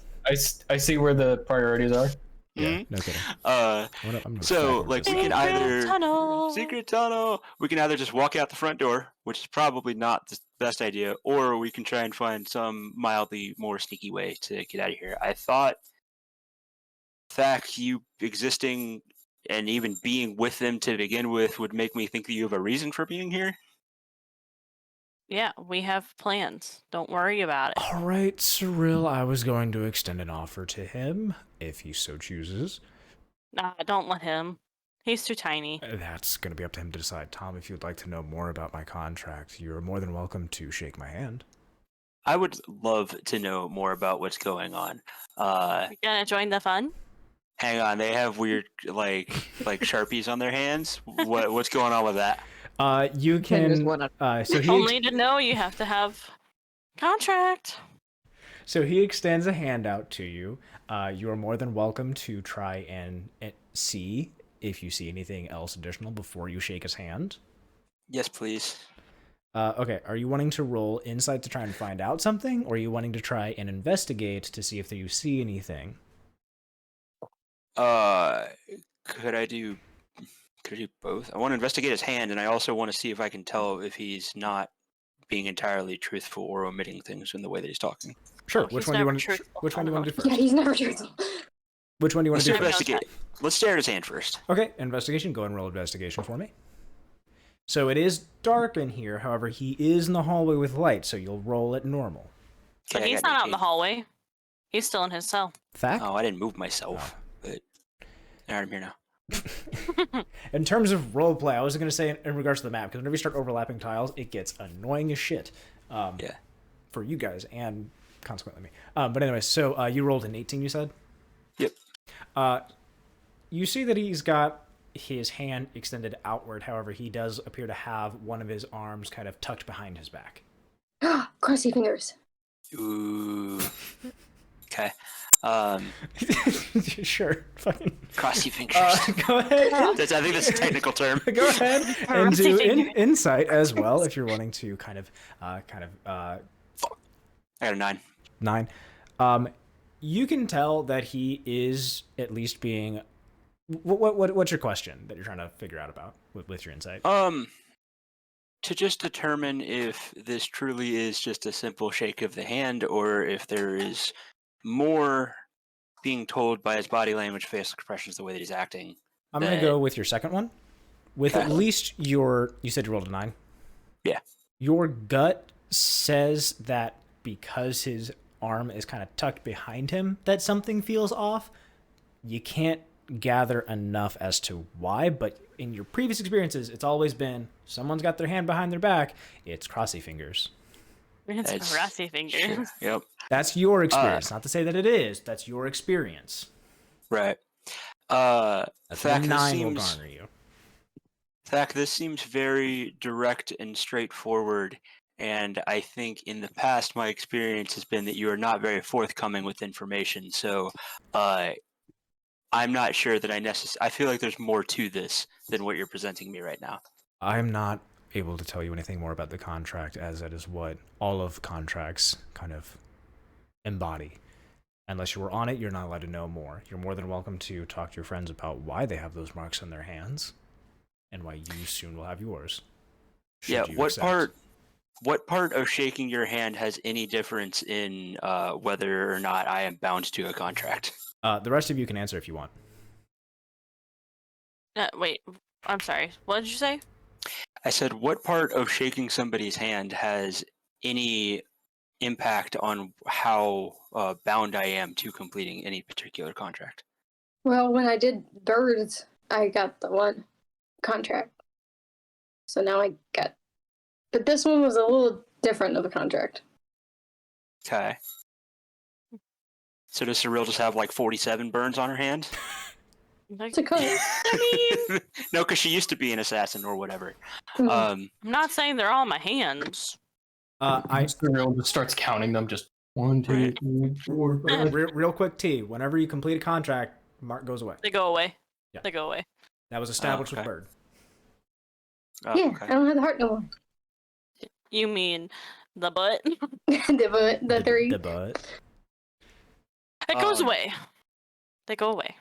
I see where the priorities are. Yeah, no kidding. So like we can either tunnel. secret tunnel. We can either just walk out the front door, which is probably not the best idea, or we can try and find some mildly more sneaky way to get out of here. I thought, Thack, you existing and even being with them to begin with would make me think that you have a reason for being here. Yeah, we have plans. Don't worry about it. All right, Cirella, I was going to extend an offer to him, if he so chooses. Nah, don't let him. He's too tiny. That's going to be up to him to decide. Tom, if you'd like to know more about my contract, you're more than welcome to shake my hand. I would love to know more about what's going on. You gonna join the fun? Hang on, they have weird like Sharpies on their hands. What's going on with that? You There's can. one up. So he Only to know you have to have contract. So he extends a hand out to you. You are more than welcome to try and see if you see anything else additional before you shake his hand. Yes, please. Okay, are you wanting to roll insight to try and find out something, or are you wanting to try and investigate to see if you see anything? Could I do both? I want to investigate his hand, and I also want to see if I can tell if he's not being entirely truthful or omitting things in the way that he's talking. Sure. He's Which one do you never want? truthful. Which one do you want to do Yeah, first? he's never truthful. Which one do you want Let's to do do first? investigate. Let's stare at his hand first. Okay, investigation. Go and roll investigation for me. So it is dark in here. However, he is in the hallway with light, so you'll roll it normal. But Okay, I he's got not out in the 18. hallway. He's still in his cell. Thack? Oh, I didn't move myself, but all right, I'm here now. In terms of roleplay, I was going to say in regards to the map, because whenever you start overlapping tiles, it gets annoying as shit. Yeah. For you guys, and consequently me. But anyway, so you rolled an 18, you said? Yep. You see that he's got his hand extended outward. However, he does appear to have one of his arms kind of tucked behind his back. Crossy fingers. Ooh. Okay. Sure. Fucking. Cross your fingers. Go ahead. I think that's a technical term. Go ahead and Crossy do fingers. insight as well if you're wanting to kind of I got a 9. 9. You can tell that he is at least being. What's your question that you're trying to figure out about with your insight? To just determine if this truly is just a simple shake of the hand, or if there is more being told by his body language, facial expressions, the way that he's acting. I'm going to go with your second one. With at least you said you rolled a 9? Yeah. Your gut says that because his arm is kind of tucked behind him, that something feels off. You can't gather enough as to why, but in your previous experiences, it's always been someone's got their hand behind their back. It's crossy fingers. It's That's- grassy fingers. Sure. Yep. That's your experience. Not to say that it is. That's your experience. Right. That's Thack, the this 9 will seems garner you. Thack, this seems very direct and straightforward, and I think in the past my experience has been that you are not very forthcoming with information. So, I'm not sure that I feel like there's more to this than what you're presenting me right now. I'm not able to tell you anything more about the contract, as that is what all of contracts kind of embody. Unless you were on it, you're not allowed to know more. You're more than welcome to talk to your friends about why they have those marks on their hands, and why you soon will have yours. Yeah, should you what accept. part of shaking your hand has any difference in whether or not I am bound to a contract? The rest of you can answer if you want. Wait, I'm sorry. What did you say? I said, what part of shaking somebody's hand has any impact on how bound I am to completing any particular contract? Well, when I did birds, I got the one contract. So now I got. But this one was a little different of a contract. Okay. So does Cirella just have like 47 burns on her hand? Like, It's a cut. I mean, No, because she used to be an assassin or whatever. Mm. Um, I'm not saying they're all in my hands. Cirella just starts counting them. Just 1, 2, 3, 4, 5. Real quick, T. Whenever you complete a contract, mark goes away. They go away. Yeah. They go away. That was established okay. with Bird. oh, Yeah, okay. I don't have the heart no more. You mean the butt? the 3. The butt. It goes Um, away. They go away.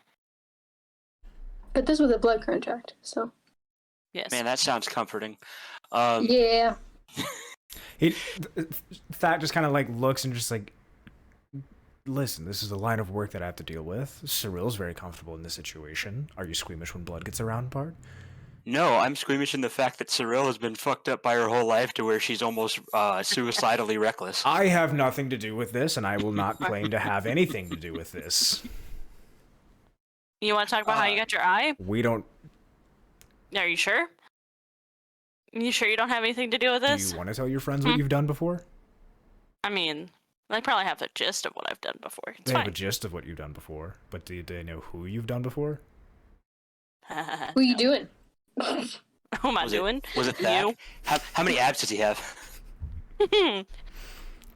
But this was a blood contract, so. Yes. Man, that sounds comforting. Yeah. Thack just kind of like looks and just like, listen, this is a line of work that I have to deal with. Cirella's very comfortable in this situation. Are you squeamish when blood gets around, Bard? No, I'm squeamish in the fact that Cirella has been fucked up by her whole life to where she's almost suicidally reckless. I have nothing to do with this, and I will not claim to have anything to do with this. You want to talk about how you got your eye? We don't. Are you sure? You sure you don't have anything to do with Do this? you want to tell your friends what you've done before? I mean, they probably have the gist of what I've done before. It's They have a fine. gist of what you've done before, but do they know who you've done before? Who you doing? Who am I Was doing? Was it that? You? How many abs does he have?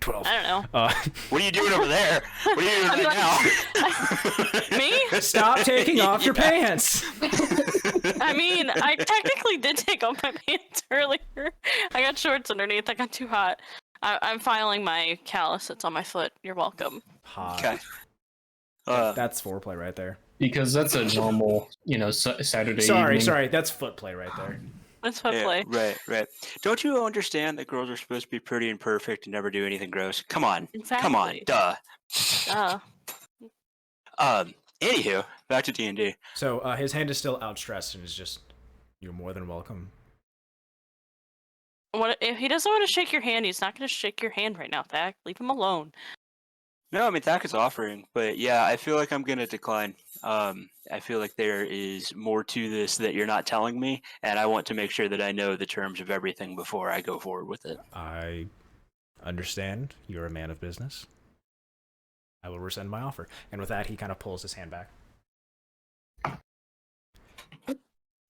12. I don't know. What are you doing over there? What are you doing right now? Me? Stop taking off your pants! I mean, I technically did take off my pants earlier. I got shorts underneath. I got too hot. I'm filing my callus that's on my foot. You're welcome. Hot. Okay. That's foreplay right there. Because that's a normal, Saturday evening. Sorry, that's footplay right there. That's what Yeah, play. right. Don't you understand that girls are supposed to be pretty and perfect and never do anything gross? Come on. Come on. Exactly. Duh. Anywho, back to D&D. So his hand is still outstretched and is just, you're more than welcome. What if he doesn't want to shake your hand? He's not going to shake your hand right now, Thack. Leave him alone. No, I mean, Thack is offering, but yeah, I feel like I'm going to decline. I feel like there is more to this that you're not telling me, and I want to make sure that I know the terms of everything before I go forward with it. I understand. You're a man of business. I will rescind my offer. And with that, he kind of pulls his hand back.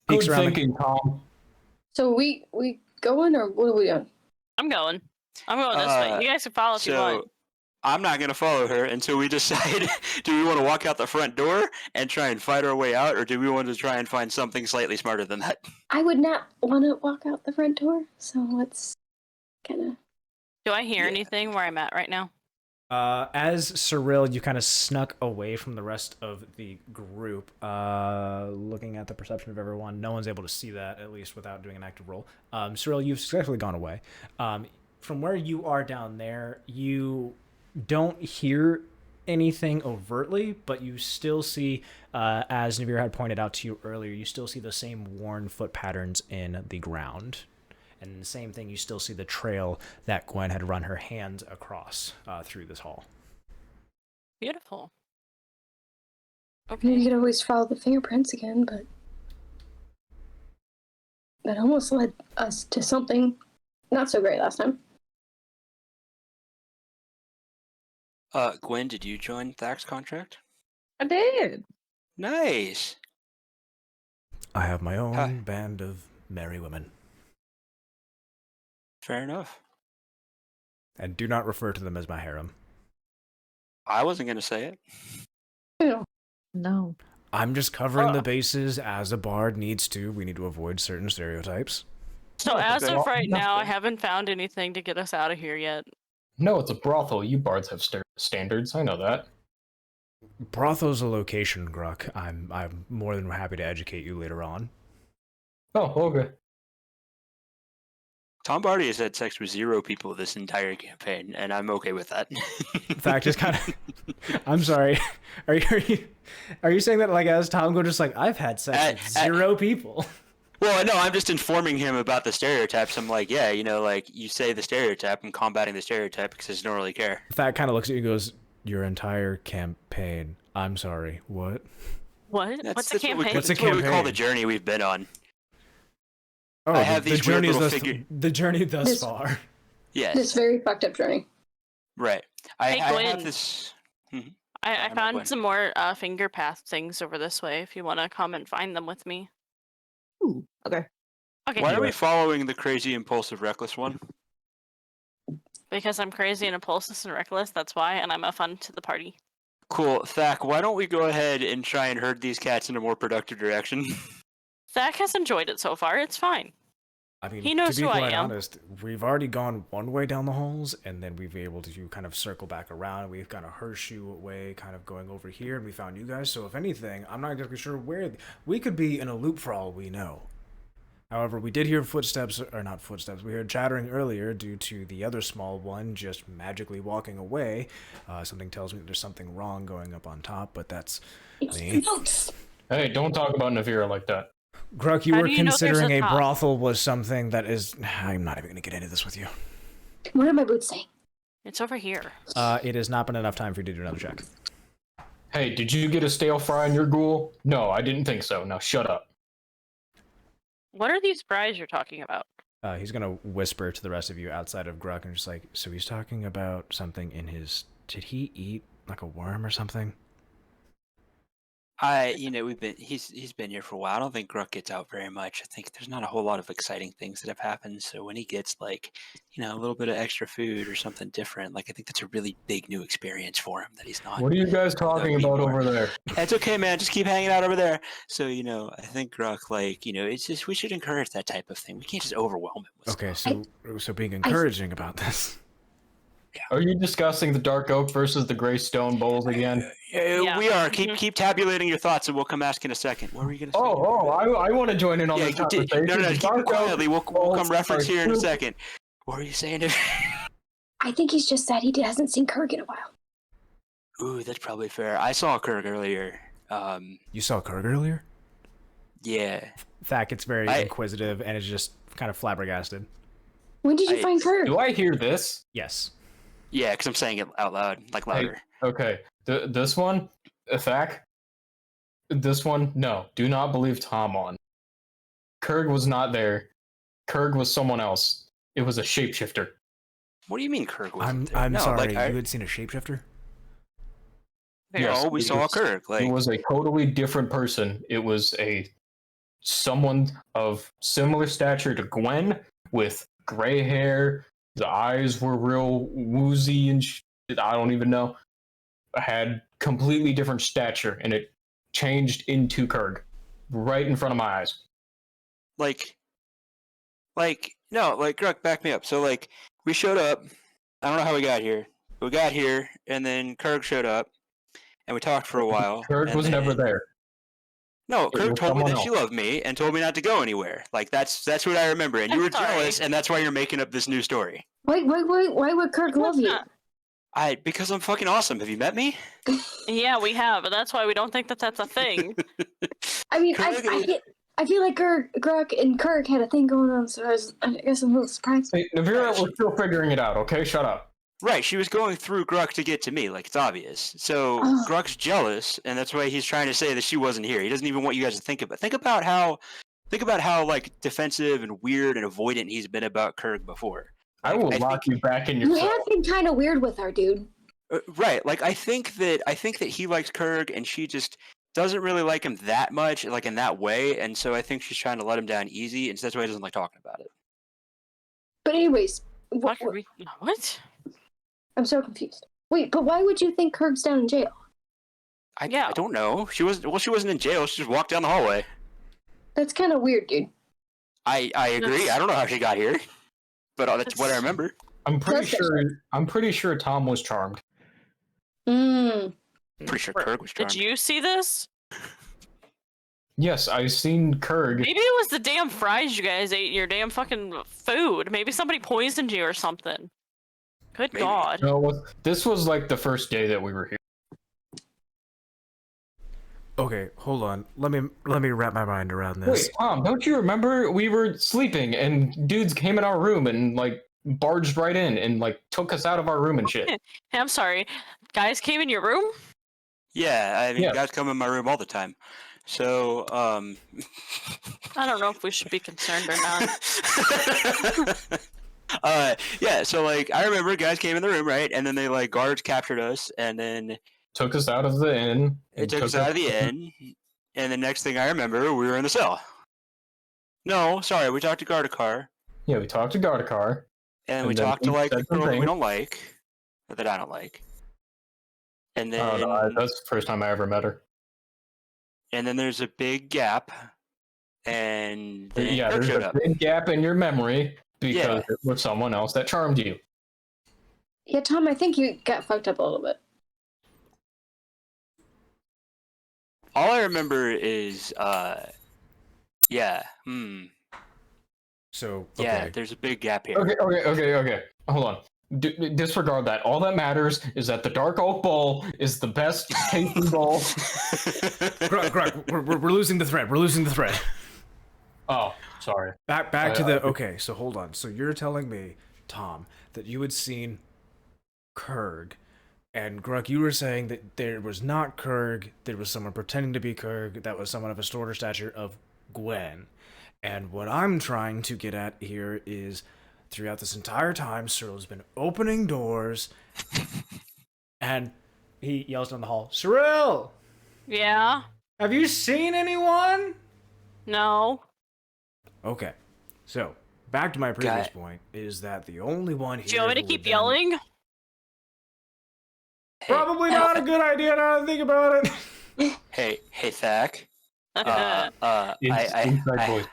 Peeks Good around thinking, Tom. So we going or what are we doing? I'm going. I'm going this way. You guys can follow if you want. So I'm not going to follow her until we decide, do we want to walk out the front door and try and fight our way out, or do we want to try and find something slightly smarter than that? I would not want to walk out the front door, so let's kind of. Do I hear Yeah. anything where I'm at right now? As Cirella, you kind of snuck away from the rest of the group. Looking at the perception of everyone, no one's able to see that, at least without doing an active roll. Cirella, you've successfully gone away. From where you are down there, you don't hear anything overtly, but you still see, as Nivera had pointed out to you earlier, you still see the same worn foot patterns in the ground. And the same thing, you still see the trail that Gwen had run her hands across through this hall. Beautiful. You Okay. could always follow the fingerprints again, but that almost led us to something not so great last time. Gwen, did you join Thack's contract? I did. Nice. I have my own Hi. band of merry women. Fair enough. And do not refer to them as my harem. I wasn't going to say it. Ew. No. I'm just covering the bases as a bard needs to. We need to avoid certain stereotypes. So Oh, as okay. of right now, I haven't found anything to get us out of here yet. No, it's a brothel. You bards have standards. I know that. Brothel's a location, Gruk. I'm more than happy to educate you later on. Oh, okay. Tom Bardy has had sex with 0 people this entire campaign, and I'm okay with that. In fact, just kind of. I'm sorry. Are you saying that like as Tom go just like I've had sex with 0 people? Well, no, I'm just informing him about the stereotypes. I'm like, yeah, like you say the stereotype, I'm combating the stereotype because I don't really care. That kind of looks at you and goes, "Your entire campaign." I'm sorry. What? What? What's the campaign? What's the That's what we call campaign? the journey we've been on. Oh, I have these weird little the journey thus This- far. Yes, This very fucked up journey. right. Hey, I Gwen. have this. I I'm not found Gwen. some more finger path things over this way. If you want to come and find them with me. Ooh, okay. Okay. Why are we following the crazy, impulsive, reckless one? Because I'm crazy and impulsive and reckless. That's why, and I'm a fun to the party. Cool. Thack, why don't we go ahead and try and herd these cats in a more productive direction? Thack has enjoyed it so far. It's fine. I mean, He knows to be who I quite am. honest, we've already gone one way down the halls, and then we've been able to kind of circle back around. We've got a horseshoe way kind of going over here, and we found you guys. So if anything, I'm not exactly sure where we could be in a loop for all we know. However, we did hear footsteps, or not footsteps, we heard chattering earlier due to the other small one just magically walking away. Something tells me that there's something wrong going up on top, but that's me. Hey, don't talk about Nevira like that. Gruk, you How were do you know there's considering a a top? brothel was something that is... I'm not even going to get into this with you. What are my boots saying? It's over here. It has not been enough time for you to do another check. Hey, did you get a stale fry in your ghoul? No, I didn't think so. Now shut up. What are these fries you're talking about? He's going to whisper to the rest of you outside of Gruk and just like, so he's talking about something in his... Did he eat like a worm or something? He's been here for a while. I don't think Gruk gets out very much. I think there's not a whole lot of exciting things that have happened. So when he gets like, a little bit of extra food or something different, like I think that's a really big new experience for him that he's not. What are you guys talking about over there? It's okay, man. Just keep hanging out over there. So I think Gruk, it's just we should encourage that type of thing. We can't just overwhelm him with Okay, stuff. so being encouraging about this. Are you discussing the dark oak versus the gray stone bowls again? Yeah. We are. Keep tabulating your thoughts, and we'll come ask in a second. What were you gonna say? I want to join in on this conversation. No, The keep it dark oak quietly. We'll come bowls reference are here in a soup. second. What were you saying? I think he's just sad he hasn't seen Kurg in a while. Ooh, that's probably fair. I saw Kurg earlier. You saw Kurg earlier? Yeah. Thack, it's very inquisitive and is just kind of flabbergasted. When did you find Kurg? Do I hear this? Yes. Yeah, because I'm saying it out loud, like louder. Okay. This one, Thack. This one, no. Do not believe Tom on. Kurg was not there. Kurg was someone else. It was a shapeshifter. What do you mean Kurg was? I'm no, sorry, like, you had seen a shapeshifter? Yes, no, we saw Kurg. Like, it was a totally different person. It was someone of similar stature to Gwen with gray hair. The eyes were real woozy and I don't even know. Had completely different stature, and it changed into Kurg right in front of my eyes. No, Gruk, back me up. So, we showed up. I don't know how we got here. We got here, and then Kurg showed up, and we talked for a while. Kurg was never there. No, It Kurg was told me someone that she loved me and told me not to go anywhere. That's what I remember. And you I'm were sorry. jealous, and that's why you're making up this new story. Wait, why would Kurg love you? Because I'm fucking awesome. Have you met me? Yeah, we have, but that's why we don't think that that's a thing. I mean, Kurg- I feel like Gruk and Kurg had a thing going on, so I guess I'm a little surprised. Hey, Nivera, we're still figuring it out, okay? Shut up. Right, she was going through Gruk to get to me, it's obvious. So Oh. Gruk's jealous, and that's why he's trying to say that she wasn't here. He doesn't even want you guys to think about. Think about how defensive and weird and avoidant he's been about Kurg before. I will lock you back in your You cell. have been kind of weird with her, dude. Right, I think that he likes Kurg, and she just doesn't really like him that much, in that way, and so I think she's trying to let him down easy, and so that's why he doesn't like talking about it. But anyways, What? what? What? I'm so confused. Wait, but why would you think Kurg's down in jail? I Yeah. don't know. She wasn't in jail. She just walked down the hallway. That's kind of weird, dude. I agree. That's- I don't know how she got here, but that's what I remember. I'm pretty That's- sure Tom was charmed. Mm. Pretty sure Kurg was charmed. Did you see this? Yes, I seen Kurg. Maybe it was the damn fries you guys ate in your damn fucking food. Maybe somebody poisoned you or something. Good Maybe. God. No, this was the first day that we were here. Okay, hold on. Let me wrap my mind around this. Wait, Tom, don't you remember we were sleeping and dudes came in our room and barged right in and took us out of our room and shit? Hey, I'm sorry. Guys came in your room? Yeah, I mean, Yeah. guys come in my room all the time. So, I don't know if we should be concerned or not. yeah. So, I remember guys came in the room, right, and then they guards captured us, and then took us out of the inn. It took us out of the inn, and the next thing I remember, we were in the cell. No, sorry, we talked to Gardacar. Yeah, we talked to Gardacar. And we talked to like the girl that we don't like, or that I don't like. And then that's the first time I ever met her. And then there's a big gap, and then Yeah, Gruk there's showed a up. big gap in your memory because Yeah. it was someone else that charmed you. Yeah, Tom, I think you got fucked up a little bit. All I remember is, yeah, So yeah, there's a big gap here. Okay. Hold on. Disregard that. All that matters is that the Dark Oak Bowl is the best tasting bowl. Gruk, we're losing the thread. We're losing the thread. Oh, sorry. Back to the okay. So hold on. So you're telling me, Tom, that you had seen Kurg, and Gruk, you were saying that there was not Kurg. There was someone pretending to be Kurg. That was someone of a shorter stature of Gwen. And what I'm trying to get at here is, throughout this entire time, Cirella's been opening doors, and he yells down the hall, "Cirella! Yeah? Have you seen anyone?" No. Okay, so back to my previous point is that the only one here. Do you want me to who keep would then- yelling? Probably not a good idea now that I think about it. Hey, Thack. Inside voice.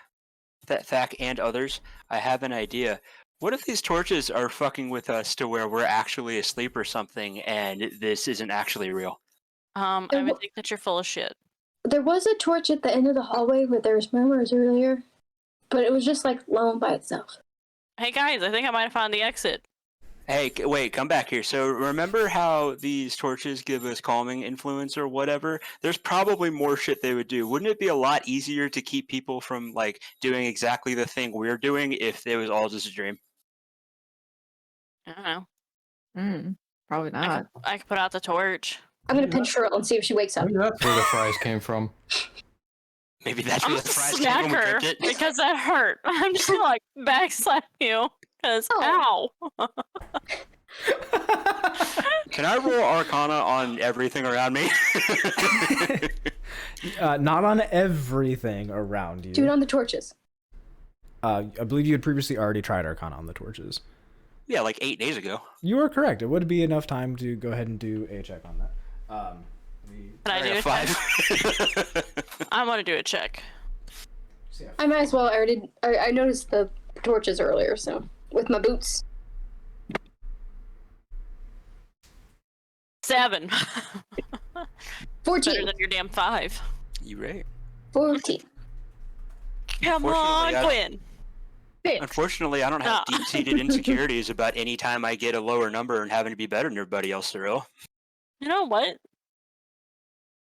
Thack and others, I have an idea. What if these torches are fucking with us to where we're actually asleep or something, and this isn't actually real? I would think that you're full of shit. There was a torch at the end of the hallway where there was murmurs earlier, but it was just like lone by itself. Hey guys, I think I might have found the exit. Hey, wait, come back here. So remember how these torches give us calming influence or whatever? There's probably more shit they would do. Wouldn't it be a lot easier to keep people from like doing exactly the thing we're doing if it was all just a dream? I don't know. Probably not. I could put out the torch. I'm gonna pinch Cheryl and see if she wakes up. Maybe that's where the fries came from. Maybe that's I'm where gonna the fries smack came when we her cooked it. because that hurt. I'm just gonna like backslap you because Oh. ow. Can I roll Arcana on everything around me? Not on everything around you. Do it on the torches. I believe you had previously already tried Arcana on the torches. Yeah, like 8 days ago. You are correct. It would be enough time to go ahead and do a check on that. Can I do got a 5. check? I want to do a check. I might as well. I noticed the torches earlier, so with my boots. 7. 14. Better than your damn 5. You right. 14. Come on, Unfortunately, Gwen. Unfortunately, I don't have Ah. deep-seated insecurities about any time I get a lower number and having to be better than everybody else, Cirella. You know what?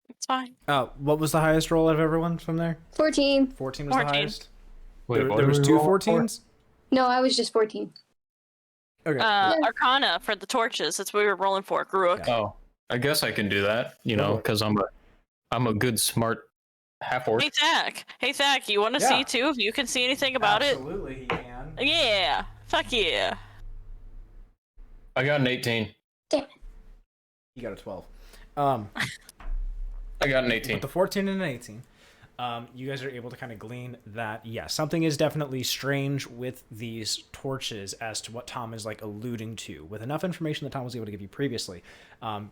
It's fine. What was the highest roll of everyone from there? 14. 14 was 14. the highest? Wait, there what there did was we 2 roll for? 14s? No, I was just 14. Okay. Arcana for the torches. That's what we were rolling for. Gruk. Oh, I guess I can do that, because I'm a good, smart half-orc. Hey Thack, you want to Yeah. see too? If you can see anything about Absolutely, he can. it? Yeah. Fuck yeah. I got an 18. Damn it. You got a 12. I got an 18. With the 14 and an 18, you guys are able to kind of glean that, something is definitely strange with these torches as to what Tom is like alluding to. With enough information that Tom was able to give you previously,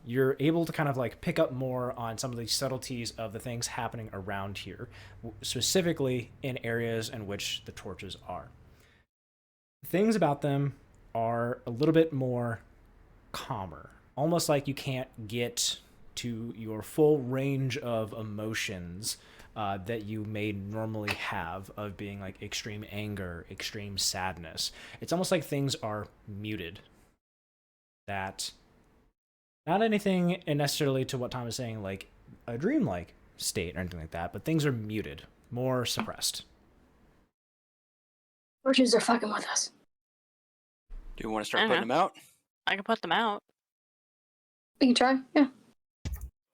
you're able to kind of like pick up more on some of the subtleties of the things happening around here, specifically in areas in which the torches are. Things about them are a little bit more calmer, almost like you can't get to your full range of emotions that you may normally have of being like extreme anger, extreme sadness. It's almost like things are muted. That not anything necessarily to what Tom is saying, like a dreamlike state or anything like that, but things are muted, more suppressed. Torches are fucking with us. Do you want to start putting them out? I can put them out. We can try. Yeah.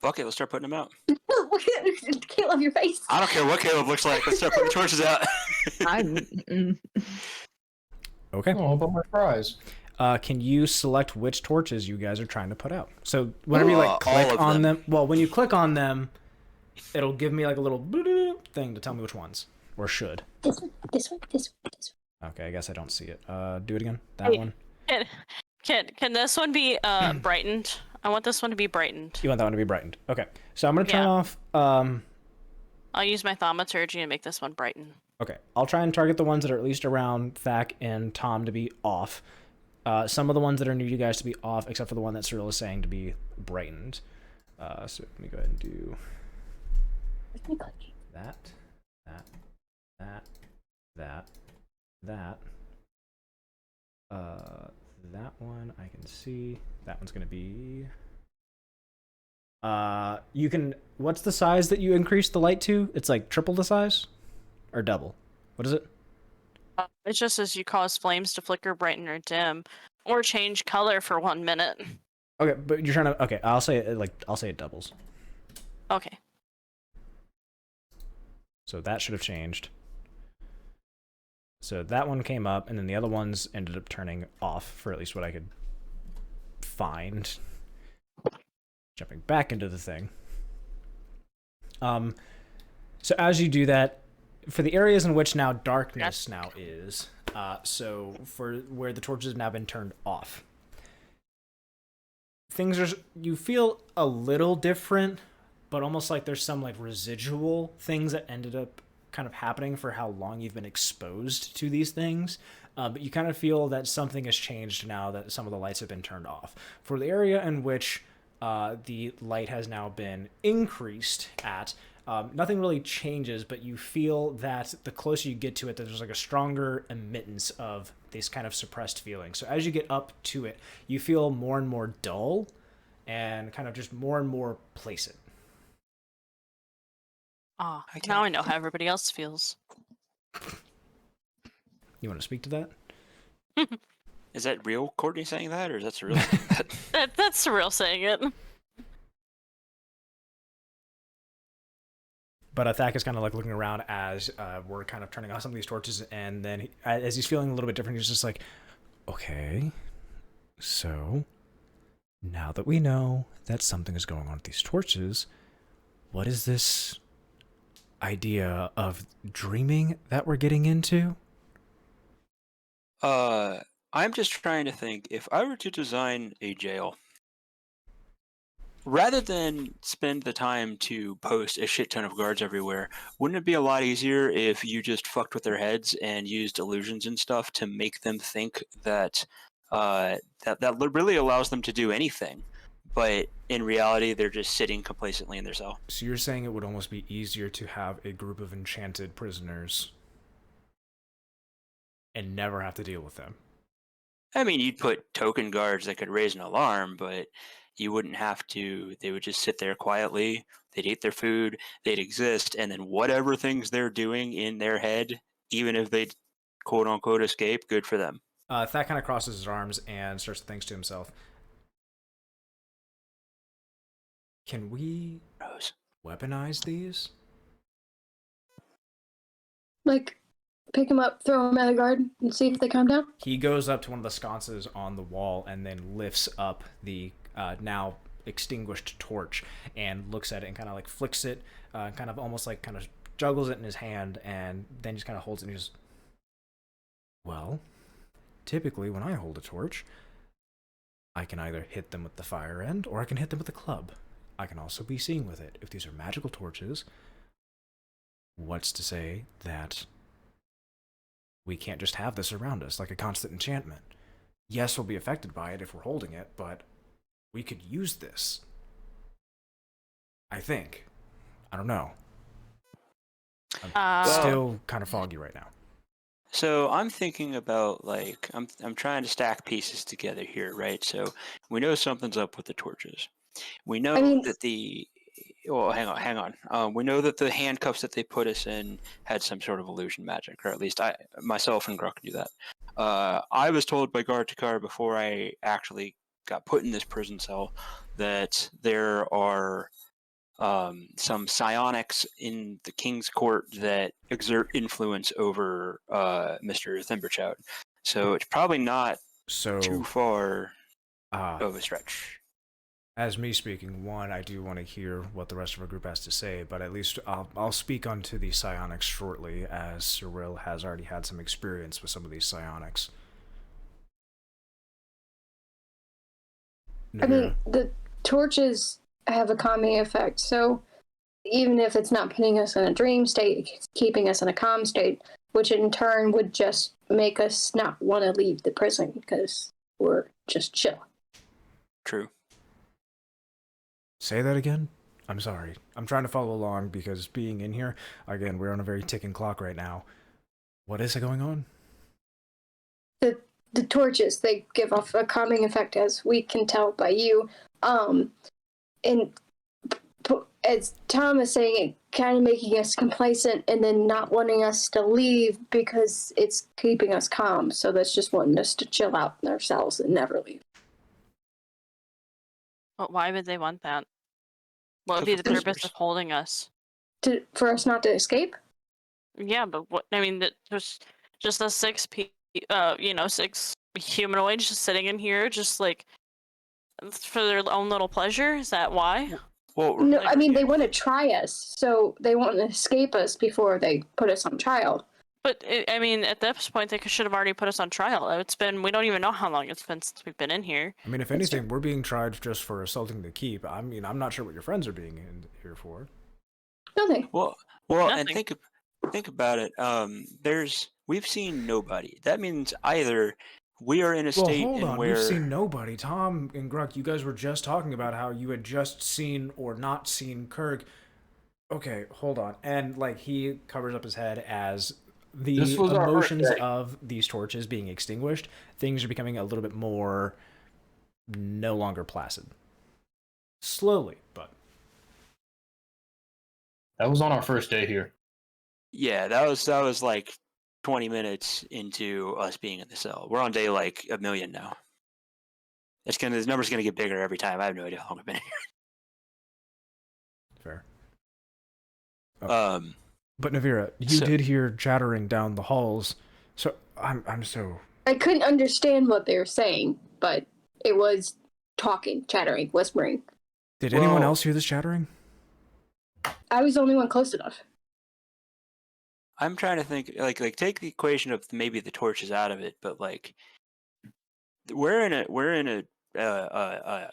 Fuck it, let's start putting them out. Can't love your face. I don't care what Caleb looks like. Let's start putting the torches out. Okay. Oh, how about my fries? can you select which torches you guys are trying to put out? So whenever you like all click of on them. them, well, when you click on them, it'll give me like a little thing to tell me which ones, or should. This one, this one, this one, this one. Okay, I guess I don't see it. Do it again. That one. Can this one be brightened? I want this one to be brightened. You want that one to be brightened. Okay, so I'm gonna turn Yeah. off. I'll use my thaumaturgy and make this one brighten. Okay, I'll try and target the ones that are at least around Thack and Tom to be off. Some of the ones that are new to you guys to be off, except for the one that Cirella is saying to be brightened. So let me go ahead and do that, that, that, that, that. That one I can see. That one's gonna be. You can. What's the size that you increase the light to? It's like triple the size, or double. What is it? It just says you cause flames to flicker, brighten, or dim, or change color for 1 minute. Okay, but you're trying to. Okay, I'll say it I'll say it doubles. Okay. So that should have changed. So that one came up, and then the other ones ended up turning off for at least what I could find. Jumping back into the thing. So as you do that, for the areas in which now darkness now is, so for where the torches have now been turned off, things are, you feel a little different, but almost like there's some like residual things that ended up kind of happening for how long you've been exposed to these things. But you kind of feel that something has changed now that some of the lights have been turned off. For the area in which the light has now been increased at, nothing really changes, but you feel that the closer you get to it, that there's like a stronger emittance of these kind of suppressed feelings. So as you get up to it, you feel more and more dull and kind of just more and more placid. Ah, now I know how everybody else feels. You want to speak to that? Is that real Courtney saying that, or is that real? That's Cirella saying it. But Thack is kind of like looking around as we're kind of turning off some of these torches, and then as he's feeling a little bit different, he's just like, okay, so now that we know that something is going on with these torches, what is this idea of dreaming that we're getting into? I'm just trying to think, if I were to design a jail, rather than spend the time to post a shit ton of guards everywhere, wouldn't it be a lot easier if you just fucked with their heads and used illusions and stuff to make them think that that really allows them to do anything, but in reality they're just sitting complacently in their cell? So you're saying it would almost be easier to have a group of enchanted prisoners and never have to deal with them? I mean, you'd put token guards that could raise an alarm, but you wouldn't have to. They would just sit there quietly. They'd eat their food. They'd exist, and then whatever things they're doing in their head, even if they quote unquote escape, good for them. Thack kind of crosses his arms and starts to think to himself, can we weaponize these? Like, pick them up, throw them at a guard, and see if they calm down? He goes up to one of the sconces on the wall and then lifts up the now extinguished torch and looks at it and kind of like flicks it, kind of almost like kind of juggles it in his hand, and then just kind of holds it and just, well, typically when I hold a torch, I can either hit them with the fire end or I can hit them with the club. I can also be seeing with it. If these are magical torches, what's to say that we can't just have this around us like a constant enchantment? Yes, we'll be affected by it if we're holding it, but we could use this. I think. I don't know. I'm still kind of foggy right now. So I'm thinking about, like, I'm trying to stack pieces together here, right? So we know something's up with the torches. We know that the hang on. We know that the handcuffs that they put us in had some sort of illusion magic, or at least myself and Gruk knew that. I was told by guard to guard before I actually got put in this prison cell that there are some psionics in the king's court that exert influence over Mr. Thimberchout. So it's probably not So too far Ah, of a stretch. as me speaking, one, I do want to hear what the rest of our group has to say, but at least I'll speak onto the psionics shortly, as Cirella has already had some experience with some of these psionics. I mean, the torches have a calming effect, so even if it's not putting us in a dream state, it's keeping us in a calm state, which in turn would just make us not want to leave the prison because we're just chill. True. Say that again? I'm sorry. I'm trying to follow along because being in here, again, we're on a very ticking clock right now. What is going on? The torches, they give off a calming effect, as we can tell by you. And as Tom is saying, it kind of making us complacent and then not wanting us to leave because it's keeping us calm. So that's just wanting us to chill out in ourselves and never leave. But why would they want that? What would be the purpose of holding us? For us not to escape? Yeah, but what? I mean, there's just the six humanoids just sitting in here, just like for their own little pleasure. Is that why? Well, no, I mean they want to try us, so they want to escape us before they put us on trial. But I mean, at this point, they should have already put us on trial. We don't even know how long it's been since we've been in here. I mean, if anything, we're being tried just for assaulting the keep. I mean, I'm not sure what your friends are being in here for. Nothing. Well, Nothing. and think about it. We've seen nobody. That means either we are in a state hold on. where We've seen nobody. Tom and Gruk, you guys were just talking about how you had just seen or not seen Kirk. Okay, hold on. And like he covers up his head as the emotions of these torches being extinguished, things are becoming a little bit more no longer placid. Slowly, but That was on our first day here. yeah, that was like 20 minutes into us being in the cell. We're on day like 1,000,000 now. This number's gonna get bigger every time. I have no idea how long I've been here. fair. But Nevira, you did hear chattering down the halls, so I'm so... I couldn't understand what they were saying, but it was talking, chattering, whispering. Did anyone else hear this chattering? I was the only one close enough. I'm trying to think, like take the equation of maybe the torches out of it, but like we're in a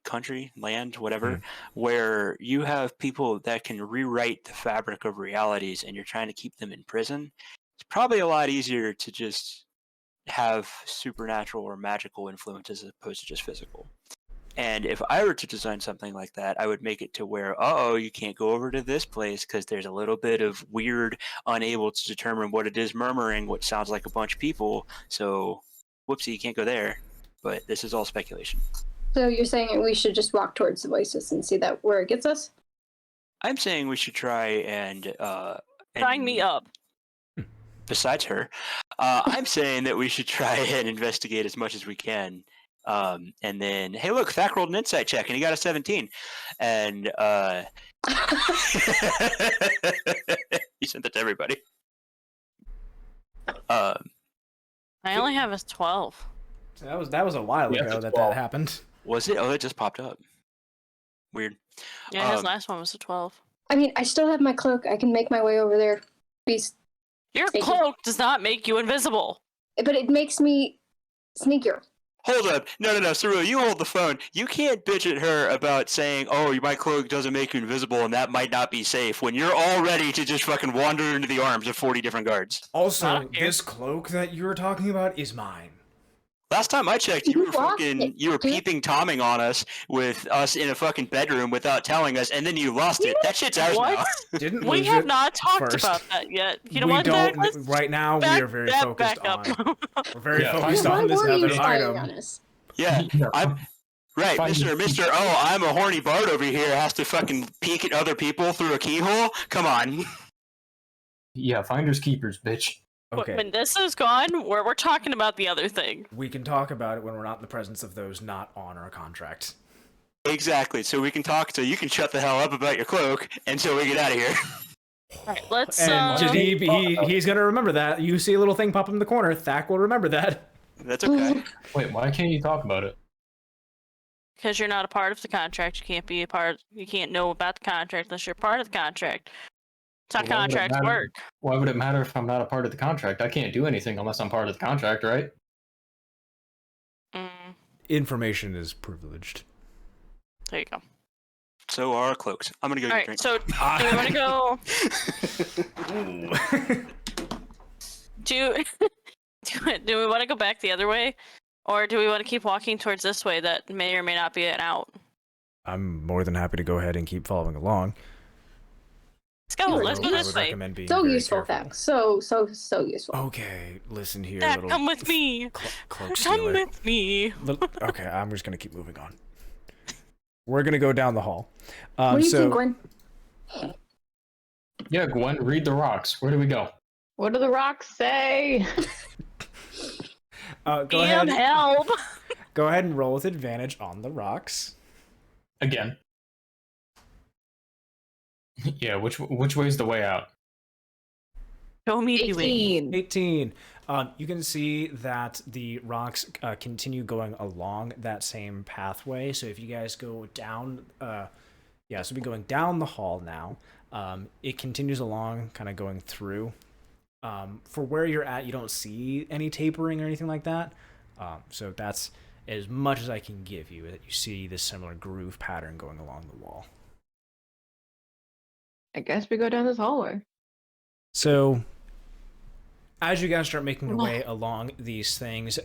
country, land, whatever, where you have people that can rewrite the fabric of realities, and you're trying to keep them in prison. It's probably a lot easier to just have supernatural or magical influences as opposed to just physical. And if I were to design something like that, I would make it to where, you can't go over to this place because there's a little bit of weird, unable to determine what it is murmuring, which sounds like a bunch of people. So, whoopsie, you can't go there. But this is all speculation. So you're saying we should just walk towards the voices and see that where it gets us? I'm saying we should try and Sign me up. Besides her, I'm saying that we should try and investigate as much as we can. And then, hey, look, Thack rolled an insight check, and he got a 17. And he sent that to everybody. I only have a 12. That was a while ago that happened. Was it? Oh, it just popped up. Weird. Yeah, his last one was a 12. I mean, I still have my cloak. I can make my way over there. Your cloak does not make you invisible. But it makes me sneakier. Hold up. No, Cirella, you hold the phone. You can't bitch at her about saying, my cloak doesn't make you invisible and that might not be safe when you're all ready to just fucking wander into the arms of 40 different guards. Also, this cloak that you were talking about is mine. Last time I checked, you were peeping Tomming on us with us in a fucking bedroom without telling us, and then you lost it. That shit's ours now. We have not talked about that yet. You know what? Right now, we are very focused on. We're very focused on this other item. Yeah, right, Mr. I'm a horny bard over here has to fucking peek at other people through a keyhole. Come on. Yeah, finders keepers, bitch. Okay. When this is gone, we're talking about the other thing. We can talk about it when we're not in the presence of those not on our contract. Exactly. So we can talk. So you can shut the hell up about your cloak until we get out of here. All right, let's. And he's gonna remember that. You see a little thing pop up in the corner. Thack will remember that. That's okay. Wait, why can't you talk about it? Because you're not a part of the contract. You can't be a part. You can't know about the contract unless you're part of the contract. That's how Well, why would it contracts matter? work. Why would it matter if I'm not a part of the contract? I can't do anything unless I'm part of the contract, right? Mm, Information is privileged. there you go. So are our cloaks. I'm gonna go All get a right. drink. So do we want to go? Do we want to go back the other way, or do we want to keep walking towards this way that may or may not be an out? I'm more than happy to go ahead and keep following along. Let's go. Let's go I this would way. recommend being So very useful, careful. Thack. So useful. Okay, listen here, Thack, little come with me. cloak Come stealer. with me. Okay, I'm just gonna keep moving on. We're gonna go down the hall. What do you so think, Gwen? Yeah, Gwen, read the rocks. Where do we go? What do the rocks say? go Damn, ahead. help. Go ahead and roll with advantage on the rocks. Again. Yeah, which way's the way out? Show me the way. 18. 18. You can see that the rocks continue going along that same pathway. So if you guys go down, so we're going down the hall now. It continues along, kind of going through. For where you're at, you don't see any tapering or anything like that. So that's as much as I can give you. That you see this similar groove pattern going along the wall. I guess we go down this hallway. So, as you guys start making your way along these things,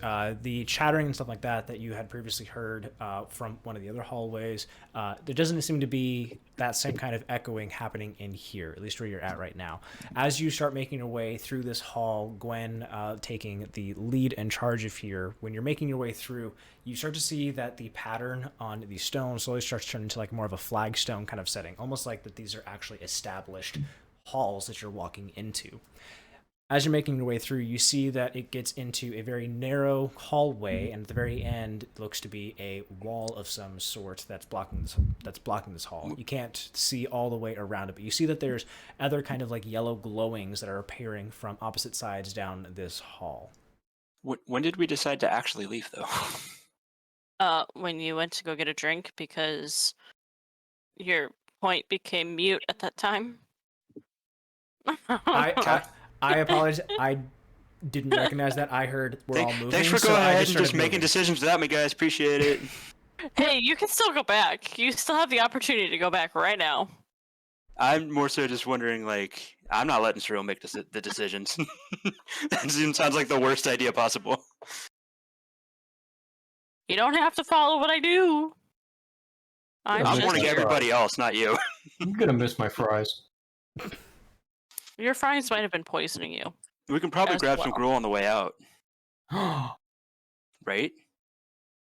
the chattering and stuff like that you had previously heard from one of the other hallways, there doesn't seem to be that same kind of echoing happening in here, at least where you're at right now. As you start making your way through this hall, Gwen taking the lead and charge of here, when you're making your way through, you start to see that the pattern on the stone slowly starts turning into like more of a flagstone kind of setting, almost like that these are actually established halls that you're walking into. As you're making your way through, you see that it gets into a very narrow hallway, and at the very end looks to be a wall of some sort that's blocking this hall. You can't see all the way around it, but you see that there's other kind of like yellow glowings that are appearing from opposite sides down this hall. When did we decide to actually leave, though? When you went to go get a drink because your point became mute at that time. I apologize. I didn't recognize that. I heard we're all moving. Thanks for so going I ahead and just started making moving. decisions without me, guys. Appreciate it. Hey, you can still go back. You still have the opportunity to go back right now. I'm more so just wondering, like, I'm not letting Cirella make the decisions. That sounds like the worst idea possible. You don't have to follow what I do. I'm just- warning everybody else, not you. I'm gonna miss my fries. Your fries might have been poisoning you. We can probably As grab some well. gruel on the way out, Oh, right?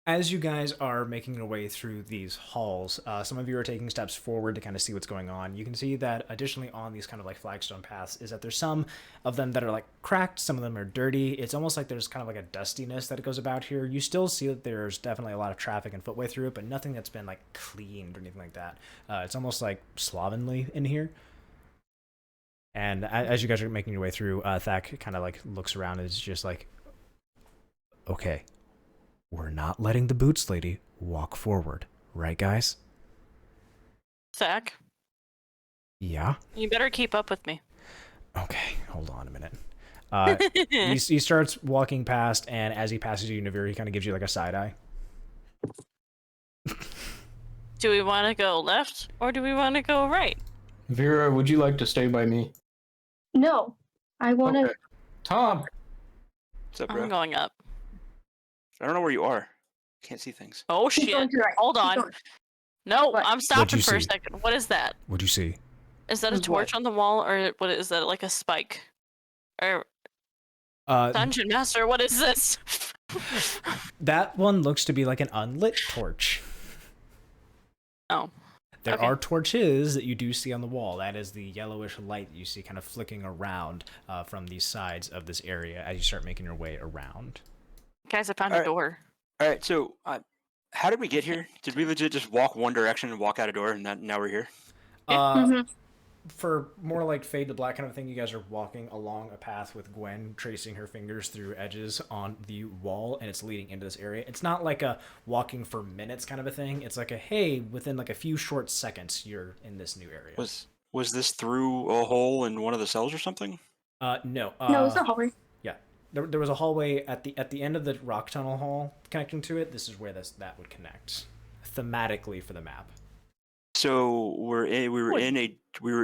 As you guys are making your way through these halls, some of you are taking steps forward to kind of see what's going on. You can see that additionally on these kind of like flagstone paths is that there's some of them that are like cracked, some of them are dirty. It's almost like there's kind of like a dustiness that goes about here. You still see that there's definitely a lot of traffic and footway through it, but nothing that's been like cleaned or anything like that. It's almost like slovenly in here. And as you guys are making your way through, Thack kind of like looks around and is just like, okay. We're not letting the boots lady walk forward, right, guys? Thack, Yeah? you better keep up with me. Okay, hold on a minute. He starts walking past, and as he passes you, Nivera, he kind of gives you like a side eye. Do we want to go left or do we want to go right? Vera, would you like to stay by me? No, I want to. Okay. Tom, What's up, bro? I'm going up. I don't know where you are. Can't see things. Oh Keep going shit! to the right. Hold Keep on. going. No, What? I'm stopping you for a see? second. What is that? What'd you see? Is that a What? torch on the wall, or what is that? Like a spike? Or dungeon master? What is this? That one looks to be like an unlit torch. Oh. There Okay. are torches that you do see on the wall. That is the yellowish light that you see kind of flicking around from the sides of this area as you start making your way around. Guys, I found a Alright. door. All right, so how did we get here? Did we legit just walk one direction and walk out a door, and now we're here? Yeah. Uh, Mhm. for more like fade to black kind of thing, you guys are walking along a path with Gwen tracing her fingers through edges on the wall, and it's leading into this area. It's not like a walking for minutes kind of a thing. It's like a, hey, within like a few short seconds, you're in this new area. Was this through a hole in one of the cells or something? No. No, it's a hallway. Yeah. There was a hallway at the end of the rock tunnel hall connecting to it. This is where that would connect thematically for the map. So we were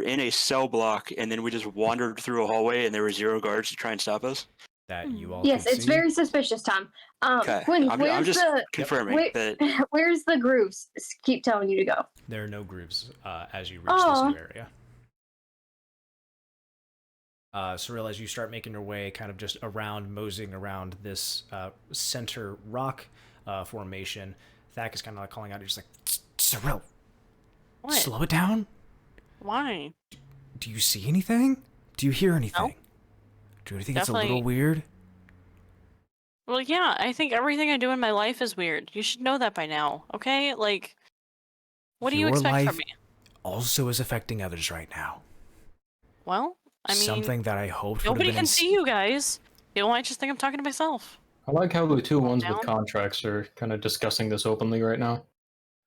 in a cell block, and then we just wandered through a hallway, and there were 0 guards to try and stop us. That you all Yes, could it's see. very suspicious, Tom. Okay, Gwen, I'm just confirming that. Where's the grooves? Keep telling you to go. There are no grooves as you reach this new area. Cirella, as you start making your way kind of just around, moseying around this center rock formation, Thack is kind of like calling out, he's just like, Cirella, What? slow it down. Why? Do you see anything? Do you hear anything? No. Do you think it's a Definitely. little weird? Well, yeah, I think everything I do in my life is weird. You should know that by now, okay? Like, what do you Your expect life from me? also is affecting others right now. Well, I mean, Something that I hoped would nobody have been can see you guys. People might just think I'm talking to myself. I like how the two ones with Down. contracts are kind of discussing this openly right now.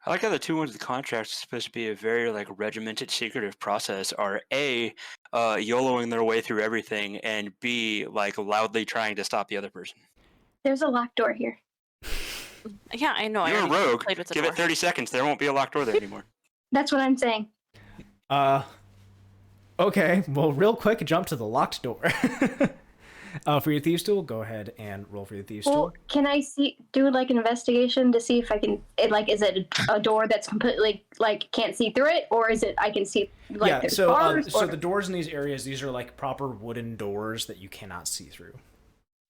I like how the 2 ones with the contracts are supposed to be a very like regimented, secretive process. Are A, YOLOing their way through everything, and B, like loudly trying to stop the other person. There's a locked door here. Yeah, I know. I You're a already rogue. played with the Give door. it 30 seconds. There won't be a locked door there anymore. That's what I'm saying. Okay, well, real quick, jump to the locked door. For your thieves tool, go ahead and roll for your thieves Well, tool. can I do like an investigation to see if I can? Is it a door that's completely like can't see through it, or is it I can see like Yeah, there's so bars? so or- the doors in these areas, these are like proper wooden doors that you cannot see through.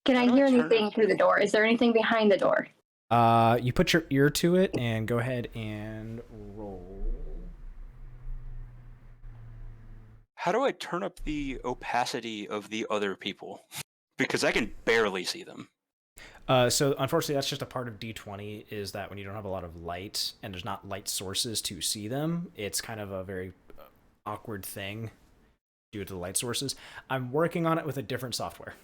Can I How do hear I turn anything it? through the door? Is there anything behind the door? You put your ear to it and go ahead and roll. How do I turn up the opacity of the other people? Because I can barely see them. So unfortunately, that's just a part of D20, is that when you don't have a lot of light and there's not light sources to see them, it's kind of a very awkward thing due to the light sources. I'm working on it with a different software.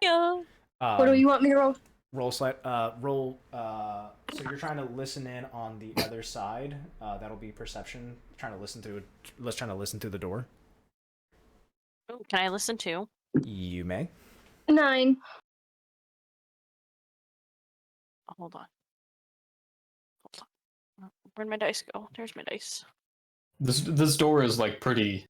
Yeah. What do you want me to roll? Roll slide. So you're trying to listen in on the other side. That'll be perception. Trying to listen through the door. Oh, can I listen too? You may. 9. Oh, hold on. Where'd my dice go? There's my dice. This door is like pretty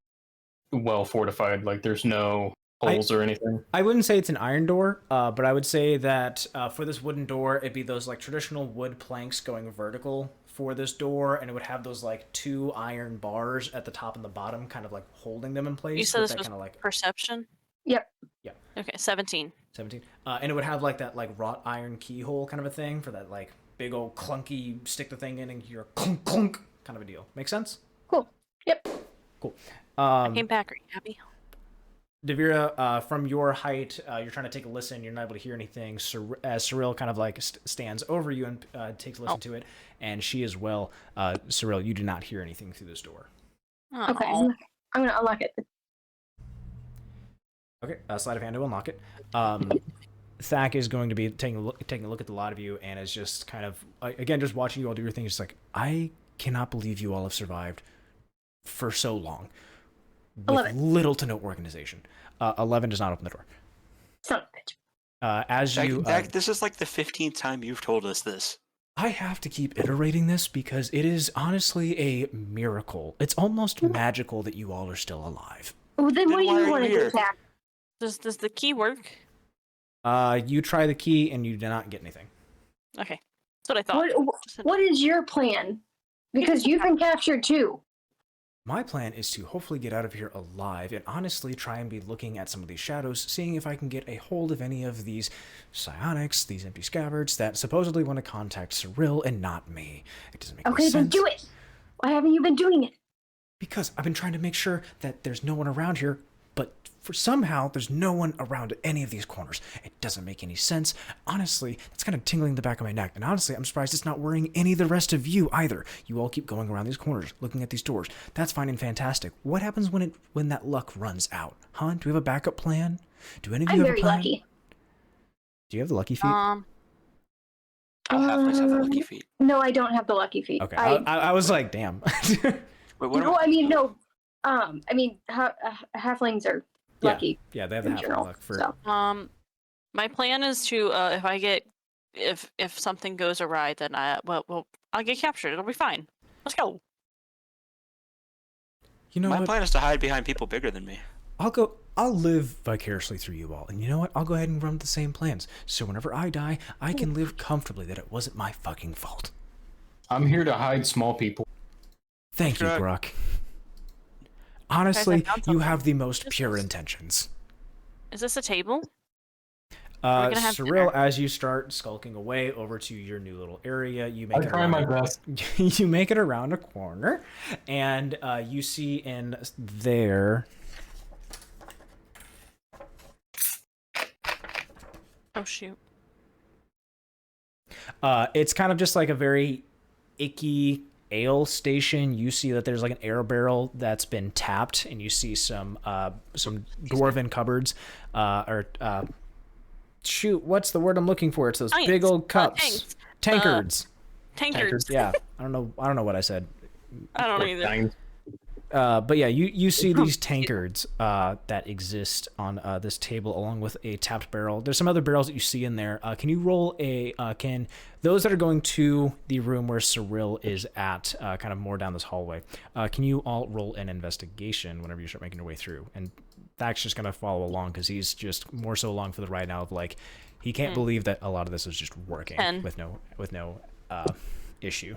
well fortified. Like there's no holes or anything. I wouldn't say it's an iron door, but I would say that for this wooden door, it'd be those like traditional wood planks going vertical for this door, and it would have those like 2 iron bars at the top and the bottom, kind of like holding them in place. You said with this that was kind of like perception? Yep. Yeah. Okay, 17. 17. And it would have like that like wrought iron keyhole kind of a thing for that like big old clunky stick the thing in and you're clunk clunk kind of a deal. Make sense? Cool. Yep. Cool. I came back. Are you happy? Devira, from your height, you're trying to take a listen. You're not able to hear anything. As Cirella kind of like stands over you and takes a listen to it, and she as well. Cirella, you do not hear anything through this door. Okay. Oh. I'm gonna unlock it. Okay, sleight of hand to unlock it. Thack is going to be taking a look at the lot of you, and is just kind of again just watching you all do your thing. Just like, I cannot believe you all have survived for so long with 11. little to no organization. 11 does not open the door. Son of a bitch. As you, Zach, this is like the 15th time you've told us this. I have to keep iterating this because it is honestly a miracle. It's almost magical that you all are still alive. Well, then what do why are you you want to do, here? Zach? Does the key work? You try the key and you do not get anything. Okay. That's what I thought. What is your plan? Because you've been captured too. My plan is to hopefully get out of here alive and honestly try and be looking at some of these shadows, seeing if I can get a hold of any of these psionics, these empty scabbards that supposedly want to contact Cirella and not me. It doesn't make any Okay, sense. then do it. Why haven't you been doing it? Because I've been trying to make sure that there's no one around here but for somehow there's no one around any of these corners. It doesn't make any sense. Honestly, it's kind of tingling the back of my neck. And honestly, I'm surprised it's not worrying any of the rest of you either. You all keep going around these corners, looking at these doors. That's fine and fantastic. What happens when that luck runs out? Huh? Do we have a backup plan? Do any of you have a plan? I'm very lucky. Do you have the lucky feet? All halflings have the lucky feet. No, I don't have the lucky feet. Okay, I was like, damn. Wait, what No, I mean no. I mean halflings are lucky. Yeah, they have the in half general, luck for. so. My plan is to if something goes awry, then I'll get captured. It'll be fine. Let's go. You know My what? plan is to hide behind people bigger than me. I'll live vicariously through you all. And you know what? I'll go ahead and run with the same plans. So whenever I die, I can live comfortably that it wasn't my fucking fault. I'm here to hide small people. Thank you, Gruk. Gruk. Honestly, found you something. have the most pure intentions. Is this a table? We're gonna have Cirella, dinner. as you start skulking away over to your new little area, you I make it try around my best. you make it around a corner, and you see in there. Oh shoot. It's kind of just like a very icky ale station. You see that there's like an air barrel that's been tapped, and you see some dwarven cupboards. Shoot, what's the word I'm looking for? It's those Pints. big old cups. Tankards. Tankards. Yeah, I don't know what I said. I don't know either. But yeah, you see these tankards that exist on this table along with a tapped barrel. There's some other barrels that you see in there. Can you roll can those that are going to the room where Cirella is at, kind of more down this hallway, can you all roll an investigation whenever you start making your way through? And Thack's just going to follow along because he's just more so along for the ride now of like, he can't believe that a lot of this is just working 10. with no issue.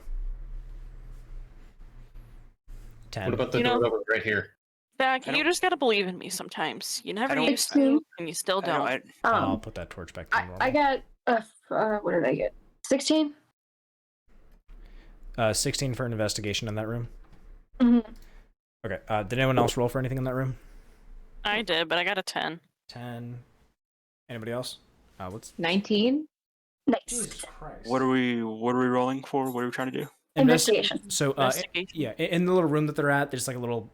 10. What about the door over right here? Thack, you just gotta believe in me sometimes. You never don't- used to, and you still I don't. don't- I'll put that torch back down. I got what did I get? 16. 16 for an investigation in that room. Mm-hmm. Okay. Did anyone else roll for anything in that room? I did, but I got a 10. 10. Anybody else? What's 19. Nice. Christ? What are we rolling for? What are we trying to do? Investigation. So, Investigation. yeah, in the little room that they're at, there's like a little,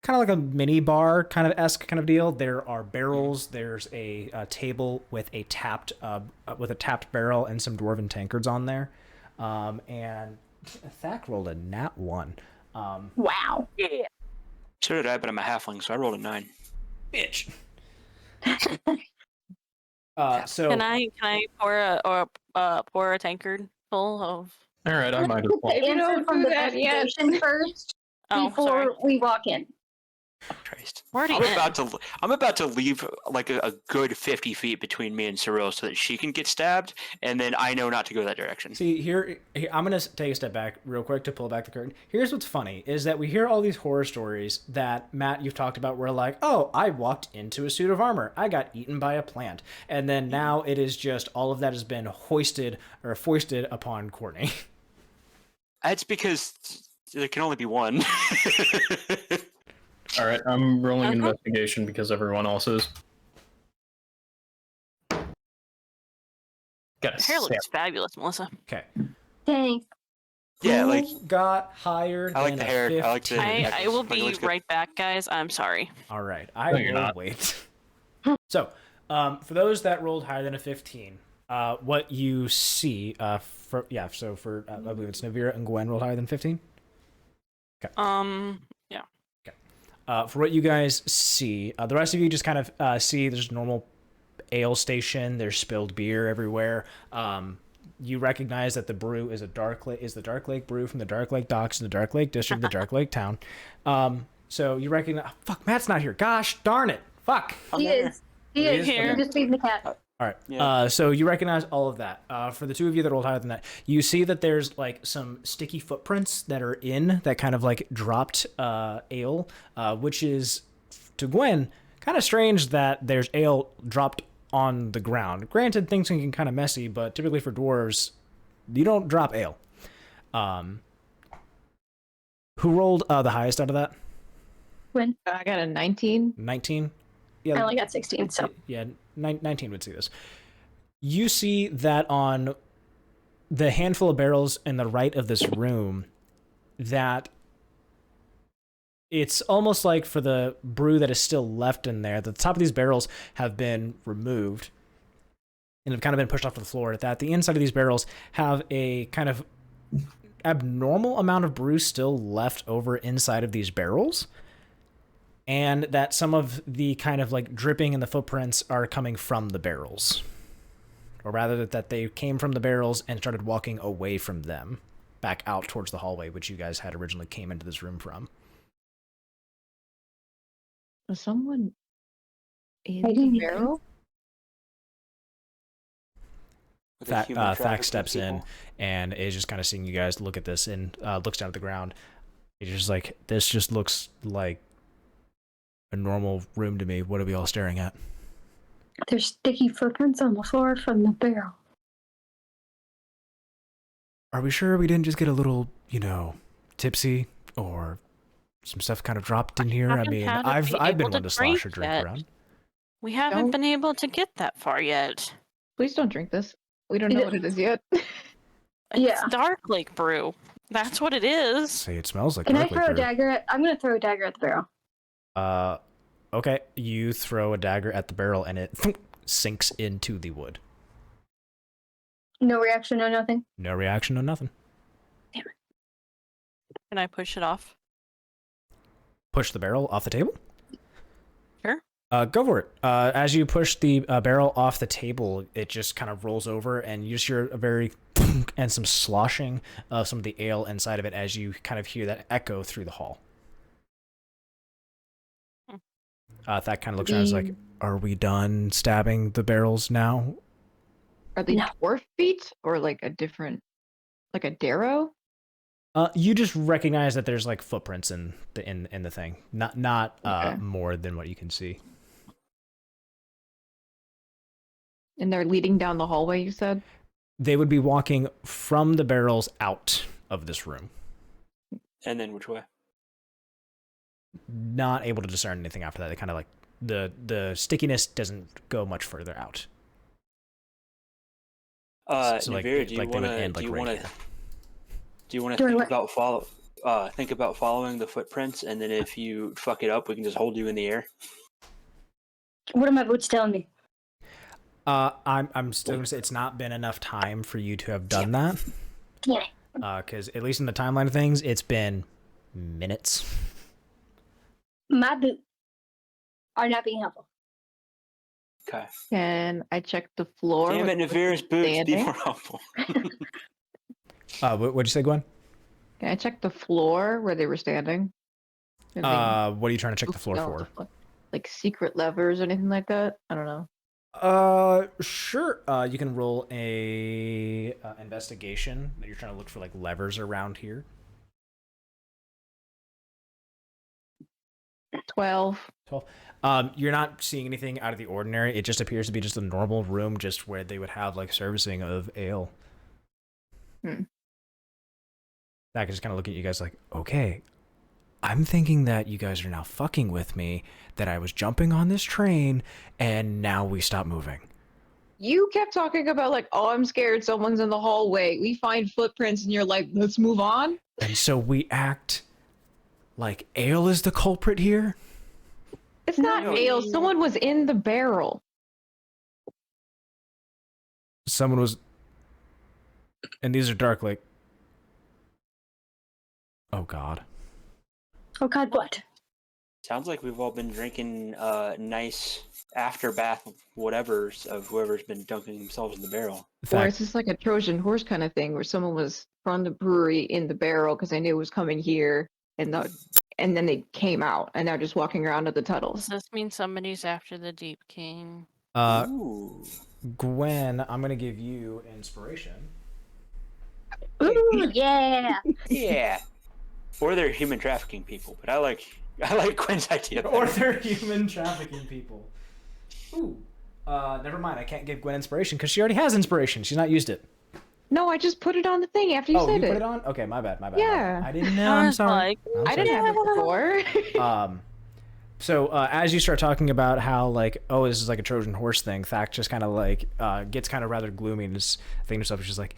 kind of like a mini bar kind of esque kind of deal. There are barrels. There's a table with a tapped barrel and some dwarven tankards on there. And Thack rolled a nat 1. Wow. Yeah. So did I, but I'm a halfling, so I rolled a 9. Bitch. So Can I pour a tankard full of? All right, I might as well. If you Answer don't from do the that, yes. investigation first Oh, before sorry. we walk in. Christ. We're already I'm about to leave like a good 50 feet between me and Cirella so that she can get stabbed, and then I know not to go that direction. See, here, I'm going to take a step back real quick to pull back the curtain. Here's what's funny, is that we hear all these horror stories that, Matt, you've talked about, where like, oh, I walked into a suit of armor. I got eaten by a plant. And then now it is just, all of that has been foisted upon Courtney. That's because there can only be one. All right, I'm rolling investigation because everyone else is. Got Your hair looks fabulous, Melissa. Okay. Thanks. Yeah, like Who got higher I like than the a hair. I like the. 15? I will like, it be looks good. right back, guys. I'm sorry. All right, I No, you're will not. wait. So, for those that rolled higher than a 15, what you see, I believe it's Nevira and Gwen rolled higher than 15. Yeah. For what you guys see, the rest of you just kind of see there's a normal ale station. There's spilled beer everywhere. You recognize that the brew is the Dark Lake brew from the Dark Lake docks in the Dark Lake district, the Dark Lake town. So you recognize. Fuck, Matt's not here. Gosh darn it. Fuck. He is. He is. here. You're just feeding the cat. All right. Yeah. So you recognize all of that. For the two of you that rolled higher than that, you see that there's like some sticky footprints that are in that kind of like dropped ale, which is to Gwen kind of strange that there's ale dropped on the ground. Granted, things can get kind of messy, but typically for dwarves, you don't drop ale. Who rolled the highest out of that? When I got a 19. 19. I Yeah, only got 16, so yeah, 19 would see this. You see that on the handful of barrels in the right of this room, that it's almost like for the brew that is still left in there, the top of these barrels have been removed and have kind of been pushed off to the floor. That the inside of these barrels have a kind of abnormal amount of brew still left over inside of these barrels, and that some of the kind of like dripping and the footprints are coming from the barrels, or rather that they came from the barrels and started walking away from them back out towards the hallway, which you guys had originally came into this room from. Was someone in I didn't the even- barrel? With a human Thack trafficking steps in people. and is just kind of seeing you guys look at this and looks down at the ground. He's just like, this just looks like a normal room to me. What are we all staring at? there's sticky footprints on the floor from the barrel. Are we sure we didn't just get a little, tipsy or some stuff kind of dropped in here? I haven't mean, had to I've be been able one to to slosh or drink drink yet. around. We haven't Don't- been able to get that far yet. Please don't drink this. We don't It know is- what it is yet. Yeah. It's dark lake brew. That's what it is. Say it smells like Can I dark throw a liquor. dagger at? I'm gonna throw a dagger at the barrel. Okay. You throw a dagger at the barrel and it sinks into the wood. No reaction, no nothing. No reaction, no nothing. Can I push it off? Push the barrel off the table? Sure. Go for it. As you push the barrel off the table, it just kind of rolls over, and you just hear a very and some sloshing of some of the ale inside of it as you kind of hear that echo through the hall. That kind of looks around and is like, are we done stabbing the barrels now? Are they No. dwarf feet or like a different, like a darrow? You just recognize that there's like footprints in the thing, not Okay. more than what you can see. And they're leading down the hallway, you said? They would be walking from the barrels out of this room, And then which way? not able to discern anything after that. They kind of like the stickiness doesn't go much further out. So, like, Nivera, do you like they would want to? end, Do like, you right want here. to? Do you want Do to I think what? about think about following the footprints, and then if you fuck it up, we can just hold you in the air. What are my boots telling me? I'm still gonna say it's not been enough time for you to have done that. Damn it. Because at least in the timeline of things, it's been minutes. My boots are not being helpful. Okay. Can I check the floor? Damn it, with Nivera's what's boots. Be standing? more helpful. What'd you say, Gwen? Can I check the floor where they were standing? Are they What are you trying to check the floor no, for? like secret levers or anything like that? I don't know. Sure. You can roll a investigation that you're trying to look for like levers around here. 12. 12. You're not seeing anything out of the ordinary. It just appears to be just a normal room, just where they would have like servicing of ale. That can just kind of look at you guys like, okay, I'm thinking that you guys are now fucking with me, that I was jumping on this train, and now we stop moving. You kept talking about like, oh, I'm scared someone's in the hallway. We find footprints and you're like, let's move on. And so we act like ale is the culprit here? It's not No, ale. you- Someone was in the barrel. Someone was... And these are dark, like... Oh, God. Oh God, what? Sounds like we've all been drinking nice afterbath whatevers of whoever's been dunking themselves in the barrel. In Or fact, is this like a Trojan horse kind of thing where someone was from the brewery in the barrel because they knew it was coming here and then they came out and they're just walking around at the Does tunnels? this mean somebody's after the Deep King? Ooh. Gwen, I'm going to give you inspiration. Ooh, yeah. Yeah. Or they're human trafficking people, but I like Gwen's idea. Or better. they're human trafficking people. Ooh. Never mind. I can't give Gwen inspiration because she already has inspiration. She's not used it. No, I just put it on the thing after you you said put it on? Okay, my bad. Yeah. I didn't know. I I'm was sorry. like, I'm I sorry. didn't have it before. So as you start talking about how like, oh, this is like a Trojan horse thing, Thack just kind of like gets kind of rather gloomy and is thinking to himself, it's just like,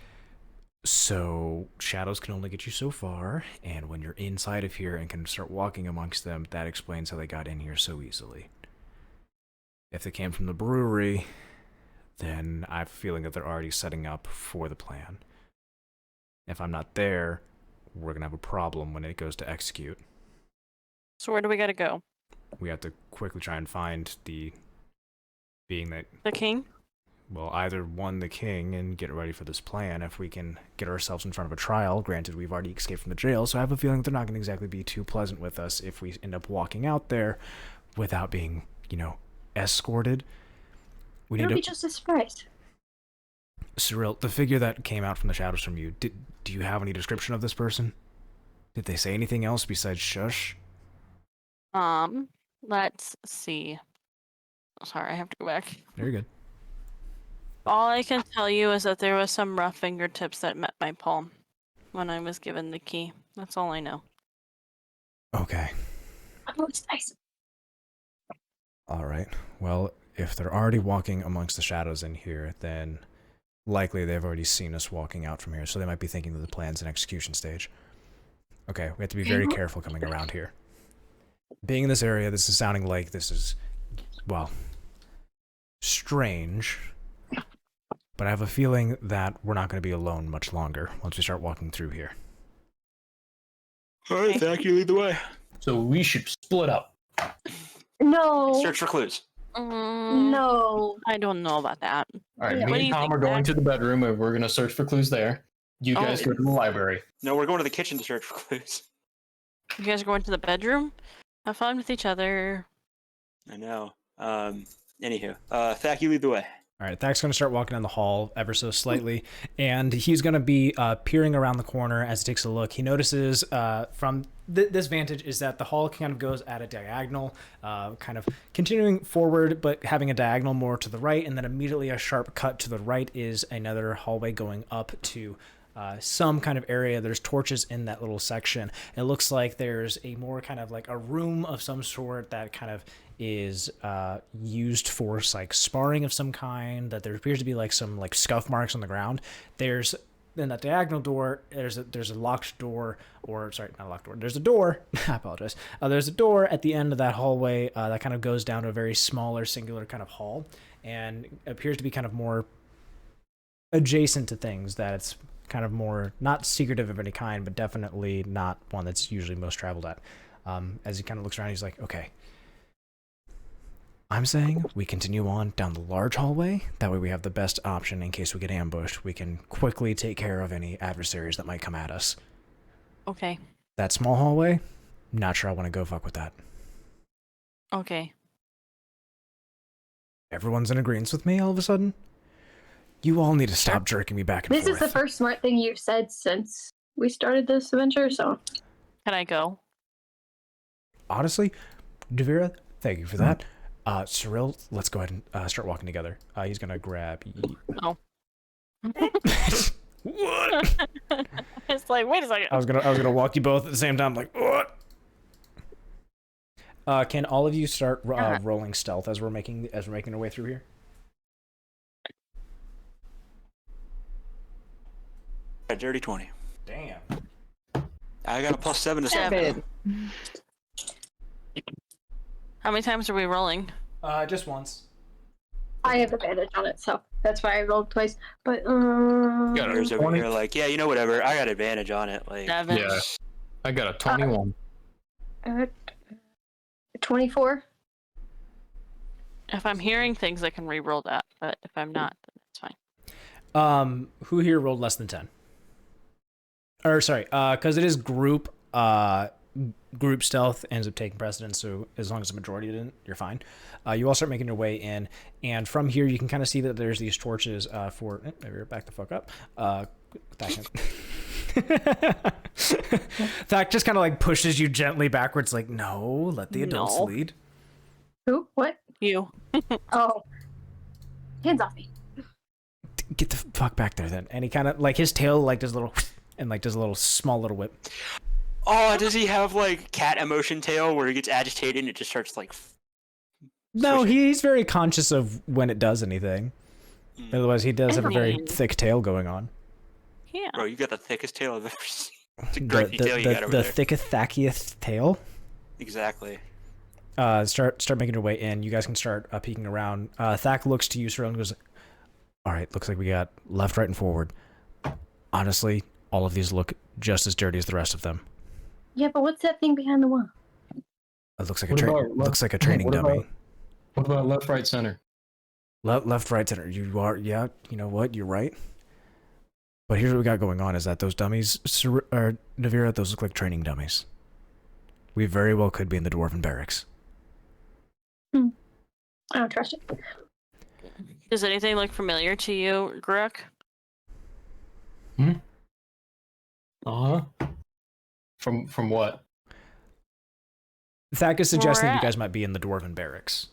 so shadows can only get you so far, and when you're inside of here and can start walking amongst them, that explains how they got in here so easily. If they came from the brewery, then I have a feeling that they're already setting up for the plan. If I'm not there, we're gonna have a problem when it goes to execute. So where do we gotta go? We have to quickly try and find the being that... The king? Well, either one, the king, and get ready for this plan. If we can get ourselves in front of a trial, granted we've already escaped from the jail, so I have a feeling they're not going to exactly be too pleasant with us if we end up walking out there without being, you know, escorted. We It'll need be to... just a surprise. Cirella, the figure that came out from the shadows from you, do you have any description of this person? Did they say anything else besides shush? Let's see. Sorry, I have to go back. Very good. All I can tell you is that there was some rough fingertips that met my palm when I was given the key. That's all I know. Okay. Oh, it's nice. All right. Well, if they're already walking amongst the shadows in here, then likely they've already seen us walking out from here, so they might be thinking that the plan's in execution stage. Okay, we have to be very careful coming around here. Being in this area, this is sounding like this is, well, strange, but I have a feeling that we're not going to be alone much longer once we start walking through here. All right, Thack, you lead the way. So we should split up. No. Search for clues. No. I don't know about that. All right, Yeah. What do me and you Tom think, are going Zach? to the bedroom and we're going to search for clues there. You guys go to the library. No, we're going to the kitchen to search for clues. You guys are going to the bedroom? Have fun with each other. I know. Anywho, Thack, you lead the way. All right, Thack's going to start walking down the hall ever so slightly, and he's going to be peering around the corner as he takes a look. He notices from this vantage is that the hall kind of goes at a diagonal, kind of continuing forward, but having a diagonal more to the right, and then immediately a sharp cut to the right is another hallway going up to some kind of area. There's torches in that little section. It looks like there's a more kind of like a room of some sort that kind of is used for like sparring of some kind, that there appears to be like some like scuff marks on the ground. There's in that diagonal door, there's a locked door, or sorry, not a locked door, there's a door. I apologize. There's a door at the end of that hallway that kind of goes down to a very smaller singular kind of hall, and appears to be kind of more adjacent to things, that it's kind of more not secretive of any kind, but definitely not one that's usually most traveled at. As he kind of looks around, he's like, okay, I'm saying we continue on down the large hallway. That way we have the best option in case we get ambushed. We can quickly take care of any adversaries that might come at us. Okay. That small hallway, not sure I want to go fuck with that. Okay. Everyone's in agreement with me all of a sudden? You all need to stop jerking me back and This forth. is the first smart thing you've said since we started this adventure, so. Can I go? Honestly, Nivera, thank you for that. Cirella, let's go ahead and start walking together. He's gonna grab... Oh. What? It's like, wait a second. I was gonna walk you both at the same time, like, what? Can all of you start rolling stealth as we're making our way through here? A dirty 20. Damn. I got a +7 to stealth. How many times are we rolling? Just once. I have advantage on it, so that's why I rolled twice. But, Got Yours a over 20. here, like, yeah, you know, whatever. I got advantage on it. Like, 7. Yeah. I got a 21. 24. If I'm hearing things, I can re-roll that. But if I'm not, then that's fine. Who here rolled less than 10? Or sorry, because it is group stealth ends up taking precedence, so as long as the majority didn't, you're fine. You all start making your way in, and from here you can kind of see that there's these torches for... maybe back the fuck up. Thack just kind of like pushes you gently backwards, like, no, let the adults No. lead. Who? What? You. Oh. Hands off me. Get the fuck back there then. And he kind of, like, his tail like does a little... and like does a little small little whip. Oh, does he have like cat emotion tail where he gets agitated and it just starts like? No, swishing? he's very conscious of when it does anything. Otherwise, he does have a very mean- thick tail going on. Yeah. Bro, you got the thickest tail I've ever seen. It's a The, great tail you got over the there. thickest, thackiest tail. Exactly. Start making your way in. You guys can start peeking around. Thack looks to you, Cirella, and goes, "All right, looks like we got left, right, and forward. Honestly, all of these look just as dirty as the rest of them. Yeah, but what's that thing behind the wall? It looks like What about looks like a training what dummy. What about left, right, center? Left, right, center. You are, yeah. You know what? You're right. But here's what we got going on: is that those dummies, Nivera, those look like training dummies. We very well could be in the dwarven barracks." I don't trust it. Does anything look familiar to you, Gruk? From what? Thack is suggesting Right. you guys might be in the dwarven barracks.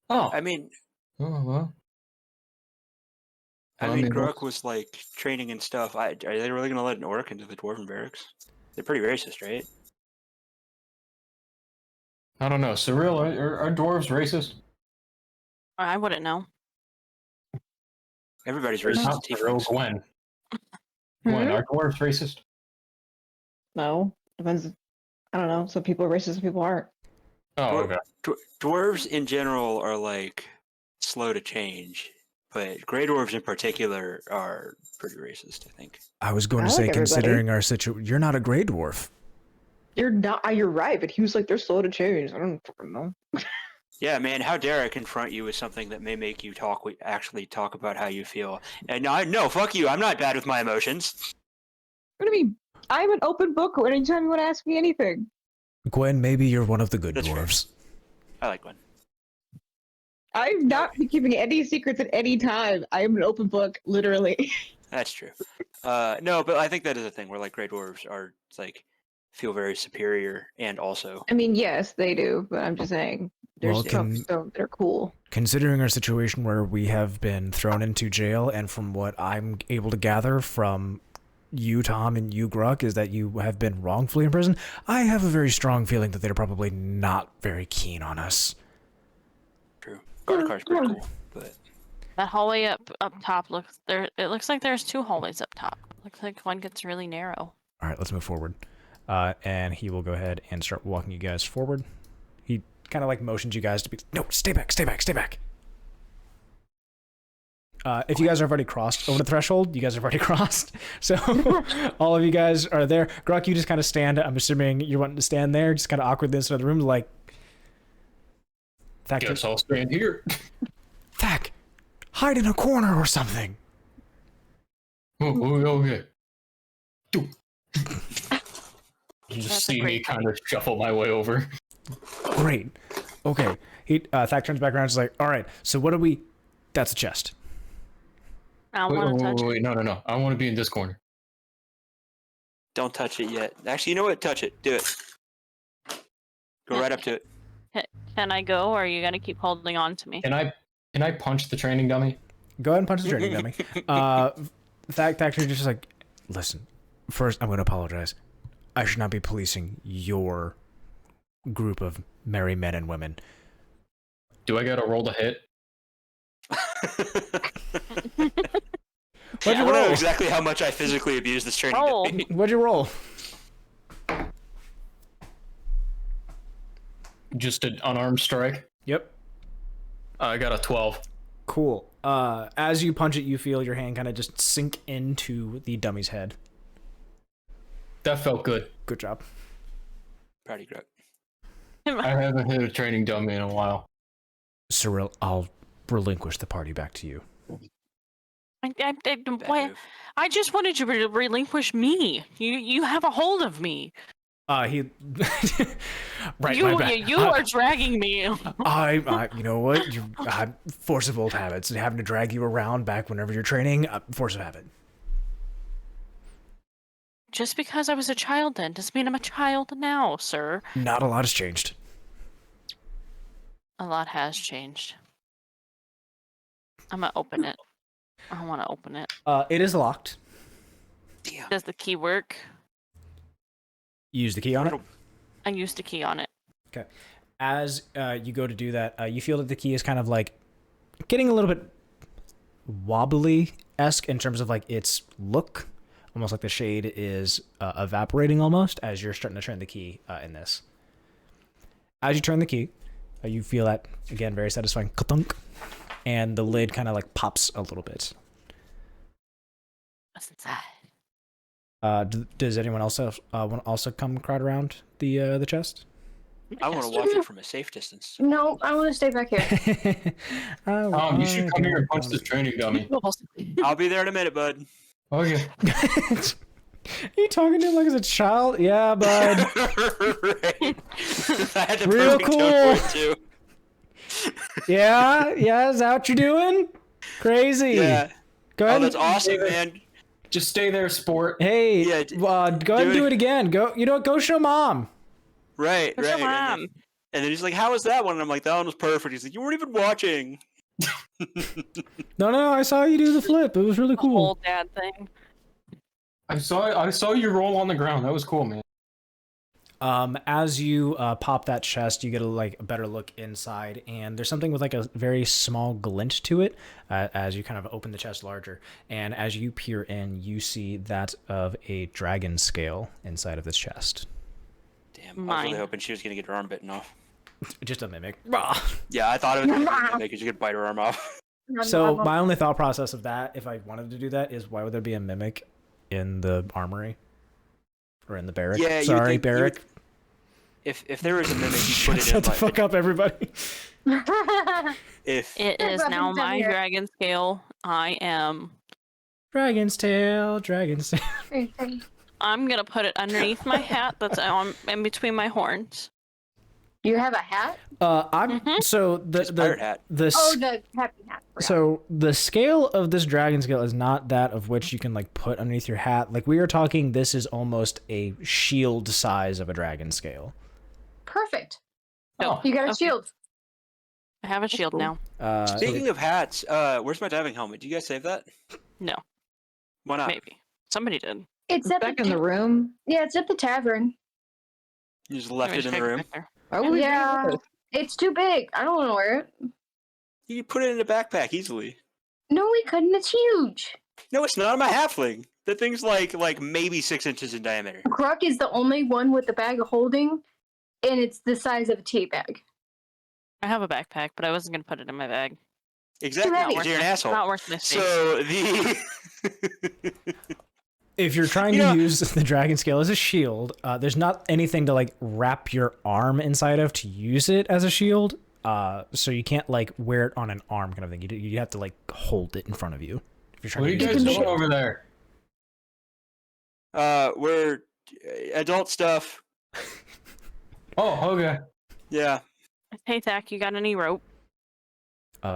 Oh. I mean, well. I I mean, mean, Gruk was like training and stuff. Are they really gonna let an orc into the dwarven barracks? They're pretty racist, right? I don't know. Cirella, are dwarves racist? I wouldn't know. Everybody's Or racist. not to Cirella, tieflings. Gwen. Gwen, are dwarves racist? No, depends. I don't know. Some people are racist, some people aren't. Oh, Dwar- okay. Dwarves in general are like slow to change, but Grey Dwarves in particular are pretty racist, I think. I was going I to like say, everybody. considering our situation, you're not a gray dwarf. You're not. You're right, but he was like, they're slow to change. I don't fucking know. Yeah, man, how dare I confront you with something that may make you actually talk about how you feel? And no, fuck you. I'm not bad with my emotions. What do you mean? I'm an open book anytime you want to ask me anything. Gwen, maybe you're one of the good That's fair. dwarves. I like one. I'm not keeping any secrets at any time. I am an open book, literally. That's true. No, but I think that is a thing where like Grey Dwarves are like feel very superior and also I mean, yes, they do, but I'm just saying. They're Well, so they're cool. Considering our situation where we have been thrown into jail, and from what I'm able to gather from you, Tom, and you, Gruk, is that you have been wrongfully imprisoned, I have a very strong feeling that they're probably not very keen on us. true. Gardekar's pretty cool, but That hallway up top looks there. It looks like there's two hallways up top. Looks like one gets really narrow. All right, let's move forward. And he will go ahead and start walking you guys forward. He kind of like motions you guys to be, no, stay back, stay back, stay back. If you guys have already crossed over the threshold, you guys have already crossed. So all of you guys are there. Gruk, you just kind of stand. I'm assuming you're wanting to stand there, just kind of awkward this in the room, like. Thack, Guess I'll stand here. Thack, hide in a corner or something. Oh, okay. You just That's a see me great kind of shuffle my way over. Great. Okay. Thack turns back around and is like, all right, so what do we... That's a chest. I don't want to touch it. Wait, no. I want to be in this corner. don't touch it yet. Actually, you know what? Touch it. Do it. Go right up to it. Can I go, or are you gonna keep holding on to me? Can I punch the training dummy? Go ahead and punch the training dummy. Thack is just like, listen, first I'm going to apologize. I should not be policing your group of merry men and women. Do I gotta roll to hit? What'd I you don't know roll? exactly how much I physically abuse this training Roll. dummy. What'd you roll? Just an unarmed strike? Yep. I got a 12. Cool. As you punch it, you feel your hand kind of just sink into the dummy's head. That felt good. Good job. Proud of you, Gruk. I haven't hit a training dummy in a while. Cirella, I'll relinquish the party back to you. Bad Why? move. I just wanted you to relinquish me. You have a hold of me. He. Right, you my bad. you are dragging me. I you know what? Force of old habits and having to drag you around back whenever you're training. Force of habit. Just because I was a child then doesn't mean I'm a child now, sir. Not a lot has changed. A lot has changed. I'm gonna open it. I want to open it. It is locked. Damn. Does the key work? You use the key on it. I used a key on it. Okay. As you go to do that, you feel that the key is kind of like getting a little bit wobbly-esque in terms of like its look, almost like the shade is evaporating almost as you're starting to turn the key in this. As you turn the key, you feel that, again, very satisfying ka-thunk, and the lid kind of like pops a little bit. What's inside? Does anyone else want to also come crowd around the chest? I want to watch it from a safe distance. No, I want to stay back here. You should come here and punch this training dummy. I'll be there in a minute, bud. Okay. Are you talking to him like as a child? Yeah, bud. Right. I had the Real perfect tone for it, too. Yeah, is that what you're doing? Crazy. Yeah. Go ahead. Oh, that's awesome, man. Just stay there, sport. Hey, Yeah, go ahead and do it again. Go. You know what? Go show mom. Right, Where's right. your mom? And then he's like, "How was that one?" And I'm like, "That one was perfect." He's like, "You weren't even watching." No, I saw you do the flip. It was really The whole cool. dad thing. I saw you roll on the ground. That was cool, man. As you pop that chest, you get a better look inside, and there's something with like a very small glint to it as you kind of open the chest larger. And as you peer in, you see that of a dragon scale inside of this chest. Damn, I was Mine. really hoping she was gonna get her arm bitten off. Just a mimic. Yeah, I thought it was gonna make she could bite her arm off. So my only thought process of that, if I wanted to do that, is why would there be a mimic in the armory or in the barrack? Yeah, Sorry, barrack. If there was a mimic, you put it in. Shut the fuck up, everybody. If It is now Weapons down my here. dragon scale. I am. Dragon's tail. I'm gonna put it underneath my hat. That's on in between my horns. You have a hat? I'm so Just pirate hat. the Oh, the happy hat. Forgot. so the scale of this dragon scale is not that of which you can like put underneath your hat. Like we are talking, this is almost a shield size of a dragon scale. Perfect. No, You got a okay. shield. I have a shield now. Speaking of hats, where's my diving helmet? Do you guys save that? No, Why not? maybe somebody did. It's at Back the in the room. Yeah, it's at the tavern. You just left it in the room. Why would we Yeah. do this? It's too big. I don't want to wear it. You can put it in a backpack easily. No, we couldn't. It's huge. No, it's not. I'm a halfling. That thing's like maybe 6 inches in diameter. Gruk is the only one with the bag of holding, and it's the size of a tea bag. I have a backpack, but I wasn't gonna put it in my bag. Exactly. heavy. Because you're an asshole. Not worth my space. So the If you're trying to use the dragon scale as a shield, there's not anything to like wrap your arm inside of to use it as a shield. So you can't like wear it on an arm kind of thing. You have to like hold it in front of you. If you're trying What are you to use guys it as a doing shield. over there? we're adult stuff. Oh, okay. Yeah. Hey, Thack, you got any rope? Do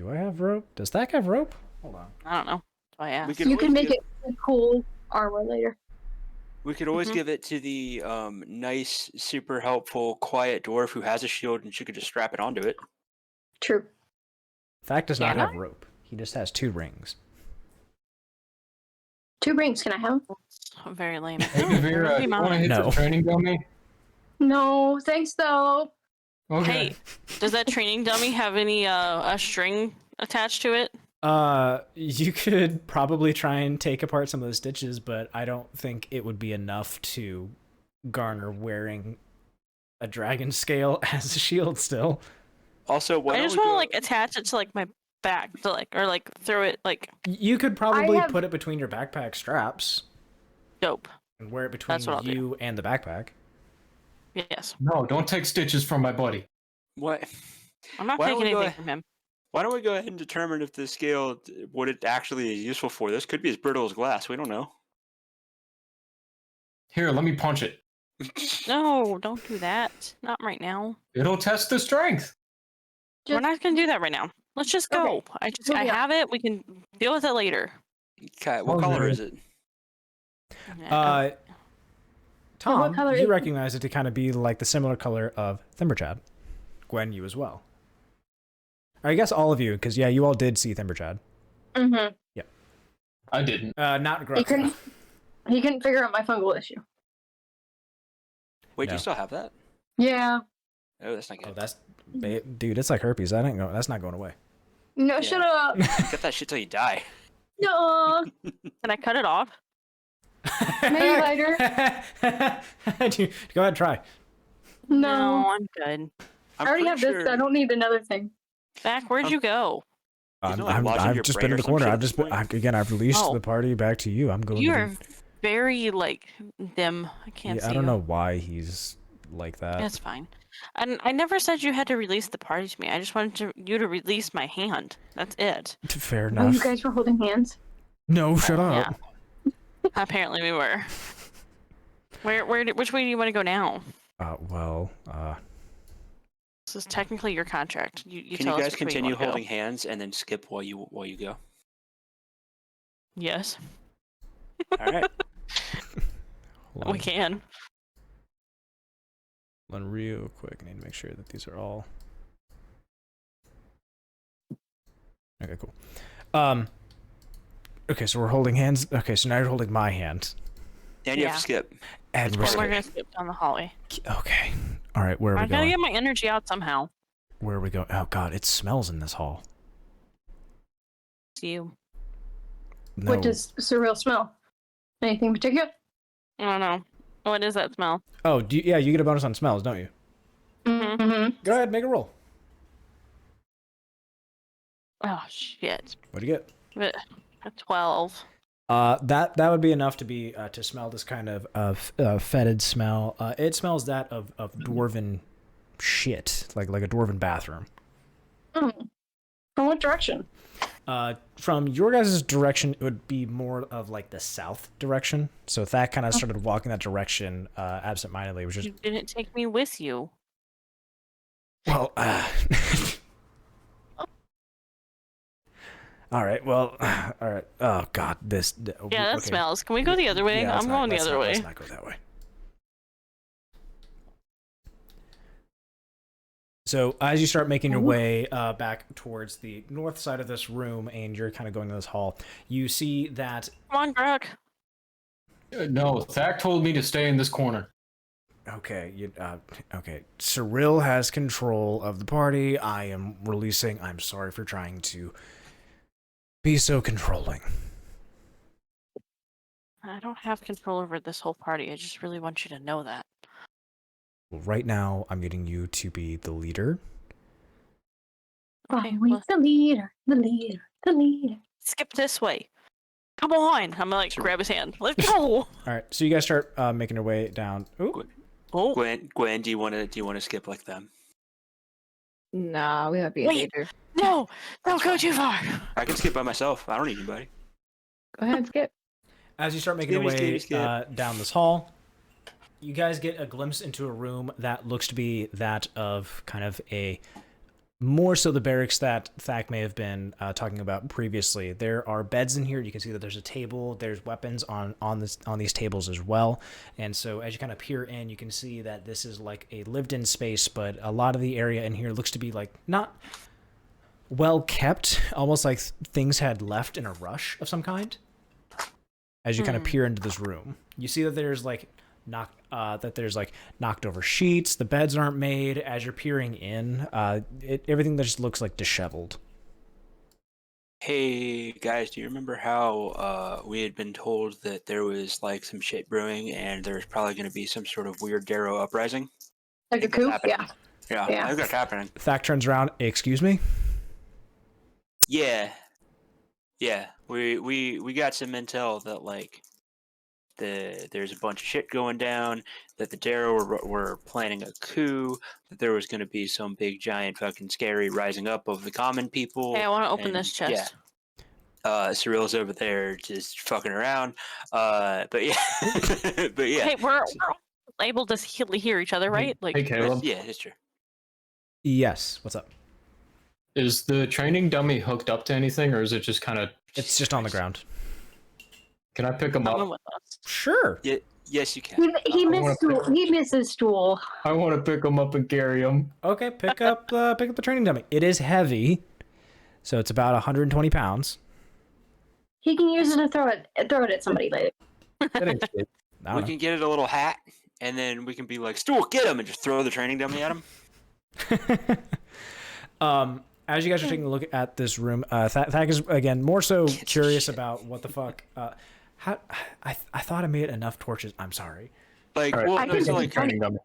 I have rope? Does Thack have rope? Hold on. I don't know. That's why I asked. You can make it a cool armor later. We could always Mhm. give it to the nice, super helpful, quiet dwarf who has a shield, and she could just strap it onto it. True. Thack does not Can have rope. He just has 2 rings. 2 rings. Can I have 'em? That's very lame. Hey, Oh, Nevira, that'd be you want to mine. hit No. the training dummy? No, thanks though. Okay. Hey, does that training dummy have any a string attached to it? You could probably try and take apart some of the stitches, but I don't think it would be enough to garner wearing a dragon scale as a shield still. Also, why I don't just we want to go- like attach it to like my back, to like or like throw it like You could probably have- put it between your backpack straps dope. and wear it between That's what I'll do. you and the backpack. Yes, No, don't take stitches from my buddy. What? I'm not Why don't taking we go anything ahead- from him. Why don't we go ahead and determine if the scale, what it actually is useful for? This could be as brittle as glass. We don't know. Here, let me punch it. No, don't do that. Not right now. It'll test the strength. We're Just- not gonna do that right now. Let's just go. Okay. I Moving on. have it. We can deal with it later. Okay, what Okay. color is it? Tom, color you is it? recognize it to kind of be like the similar color of Thimberchad. Gwen, you as well. Or I guess all of you, because yeah, you all did see Thimberchad. Mm-hmm. I didn't. Not Gruk. He couldn't figure out my fungal issue. Wait, do No. you still have that? Yeah. Oh, that's not Oh, good. dude, it's like herpes. That's not going away. No, Yeah. shut up. Get that shit till you die. No. Can I cut it off? Maybe later. Dude, go ahead, try. No. I'm good. I already have this. I don't need another thing. Back, where'd you go? He's not, like, lodging I've your just brain been in or the some corner. shit I've at just this been, point? I've released Oh. the party back to you. I'm going. You to are very like dim. I can't see. I don't you. know why he's like that. It's fine. And I never said you had to release the party to me. I just wanted you to release my hand. That's it. Fair Oh, enough. you guys were holding hands. No, shut Yeah. up. Apparently we were. Which way do you want to go now? This is technically your contract. You Can tell you us guys which way continue wanna go. holding hands and then skip while you go? Yes, All right. Hold we on. can. Hold on real quick. I need to make sure that these are all. Okay, cool. Okay, so we're holding hands. Okay, so now you're holding my hand. And you have Yeah. to skip. And That's We're part gonna skip down the hallway. okay. All right, where are I we gotta going? get my energy out somehow. Where are we going? Oh God, it smells in this hall. See you. No. What does surreal smell? Anything in particular? I don't know. What is that smell? Oh, yeah, you get a bonus on smells, don't you? Mm-hmm. Go ahead, make a roll. Oh shit. What do you get? A 12. That would be enough to be to smell this kind of fetid smell. It smells that of dwarven shit, like a dwarven bathroom. Mm. From what direction? From your guys' direction, it would be more of like the south direction. So Thack kind of started walking that direction absentmindedly, which is You didn't take me with you. well. All right. Well. All right. Oh God. This. Yeah, that okay. smells. Can we go the other way? Yeah, I'm going the other way. Let's not go that way. So as you start making your way back towards the north side of this room, and you're kind of going to this hall, you see that. Come on, Gruk. No, Thack told me to stay in this corner. Okay, okay. Cirella has control of the party. I am releasing. I'm sorry for trying to be so controlling. I don't have control over this whole party. I just really want you to know that. Well, right now, I'm getting you to be the leader. Okay, Always well, the leader, the leader, the leader. skip this way. Come on. I'm gonna like grab his hand. Let's go. All right, so you guys start making your way down. Ooh. Oh, Gwen, do you want to skip like them? Nah, we might be a Wait. danger. no. Don't go too far. I can skip by myself. I don't need anybody. Go ahead, skip. As you start making your way Skip. down this hall, you guys get a glimpse into a room that looks to be that of kind of a more so the barracks that Thack may have been talking about previously. There are beds in here. You can see that there's a table. There's weapons on these tables as well. And so as you kind of peer in, you can see that this is like a lived-in space, but a lot of the area in here looks to be like not well kept, almost like things had left in a rush of some kind. As you kind of peer into this room, you see that there's like knocked over sheets. The beds aren't made. As you're peering in, everything just looks like disheveled. Hey guys, do you remember how we had been told that there was like some shit brewing and there was probably going to be some sort of weird Darrow uprising? Like a Think that's coup? happening. Yeah. Yeah, Yeah. I think that's happening. Thack turns around. Excuse me. Yeah, we got some intel that like there's a bunch of shit going down, that the Darrow were planning a coup, that there was going to be some big giant fucking scary rising up of the common people. Hey, I want to open and, this chest. Yeah. Cirella's over there just fucking around. But yeah, but yeah. Hey, we're able to hear each other, right? Like, Hey, Caleb. Yeah, it's true. Yes. What's up? Is the training dummy hooked up to anything, or is it just kind of... It's just on the ground. Can I pick him come up? with us. Sure. Yeah, yes, you can. He I missed wanna stool. pick- He misses stool. I want to pick him up and carry him. Okay. Pick up the training dummy. It is heavy, so it's about 120 pounds. He can use it to throw it at somebody later. That ain't shit. I We don't can get it a little hat, and then we can be like, Stool, get him, and just throw the training dummy at him. know. As you guys are taking a look at this room, Thack is again more so curious about what the fuck. How I thought I made enough torches. I'm sorry. Like, All right. well, I no, can so do like, Training dummy.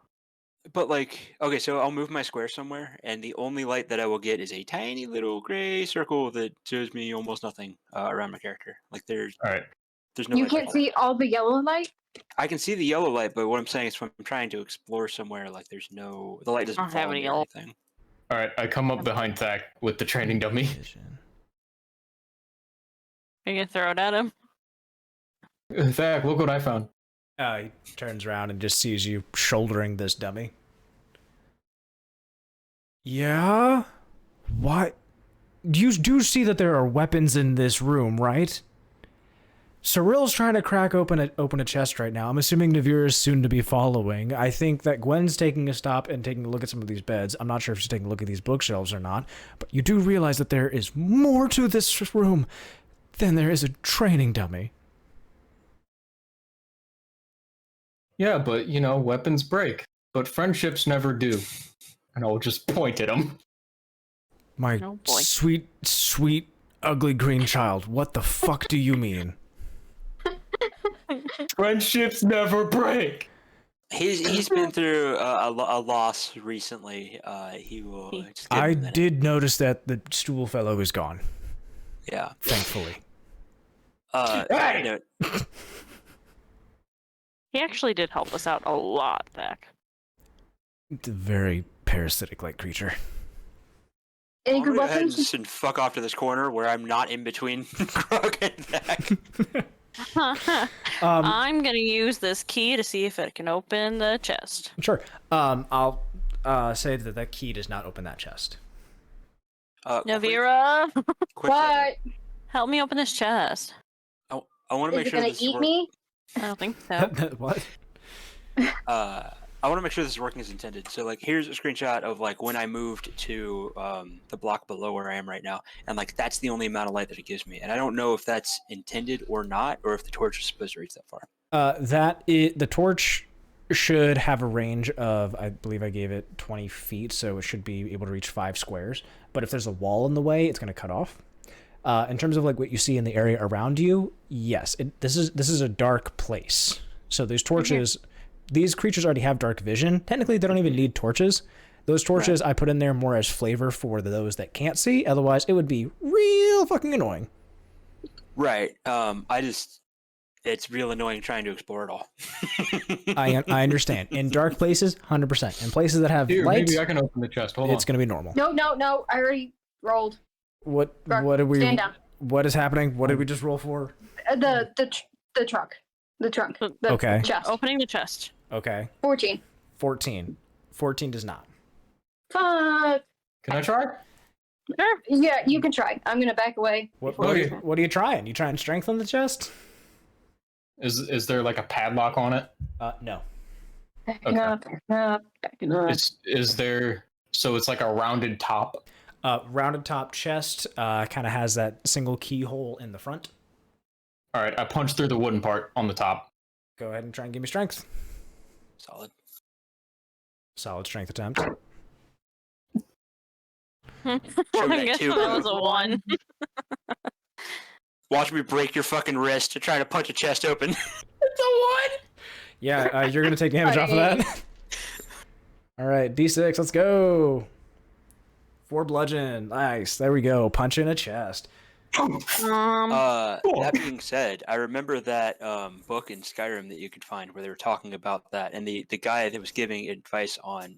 but like, okay, so I'll move my square somewhere, and the only light that I will get is a tiny little gray circle that shows me almost nothing around my character. Like, there's All right. no. You light can't at all. see all the yellow light. I can see the yellow light, but what I'm saying is, when I'm trying to explore somewhere, like, the light doesn't I don't have follow any me or yellow. anything. All right. I come up behind Thack with the training dummy. Vision. Are you gonna throw it at him? Thack, look what I found. He turns around and just sees you shouldering this dummy. Yeah? What? You do see that there are weapons in this room, right? Cirella's trying to crack open a chest right now. I'm assuming Nivira is soon to be following. I think that Gwen's taking a stop and taking a look at some of these beds. I'm not sure if she's taking a look at these bookshelves or not, but you do realize that there is more to this room than there is a training dummy. Yeah, but weapons break, but friendships never do. And I'll just point at him. My Oh, boy. sweet, sweet, ugly green child, what the fuck do you mean? Friendships never break. He's been through a loss recently. He will. Just give him I a minute. did notice that the stool fellow is gone, Yeah. thankfully. Hey! No, He actually did help us out a lot, Thack. It's a very parasitic-like creature. Any I'll good go ahead weapons? and fuck off to this corner where I'm not in between Gruk and Thack. I'm gonna use this key to see if it can open the chest. Sure. I'll say that that key does not open that chest. Navira, quick What? help me open this chest. I want to Is make it sure gonna this eat works. me? I don't think so. What? I want to make sure this is working as intended. So, like, here's a screenshot of like when I moved to the block below where I am right now, and like that's the only amount of light that it gives me. And I don't know if that's intended or not, or if the torch is supposed to reach that far. The torch should have a range of, I believe I gave it 20 feet, so it should be able to reach 5 squares. But if there's a wall in the way, it's going to cut off. In terms of like what you see in the area around you, yes, this is a dark place. So these torches, these creatures already have dark vision. Technically, they don't even need torches. Those torches I put in there more as flavor for those that can't see. Otherwise, it would be real fucking annoying. Right. It's real annoying trying to explore it all. I understand. In dark places, 100%. In places that have Here, lights, maybe I can open the chest. Hold it's on. going to be normal. No. I already rolled. What Gruk, did we? stand down. What is happening? What did we just roll for? The trunk. The trunk. The Okay. chest. Opening the chest. Okay. 14. 14. 14 does not. Fuck. Can I try? Sure. Yeah, you can try. I'm gonna back away. What Okay. are you trying? You trying to strengthen the chest? Is there like a padlock on it? No. Backing up, backing up. Is there? So it's like a rounded top. Rounded top chest kind of has that single keyhole in the front. All right, I punch through the wooden part on the top. Go ahead and try and give me strength. Solid. Solid strength attempt. I that guess too. that was a 1. Watch me break your fucking wrist to try to punch a chest open. Yeah, you're gonna take damage off of that. All right, D6. Let's go. 4 bludgeon. Nice. There we go. Punch in a chest. That being said, I remember that book in Skyrim that you could find where they were talking about that, and the guy that was giving advice on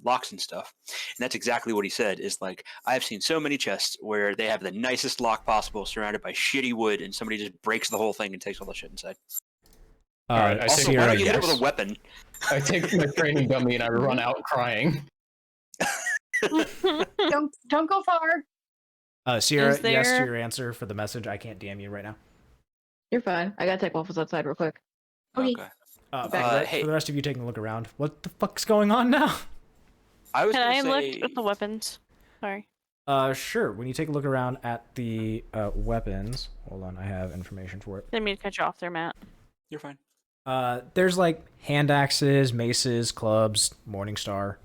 locks and stuff, and that's exactly what he said. Is like, I've seen so many chests where they have the nicest lock possible, surrounded by shitty wood, and somebody just breaks the whole thing and takes all the shit inside. All right, I Also, take why Sierra, don't you hit it yes. with a weapon? I take my training dummy and I run out crying. Don't go far. Sierra, Is there- yes to your answer for the message. I can't DM you right now. You're fine. I gotta take waffles outside real quick. Okay. Hey. For the rest of you taking a look around, what the fuck's going on now? I was Can gonna I say, look at the weapons? Sorry. Sure. When you take a look around at the weapons, hold on, I have information for it. Didn't mean to cut you off there, Matt. You're fine. There's like hand axes, maces, clubs, Morningstar,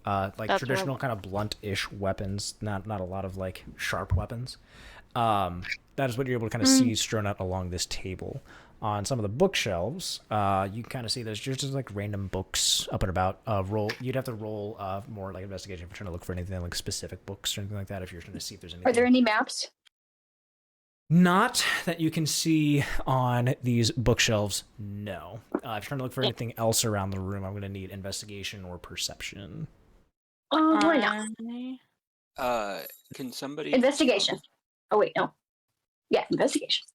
like That's traditional kind of blunt-ish weapons. Not a lot of like sharp weapons. That is what you're able to kind of see strewn out along this table. On some of the bookshelves, you kind of see there's just like random books up and about. You'd have to roll more like investigation if you're trying to look for anything like specific books or anything like that. If you're trying to see if there's anything. Are there any maps? Not that you can see on these bookshelves, no. If you're trying to look for anything else around the room, I'm going to need investigation or perception. Why not? Can somebody... Investigation. Oh, wait, no. Yeah, investigation.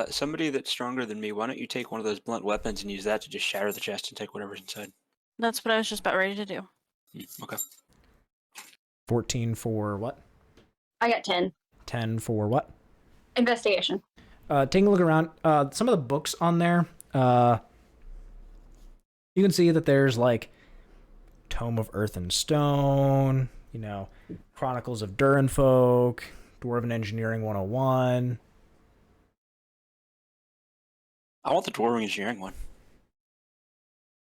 Somebody that's stronger than me, why don't you take one of those blunt weapons and use that to just shatter the chest and take whatever's inside? That's what I was just about ready to do. Okay. 14 for what? I got 10. 10 for what? Investigation. Taking a look around, some of the books on there, you can see that there's like Tome of Earth and Stone, Chronicles of Durinfolk, Dwarven Engineering 101. I want the Dwarven Engineering one.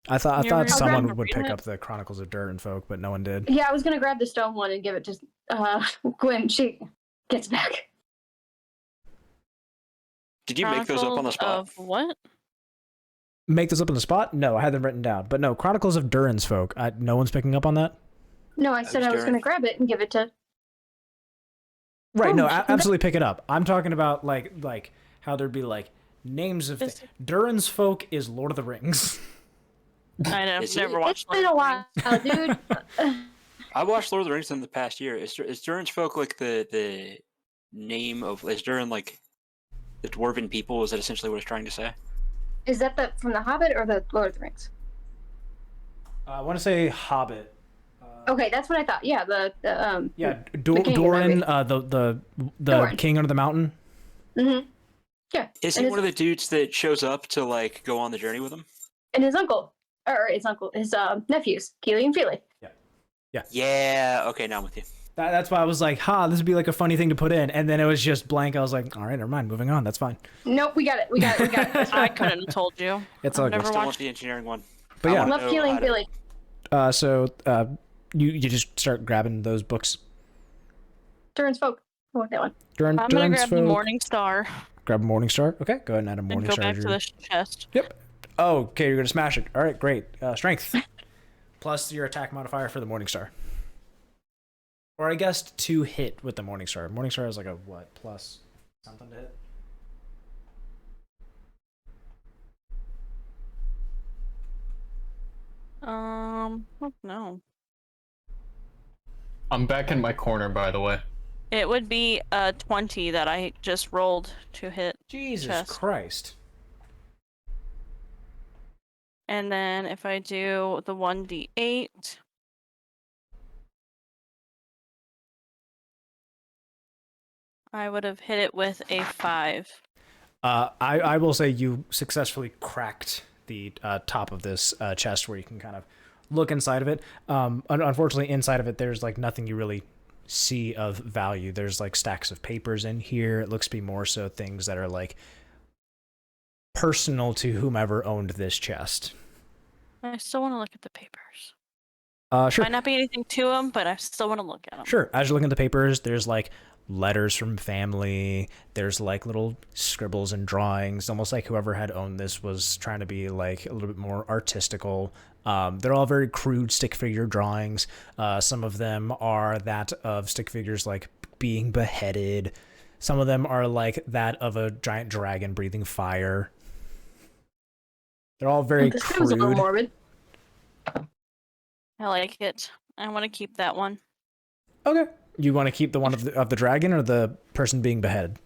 I thought I'll someone grab would it. pick up the Chronicles of Durinfolk, but no one did. Yeah, I was going to grab the stone one and give it to Gwen. She gets back. Did you make those up on the spot? Of what? Make this up on the spot? No, I had them written down. But no, Chronicles of Durin's Folk. No one's picking up on that? No, I said I was going to grab it and give it to... Right, no, absolutely pick it up. I'm talking about like how there'd be like names of Durin's Folk is Lord of the Rings. I know, Is never it? watched. It's been a while, dude. I watched Lord of the Rings in the past year. Is Durin's Folk like the name of... Is Durin like the dwarven people? Is that essentially what it's trying to say? Is that from The Hobbit or the Lord of the Rings? I want to say Hobbit. Okay, that's what I thought. Yeah, the Yeah, the king Doran, of the Doran. king under the mountain. Mm-hmm. Yeah. Is and he his, one of the dudes that shows up to like go on the journey with him? and his nephews, Keely and Feely. Yeah. Okay, now I'm with you. That's why I was like, this would be like a funny thing to put in. And then it was just blank. I was like, all right, never mind. Moving on. That's fine. Nope, we got it. I couldn't have told you. It's all I've good. never Still want watched. the engineering one. But yeah. I Love Keely and Feely. So you just start grabbing those books. Durin's Folk. I want that one. I'm gonna Durin's grab the Folk. Morning Star Grab a Morningstar. Okay, go ahead and add a and Morningstar. go back to the chest. Yep. Oh, okay, you're gonna smash it. All right, great. Strength plus your attack modifier for the Morningstar. Or I guess to hit with the Morningstar. Morningstar is like a what? Plus something to hit? Oh, no. I'm back in my corner, by the way. It would be a 20 that I just rolled to hit. Jesus Chest. Christ. And then if I do the 1d8, I would have hit it with a 5. I will say you successfully cracked the top of this chest where you can kind of look inside of it. Unfortunately, inside of it, there's like nothing you really see of value. There's like stacks of papers in here. It looks to be more so things that are like personal to whomever owned this chest. I still want to look at the papers. Sure. Might not be anything to them, but I still want to look at them. Sure. As you're looking at the papers, there's like letters from family. There's like little scribbles and drawings, almost like whoever had owned this was trying to be like a little bit more artistical. They're all very crude stick figure drawings. Some of them are that of stick figures like being beheaded. Some of them are like that of a giant dragon breathing fire. They're all very This crude. was a little morbid. I like it. I want to keep that one. Okay. You want to keep the one of the dragon or the person being beheaded?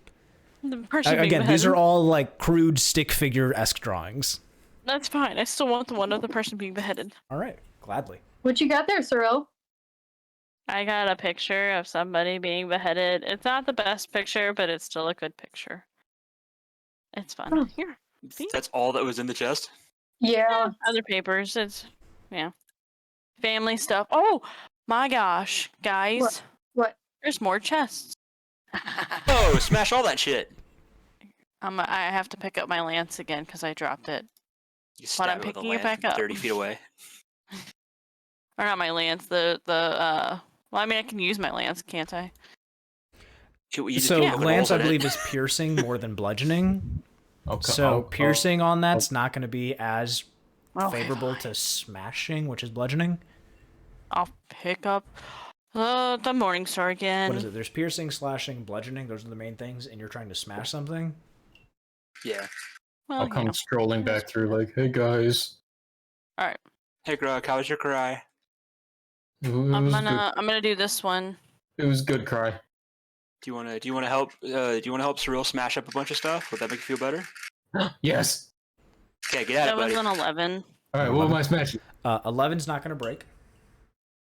The person being Again, these beheaded. are all like crude stick figure-esque drawings. That's fine. I still want the one of the person being beheaded. All right, gladly. What you got there, Cirella? I got a picture of somebody being beheaded. It's not the best picture, but it's still a good picture. It's fun. Oh. Here. See? That's all that was in the chest? Yeah. Other papers. It's, yeah. Family stuff. Oh, my gosh, guys. What? There's more chests. Oh, smash all that shit. I have to pick up my lance again because I dropped it. You But stab I'm it with a picking it lance back up. 30 feet away. Or not my lance. Well, I mean, I can use my lance, can't I? You just So keep poking lance, holes I in it. believe, is piercing more than bludgeoning. Okay. So piercing on that's not going to be as Okay, favorable fine. to smashing, which is bludgeoning. I'll pick up the Morning Star again. What is it? There's piercing, slashing, bludgeoning. Those are the main things, and you're trying to smash something. Yeah. Well, I'll come yeah. strolling back through like, hey guys. All right. Hey, Gruk, how was your cry? I'm gonna do this one. It was good cry. Do you wanna help? Do you wanna help Cirella smash up a bunch of stuff? Would that make you feel better? Yes. Okay, get at That it, was buddy. an 11. All right, what am I smashing? 11's not going to break.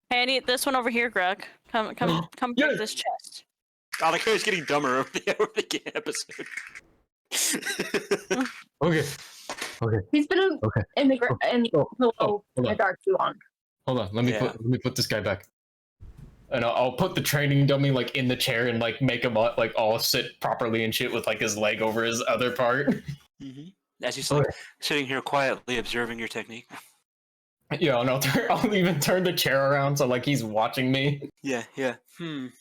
Hey, I need this one over here, Gruk. Come Yes! break this chest. Oh, the guy's getting dumber over the episode. Okay. He's been Okay. in the below hold in the on. dark too long. Hold on. Let me put this guy back. And I'll put the training dummy like in the chair and like make him like all sit properly and shit with like his leg over his other part. Mm-hmm. As he's like sitting here quietly observing your technique. Yeah, and I'll even turn the chair around so like he's watching me. Yeah. I'm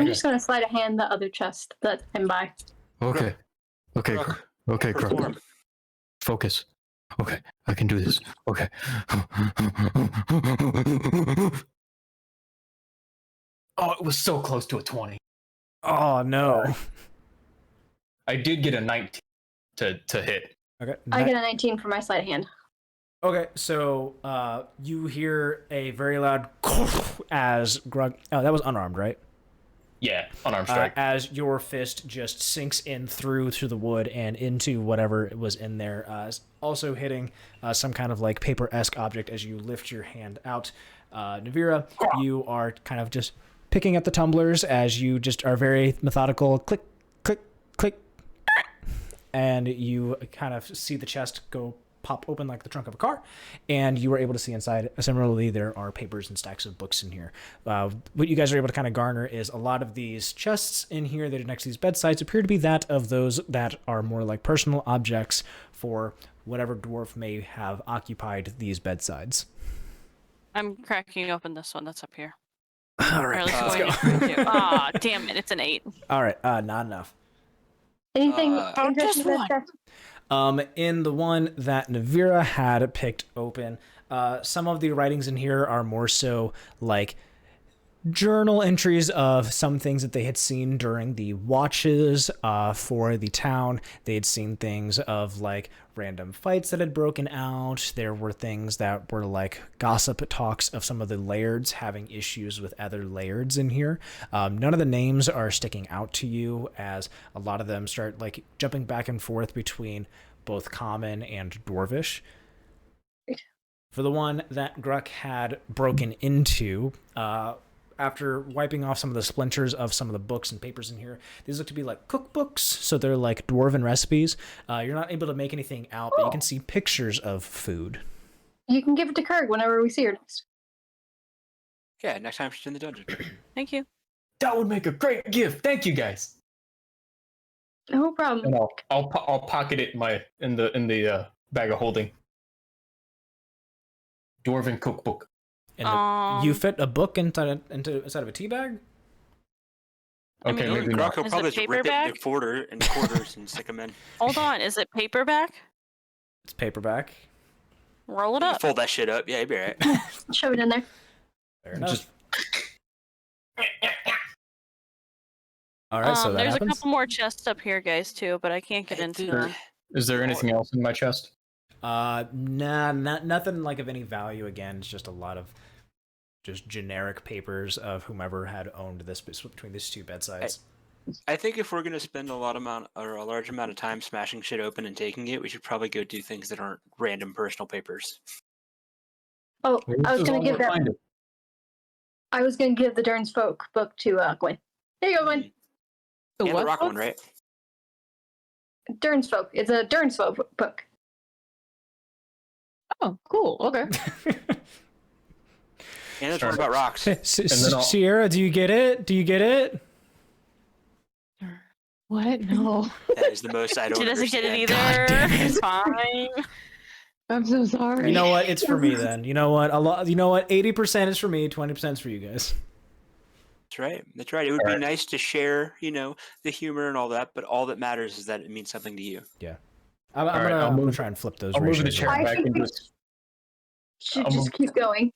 just gonna slide a hand the other chest that I'm by. Okay. Okay. Gruk, Okay, perform. Gruk. Focus. Okay, I can do this. Okay. Oh, it was so close to a 20. Oh no. I did get a 19 to hit. Okay. I get a 19 for my sleight of hand. Okay, so you hear a very loud as Grug. Oh, that was unarmed, right? Yeah, unarmed strike. As your fist just sinks in through to the wood and into whatever was in there, also hitting some kind of like paper-esque object as you lift your hand out. Nivera, you are kind of just picking up the tumblers as you just are very methodical. Click, click, click, and you kind of see the chest go pop open like the trunk of a car, and you are able to see inside. Similarly, there are papers and stacks of books in here. What you guys are able to kind of garner is a lot of these chests in here that are next to these bedsides appear to be that of those that are more like personal objects for whatever dwarf may have occupied these bedsides. I'm cracking open this one that's up here. All right, let's go. Ah, damn it! It's an 8. All right, not enough. Anything just interesting one. that's In the one that Nevira had picked open, some of the writings in here are more so like journal entries of some things that they had seen during the watches for the town. They had seen things of like random fights that had broken out. There were things that were like gossip talks of some of the lairds having issues with other lairds in here. None of the names are sticking out to you, as a lot of them start like jumping back and forth between both common and dwarvish. For the one that Gruk had broken into, after wiping off some of the splinters of some of the books and papers in here, these look to be like cookbooks, so they're like dwarven recipes. You're not able to make anything out, but you can see pictures of food. You can give it to Kurg whenever we see her next. Yeah, next time she's in the dungeon. Thank you. That would make a great gift. Thank you guys. No problem. And I'll pocket it in the bag of holding. Dwarven cookbook. And you fit a book inside of a tea bag? I Okay, mean, maybe Gruk not. will Is probably it just rip it paperback? into quarters and stick them in. Hold on, is it paperback? It's paperback. Roll it You up. fold that shit up. Yeah, you'd be alright. Shove it in there. Fair enough. Just- All right, so that there's happens. a couple more chests up here, guys, too, but I can't get into them. Is there anything else in my chest? Nothing like of any value. Again, it's just a lot of just generic papers of whomever had owned this between these two bedsides. I think if we're gonna spend a large amount of time smashing shit open and taking it, we should probably go do things that aren't random personal papers. Oh, I was gonna give that. Find it. I was gonna give the Dern's Folk book to Gwen. There you go, Gwen. And the rock one, right? Dern's Folk. It's a Dern's Folk book. Oh, cool. Okay. And it's one about rocks. Sierra, do you get it? Do you get it? What? No. That is the most I don't She doesn't get it understand. either. It's fine. I'm so sorry. You know what? It's for me then. You know what? A lot. You know what? 80% is for me. 20% is for you guys. That's right. That's right. It would be nice to share, the humor and all that, but all that matters is that it means something to you. Yeah. I'm gonna try and flip those. I'll move the ratios chair around. back into its. Should just keep going.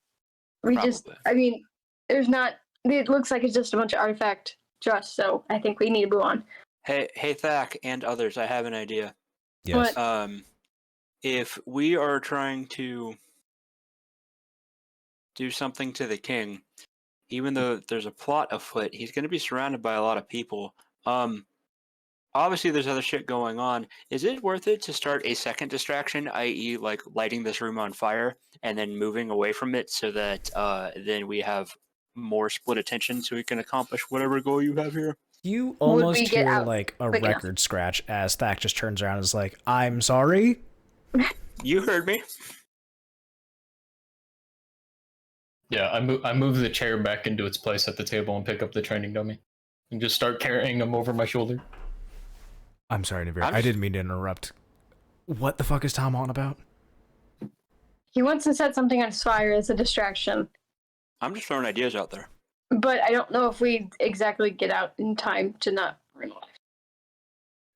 There's not. It looks like it's just a bunch of artifact dust, so I think we need to move on. Hey, Thack and others, I have an idea. Yes. What? If we are trying to do something to the king, even though there's a plot afoot, he's going to be surrounded by a lot of people. Obviously, there's other shit going on. Is it worth it to start a second distraction, i.e., like lighting this room on fire and then moving away from it so that then we have more split attention so we can accomplish whatever goal you have here? You almost get hear out like a quick record enough? scratch as Thack just turns around and is like, "I'm sorry." You heard me. Yeah, I move the chair back into its place at the table and pick up the training dummy, and just start carrying him over my shoulder. I'm sorry, Nivera. I didn't mean to interrupt. What the fuck is Tom on about? He wants to set something on fire as a distraction, I'm just throwing ideas out there. but I don't know if we exactly get out in time to not run life.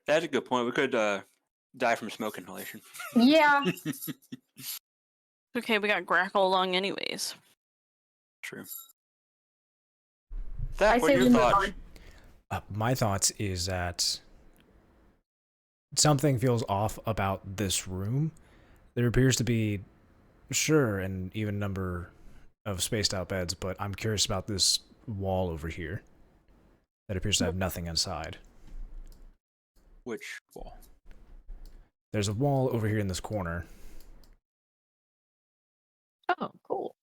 That's a good point. We could die from smoke inhalation. Yeah. Okay, we got Grackle along anyways. True. I Thack, what say are we your move thoughts? on. My thoughts is that something feels off about this room. There appears to be, sure, an even number of spaced out beds, but I'm curious about this wall over here that appears to have nothing inside. Which wall? There's a wall over here in this corner. Oh, cool.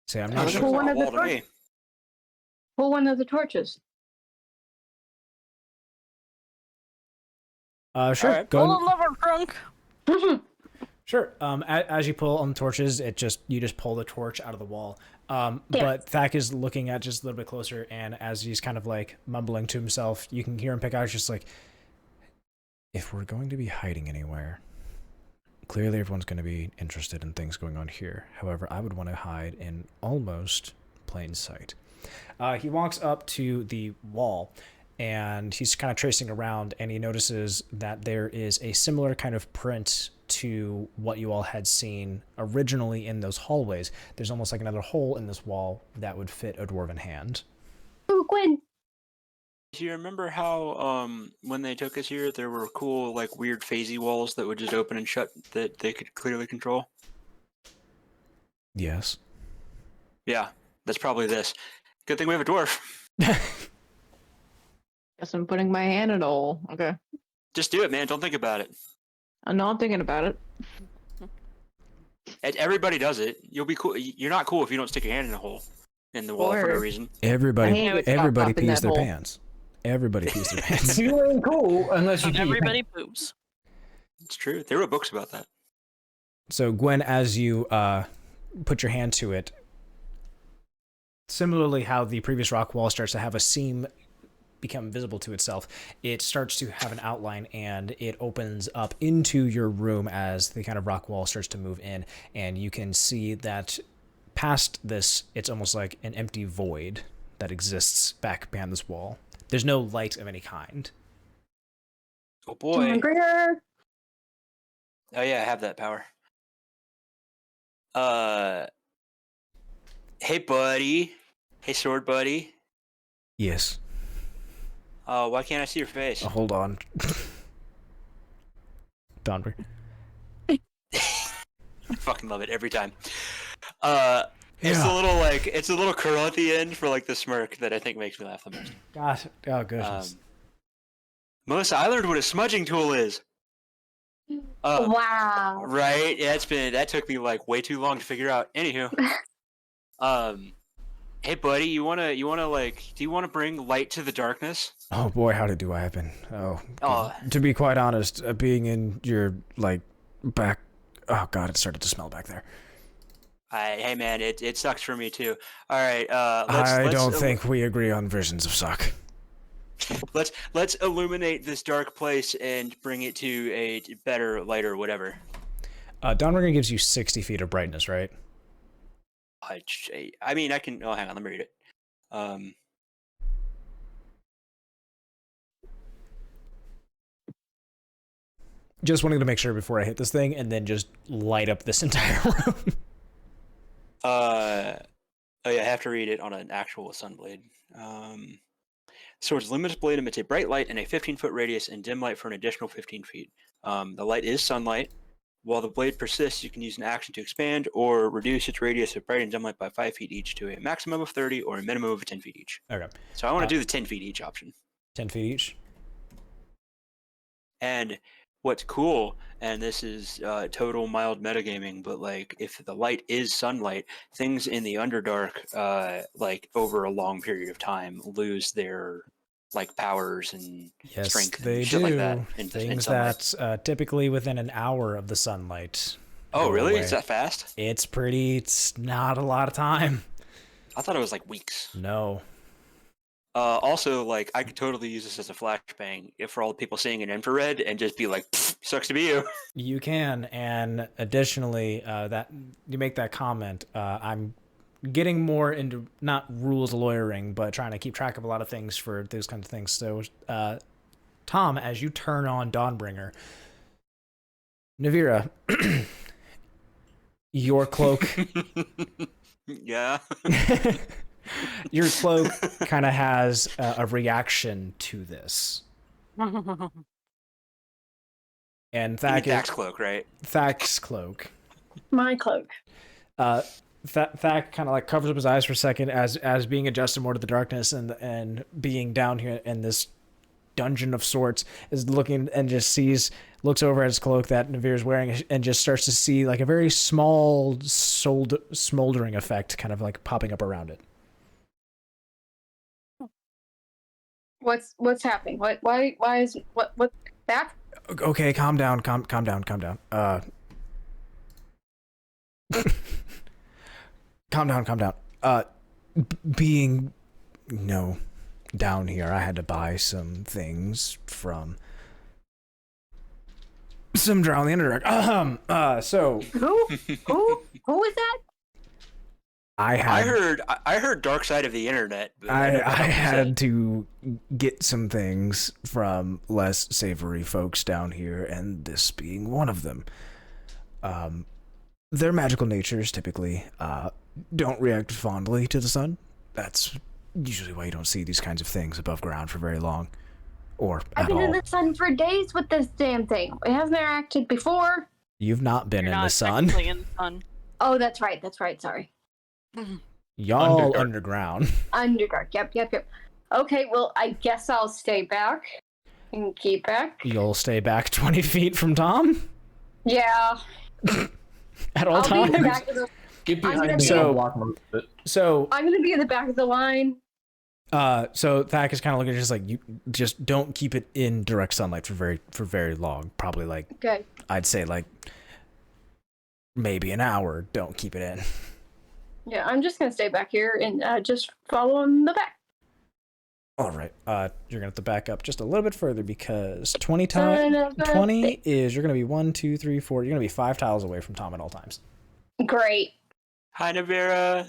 See, I'm That not looks sure. Pull like one a of the wall to me. Pull one of the torches. Sure. Alright. Go Pull ahead. the lever, drunk. Sure. As you pull on the torches, you just pull the torch out of the wall. But Thack is looking at just a little bit closer, and as he's kind of like mumbling to himself, you can hear him pick out just like, if we're going to be hiding anywhere, clearly everyone's going to be interested in things going on here. However, I would want to hide in almost plain sight. He walks up to the wall, and he's kind of tracing around, and he notices that there is a similar kind of print to what you all had seen originally in those hallways. There's almost like another hole in this wall that would fit a dwarven hand. Ooh, Gwen. Do you remember how when they took us here, there were cool, like, weird phasey walls that would just open and shut that they could clearly control? Yes. Yeah, that's probably this. Good thing we have a dwarf. Guess I'm putting my hand in a hole. Okay. Just do it, man. Don't think about it. I know I'm thinking about it. Everybody does it. You'll be cool. You're not cool if you don't stick your hand in a hole in the wall for no Or- reason. Everybody, My hand would stop everybody popping pees that their hole. pants. Everybody pees their pants. You ain't cool unless you do. Everybody poops. It's true. There were books about that. So Gwen, as you put your hand to it, similarly how the previous rock wall starts to have a seam become visible to itself, it starts to have an outline, and it opens up into your room as the kind of rock wall starts to move in, and you can see that past this, it's almost like an empty void that exists back behind this wall. There's no light of any kind. Oh boy. Greer. Oh yeah, I have that power. Hey buddy. Hey sword buddy. Yes. Why can't I see your face? Hold on. Donver. I fucking love it every time. It's a little curl at the end for like the smirk that I think makes me laugh the most. God. Oh, goodness. Melissa, I learned what a smudging tool is. Wow. Right? Yeah, that took me like way too long to figure out. Anywho. Hey buddy, do you wanna bring light to the darkness? Oh boy, how do I have been? Oh. To be quite honest, being in your back. Oh god, it started to smell back there. Hey man, it sucks for me too. All right, I don't think we agree on versions of suck. Let's illuminate this dark place and bring it to a better, lighter, whatever. Dawnbringer gives you 60 feet of brightness, right? I mean, I can. Oh, hang on, let me read it. Just wanting to make sure before I hit this thing, and then just light up this entire room. Oh yeah, I have to read it on an actual sunblade. Sword's luminous blade emits a bright light in a 15-foot radius and dim light for an additional 15 feet. The light is sunlight. While the blade persists, you can use an action to expand or reduce its radius of bright and dim light by 5 feet each to a maximum of 30 or a minimum of 10 feet each. Okay. So I want to do the 10 feet each option. 10 feet each? And what's cool, and this is total mild metagaming, but like if the light is sunlight, things in the Underdark, like over a long period of time, lose their like powers and strength they and shit do. like that. Things that typically within an hour of the sunlight. Oh, really? Away. Is that fast? It's not a lot of time. I thought it was like weeks. No. Also, like, I could totally use this as a flashbang for all the people seeing in infrared and just be like, sucks to be you. You can, and additionally, that you make that comment, I'm getting more into not rules lawyering, but trying to keep track of a lot of things for those kinds of things. So, Tom, as you turn on Dawnbringer, Nivera, your cloak. Yeah. Your cloak kind of has a reaction to this. And Thack's cloak, right? Thack's cloak. My cloak. Thack kind of like covers up his eyes for a second as being adjusted more to the darkness and being down here in this dungeon of sorts is looking and just looks over at his cloak that Nivira's wearing and just starts to see like a very small smoldering effect kind of like popping up around it. What's happening? Why is what back? Okay, calm down. Calm down. Calm down. Being down here, I had to buy some things from some drow in the Underdark. So Who is that? I heard dark side of the internet. But I had to get some things from less savory folks down here, and this being one of them. Their magical natures typically don't react fondly to the sun. That's usually why you don't see these kinds of things above ground for very long, or I've at been all. in the sun for days with this damn thing. It hasn't interacted before. You've not been You're in not the sun. technically in the sun. Oh, that's right. Sorry. Y'all Underdark. underground. Underdark. Yep. Okay, well, I guess I'll stay back and keep back. You'll stay back 20 feet from Tom Yeah. at all I'll be in the times. back of the. Get I'm behind gonna me. be- I'll block most of it. So I'm gonna be in the back of the line. So Thack is kind of looking just like you just don't keep it in direct sunlight for very long. Probably like Okay. I'd say like maybe an hour. Don't keep it in. Yeah, I'm just gonna stay back here and just follow in the back. All right. You're gonna have to back up just a little bit further because 20 Son times of a 20 is you're gonna be 1, 2, 3, 4. You're gonna be 5 tiles away from Tom at all times. Great. Hi, Nevira.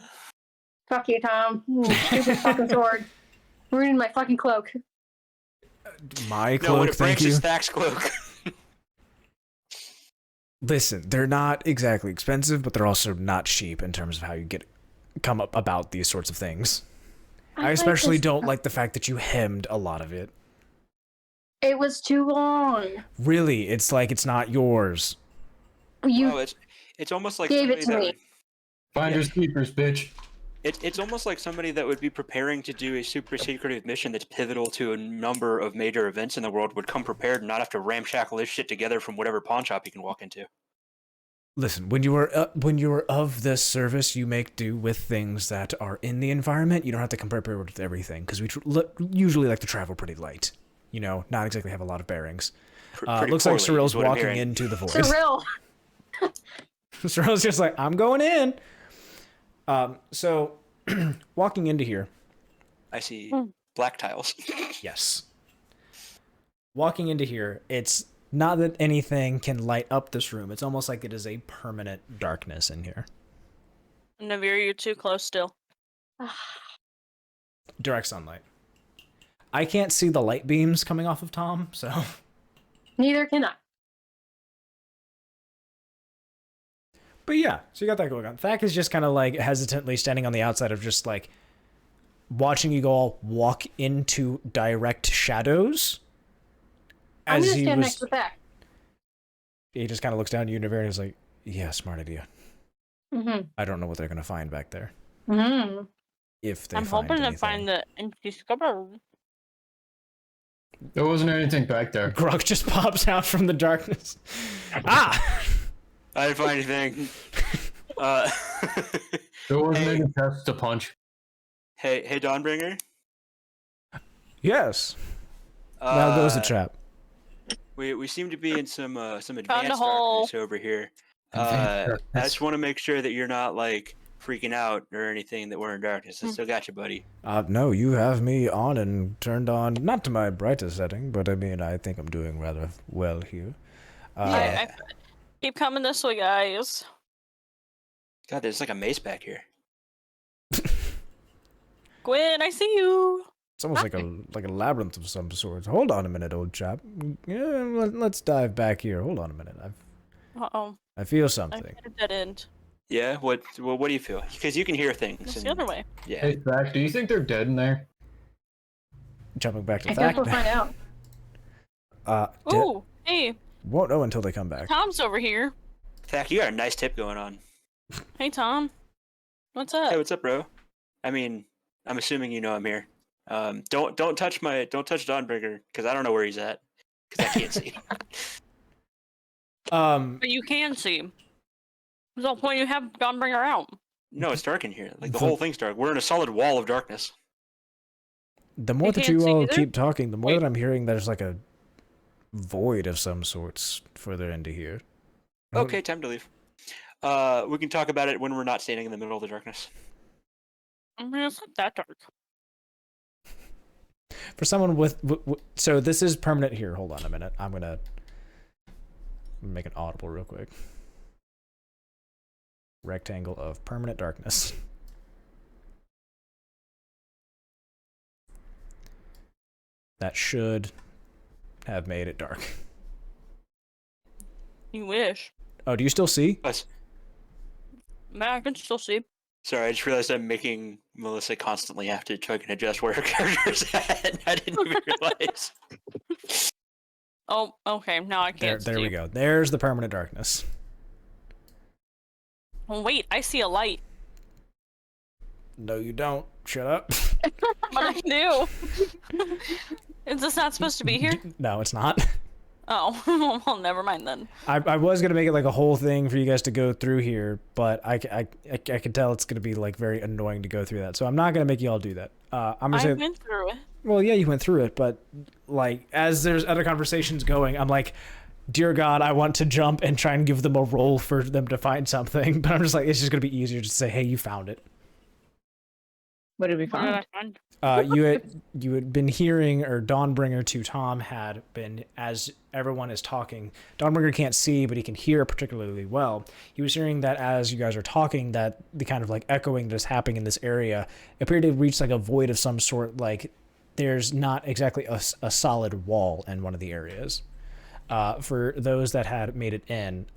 Fuck you, Tom. Stupid fucking sword. Ruining my fucking cloak. My No, when cloak, it thank breaks, you. it's Thack's cloak. Listen, they're not exactly expensive, but they're also not cheap in terms of how you come up about these sorts of things. I especially don't like the fact that you hemmed a lot of it. It was too long. Really, it's like it's not yours. You Oh, it's almost like gave it somebody to me. Finders keepers, bitch. It's almost like somebody that would be preparing to do a super secretive mission that's pivotal to a number of major events in the world would come prepared and not have to ramshackle his shit together from whatever pawn shop he can walk into. Listen, when you are of this service, you make do with things that are in the environment. You don't have to compare with everything because we usually like to travel pretty light. You know, not exactly have a lot of bearings. Pretty Looks like poorly, Cirella's is what I'm walking hearing. into the void. Cyril. Cirella's just like, I'm going in. So, walking into here, I see black tiles. yes. Walking into here, it's not that anything can light up this room. It's almost like it is a permanent darkness in here. Nevira, you're too close still. Direct sunlight. I can't see the light beams coming off of Tom, so... Neither can I. But yeah, so you got that going on. Thack is just kind of like hesitantly standing on the outside of just like watching you all walk into direct shadows. I'm gonna stand next to Thack. He just kind of looks down at you, Nivera, and is like, yeah, smart idea. Mm-hmm. I don't know what they're going to find back there. Mm-hmm. If they I'm find hoping anything. to find the empty cupboard. There wasn't anything back there. Gruk just pops out from the darkness. Ah! I didn't find anything. There wasn't any tests to punch. Hey, Dawnbringer. Yes. Now goes the trap. We seem to be in some advanced hole. darkness over here. I just want to make sure that you're not like freaking out or anything that we're in darkness. I still got you, buddy. No, you have me on and turned on, not to my brightest setting, but I mean, I think I'm doing rather well here. I keep coming this way, guys. God, there's like a mace back here. Gwen, I see you. It's almost like a labyrinth of some sort. Hold on a minute, old chap. Yeah, let's dive back here. Hold on a minute. Uh-oh. I feel I something. hit a dead end. Yeah. What do you feel? Because you can hear things. It's the other way. Yeah. Hey, Thack, do you think they're dead in there? Jumping back to I Thack. think we'll find out. Ooh, hey, Won't know until they come back. Tom's over here. Thack, you got a nice tip going on. Hey, Tom. What's up? Hey, what's up, bro? I mean, I'm assuming you know I'm here. Don't touch Dawnbringer because I don't know where he's at because I can't see. But you can see. There's no point you have Dawnbringer out. No, it's dark in here. Like the whole thing's dark. We're in a solid wall of darkness. The more You that can't you see all either? keep talking, the more Wait. that I'm hearing there's like a void of some sorts further into here. Okay, time to leave. We can talk about it when we're not standing in the middle of the darkness. I mean, it's not that dark. For someone with so this is permanent here. Hold on a minute. I'm gonna make an audible real quick. Rectangle of permanent darkness. That should have made it dark. You wish. Oh, do you still see? Us. Man, I can still see. Sorry, I just realized I'm making Melissa constantly have to try and adjust where her character's at. I didn't even realize. Oh, okay. Now I can't see. There we go. There's the permanent darkness. Oh, wait, I see a light. No, you don't. Shut up. But I do. Is this not supposed to be here? No, it's not. Oh, well, never mind then. I was gonna make it like a whole thing for you guys to go through here, but I can tell it's gonna be like very annoying to go through that. So I'm not gonna make you all do that. I'm gonna I say, went through it. well, yeah, you went through it, but like as there's other conversations going, I'm like, dear God, I want to jump and try and give them a roll for them to find something, but I'm just like, it's just gonna be easier to say, hey, you found it. What did we What did find? I find? You had been hearing, or Dawnbringer to Tom had been, as everyone is talking, Dawnbringer can't see, but he can hear particularly well. He was hearing that as you guys are talking, that the kind of like echoing that's happening in this area appeared to reach like a void of some sort, like there's not exactly a solid wall in one of the areas. For those that had made it in,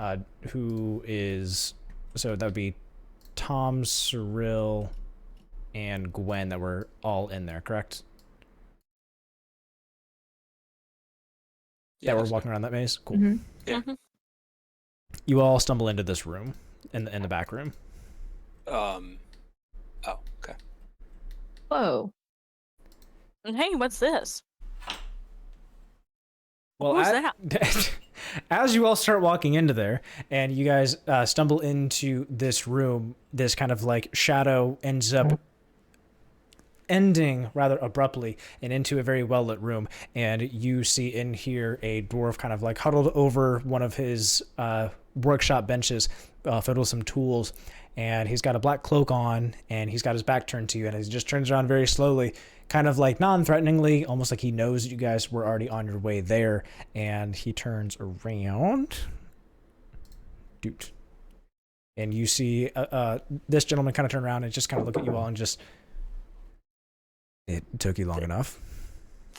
who is, so that would be Tom, Cirella, and Gwen that were all in there, correct? Yeah, That were walking around that maze? Cool. Mhm. Yeah. Mhm. You all stumble into this room, in the back room. Oh, okay. Whoa. And hey, what's this? Well, Who's that? As you all start walking into there, and you guys stumble into this room, this kind of like shadow ends up ending rather abruptly and into a very well-lit room, and you see in here a dwarf kind of like huddled over one of his workshop benches filled with some tools, and he's got a black cloak on, and he's got his back turned to you, and he just turns around very slowly, kind of like non-threateningly, almost like he knows that you guys were already on your way there, and he turns around. Dude. And you see this gentleman kind of turn around and just kind of look at you all and just... It took you long enough.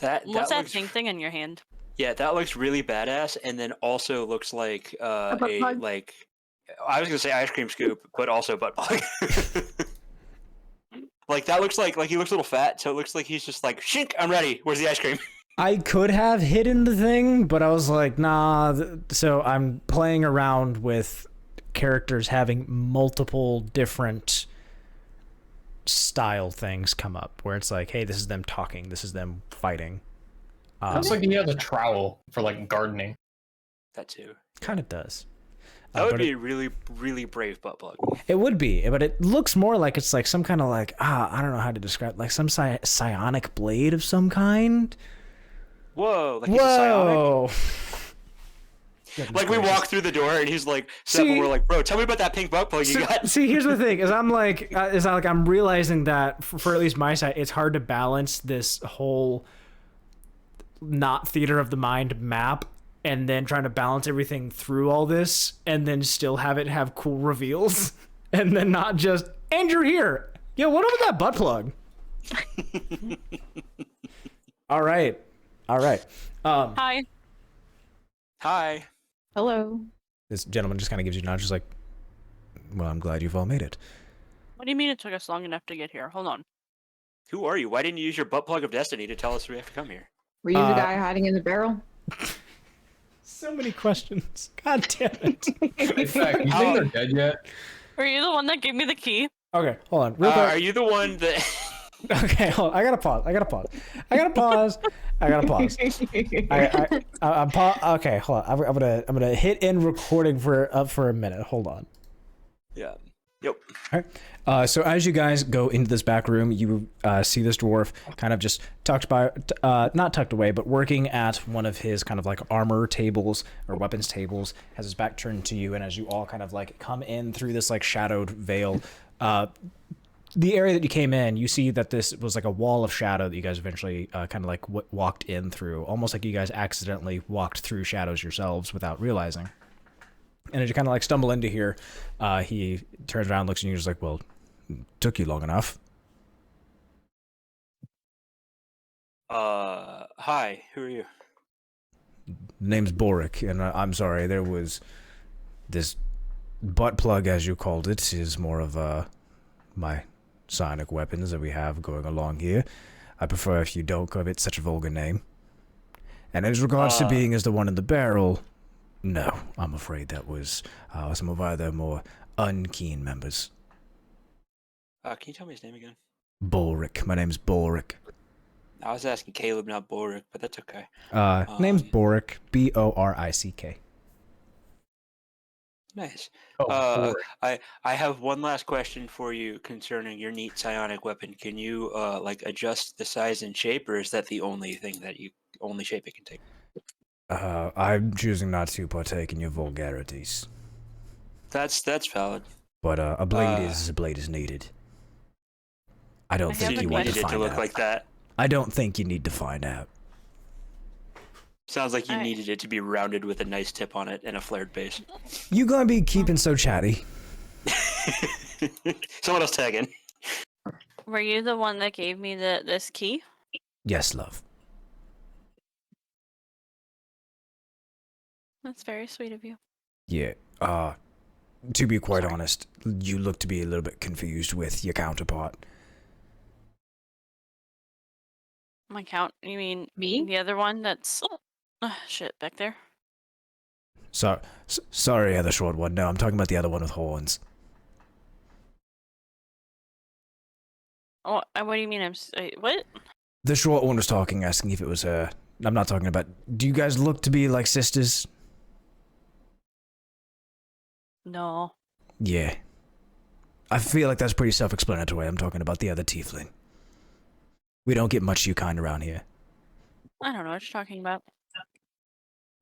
What's that looks, pink thing in your hand? Yeah, that looks really badass, and then also looks like butt plug? like I was gonna say ice cream scoop, but also butt plug. Like that looks like he looks a little fat, so it looks like he's just like, shink, I'm ready. Where's the ice cream? I could have hidden the thing, but I was like, nah. So I'm playing around with characters having multiple different style things come up where it's like, hey, this is them talking, this is them fighting. Looks like he has a trowel for like gardening. That too. Kind of does. That would be a really, really brave butt plug. It would be, but it looks more like it's like some kind of like, I don't know how to describe, like some psionic blade of some kind. Whoa, like he's a psionic? Whoa. Like we walk through the door and he's like, and we're like, bro, tell me about that pink butt plug you got. See, here's the thing: is I'm realizing that for at least my side, it's hard to balance this whole not theater of the mind map, and then trying to balance everything through all this, and then still have it have cool reveals, and then not just and you're here. Yo, what about that butt plug? All right. Hi. Hi. Hello. This gentleman just kind of gives you a nod, just like, well, I'm glad you've all made it. What do you mean it took us long enough to get here? Hold on. Who are you? Why didn't you use your butt plug of destiny to tell us we have to come here? Were you the guy hiding in the barrel? So many questions. God damn it. In fact, you think they're dead yet? Were you the one that gave me the key? Okay, hold on. Real quick. Are you the one that... Okay, hold on. I gotta pause. Okay, hold on. I'm gonna hit end recording for a minute. Hold on. Yeah. Yep. All right. So as you guys go into this back room, you see this dwarf kind of just not tucked away, but working at one of his kind of like armor tables or weapons tables, has his back turned to you, and as you all kind of like come in through this like shadowed veil, the area that you came in, you see that this was like a wall of shadow that you guys eventually kind of like walked in through, almost like you guys accidentally walked through shadows yourselves without realizing. And as you kind of like stumble into here, he turns around, looks at you, and he's like, well, took you long enough. Hi, who are you? Name's Borick, and I'm sorry, there was this butt plug, as you called it, is more of my psionic weapons that we have going along here. I prefer if you don't give it such a vulgar name. And as regards to being as the one in the barrel, no, I'm afraid that was some of our other more unkeen members. Can you tell me his name again? Borick. My name's Borick. I was asking Caleb, not Borick, but that's okay. Name's Borick. Borick. Nice. Oh, I have one last question for you concerning your neat psionic weapon. Can you like adjust the size and shape, or is that the only thing that only shape it can take? I'm choosing not to partake in your vulgarities. That's valid. But a blade is needed. I don't think you want to needed find it to look out. like that. I don't think you need to find out. Sounds like you needed it to be rounded with a nice tip on it and a flared base. You gonna be keeping so chatty? Someone else tag in. Were you the one that gave me this key? Yes, love. That's very sweet of you. Yeah. To be quite honest, you look to be a little bit confused with your counterpart. My count? You mean Me? the other one that's... shit, back there? Sorry, other short one. No, I'm talking about the other one with horns. Oh, what do you mean? What? The short one was talking, asking if it was her. I'm not talking about... Do you guys look to be like sisters? No. Yeah. I feel like that's pretty self-explanatory. I'm talking about the other tiefling. We don't get much you kind around here. I don't know what you're talking about.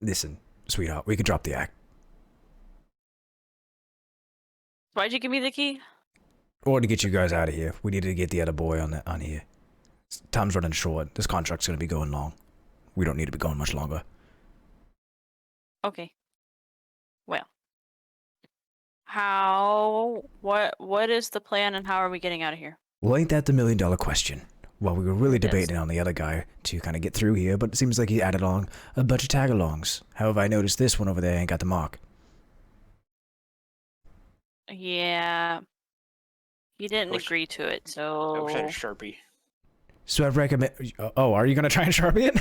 Listen, sweetheart, we could drop the act. Why'd you give me the key? Or to get you guys out of here. We need to get the other boy on here. Time's running short. This contract's gonna be going long. We don't need to be going much longer. Okay. Well. What is the plan and how are we getting out of here? Well, ain't that the $1,000,000 question? Well, we were really It is. debating on the other guy to kind of get through here, but it seems like he added on a bunch of tag-alongs. However, I noticed this one over there ain't got the mark. Yeah. He didn't wish- agree to it, I so... wish I had a Sharpie. So I'd recommend... Oh, are you going to try and Sharpie it?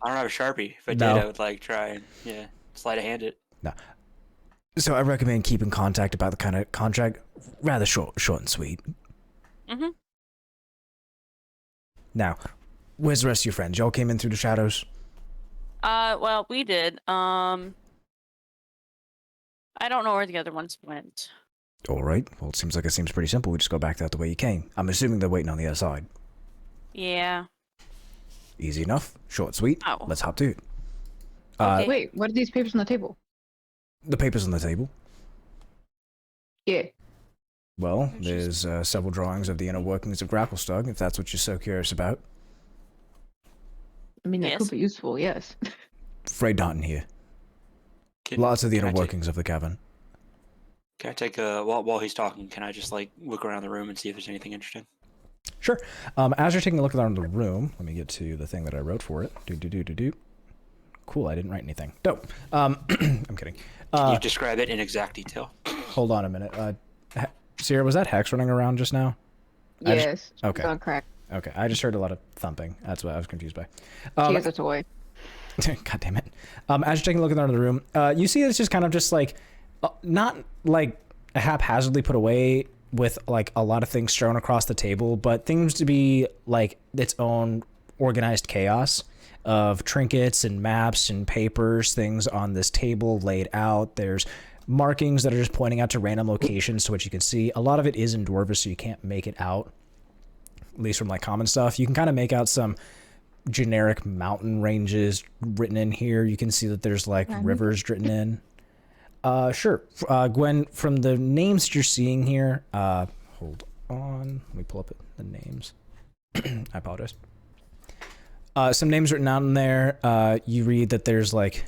I don't have a Sharpie. If I No. did, I would like try and sleight of hand it. So I recommend keeping contact about the kind of contract rather short and sweet. Mm-hmm. Now, where's the rest of your friends? Y'all came in through the shadows? Well, we did. I don't know where the other ones went. All right. Well, it seems pretty simple. We just go back out the way you came. I'm assuming they're waiting on the other side. Yeah. Easy enough. Short, sweet. Oh. Let's hop to it. Okay. Wait, what are these papers on the table? The papers on the table. Yeah. Well, there's several drawings of the inner workings of Grapplestug, if that's what you're so curious about. I mean, that Yes. could be useful, yes. Afraid not in here. Lots of the inner workings of the cavern. Can I take a while he's talking? Can I just like look around the room and see if there's anything interesting? Sure. As you're taking a look around the room, let me get to the thing that I wrote for it. Cool, I didn't write anything. Dope. I'm kidding. Can you describe it in exact detail? Hold on a minute. Sierra, was that Hex running around just now? Yes. okay. She's on crack. Okay, I just heard a lot of thumping. That's what I was confused by. She has a toy. God damn it. As you're taking a look around the room, you see it's just kind of just like, not like haphazardly put away with like a lot of things strewn across the table, but things to be like its own organized chaos of trinkets and maps and papers, things on this table laid out. There's markings that are just pointing out to random locations to which you can see. A lot of it is in Dwarvish, so you can't make it out, at least from like common stuff. You can kind of make out some generic mountain ranges written in here. You can see that there's like rivers written in. Sure. Gwen, from the names that you're seeing here, hold on. Let me pull up the names. I apologize. Some names written out in there. You read that there's like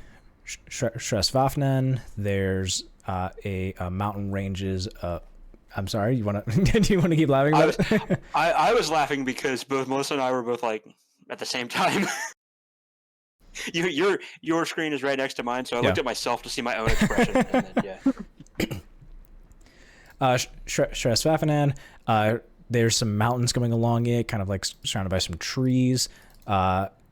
Shresvafnen. There's a mountain ranges. I'm sorry. You want to? Do you want to keep laughing about it? I was laughing because both Melissa and I were both like at the same time. Your screen is right next to mine, so I looked at myself to see my own expression. And then, Shresvafnen. There's some mountains going along it, kind of like surrounded by some trees.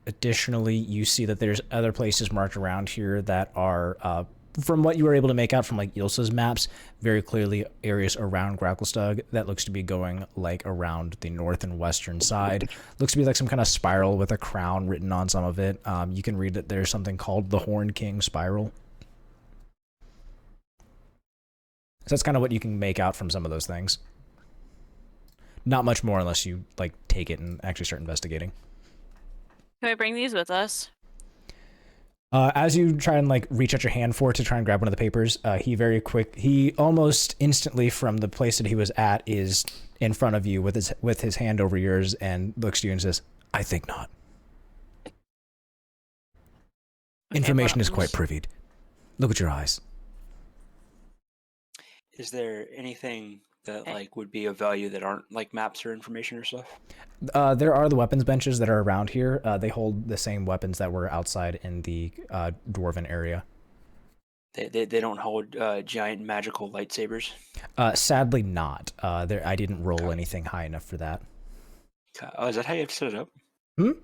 Additionally, you see that there's other places marked around here that are, from what you were able to make out from like Ilsa's maps, very clearly areas around Gracklestug. That looks to be going like around the north and western side. Looks to be like some kind of spiral with a crown written on some of it. You can read that there's something called the Horn King Spiral. So that's kind of what you can make out from some of those things. Not much more unless you like take it and actually start investigating. Can we bring these with us? As you try and like reach out your hand for it to try and grab one of the papers, he almost instantly from the place that he was at is in front of you with his hand over yours and looks to you and says, "I think not." Information is quite privied. Look at your eyes. is there anything that like would be of value that aren't like maps or information or stuff? There are the weapons benches that are around here. They hold the same weapons that were outside in the dwarven area. They don't hold giant magical lightsabers? Sadly not. I didn't roll anything high enough for that. Oh, is that how you have to set it up? No,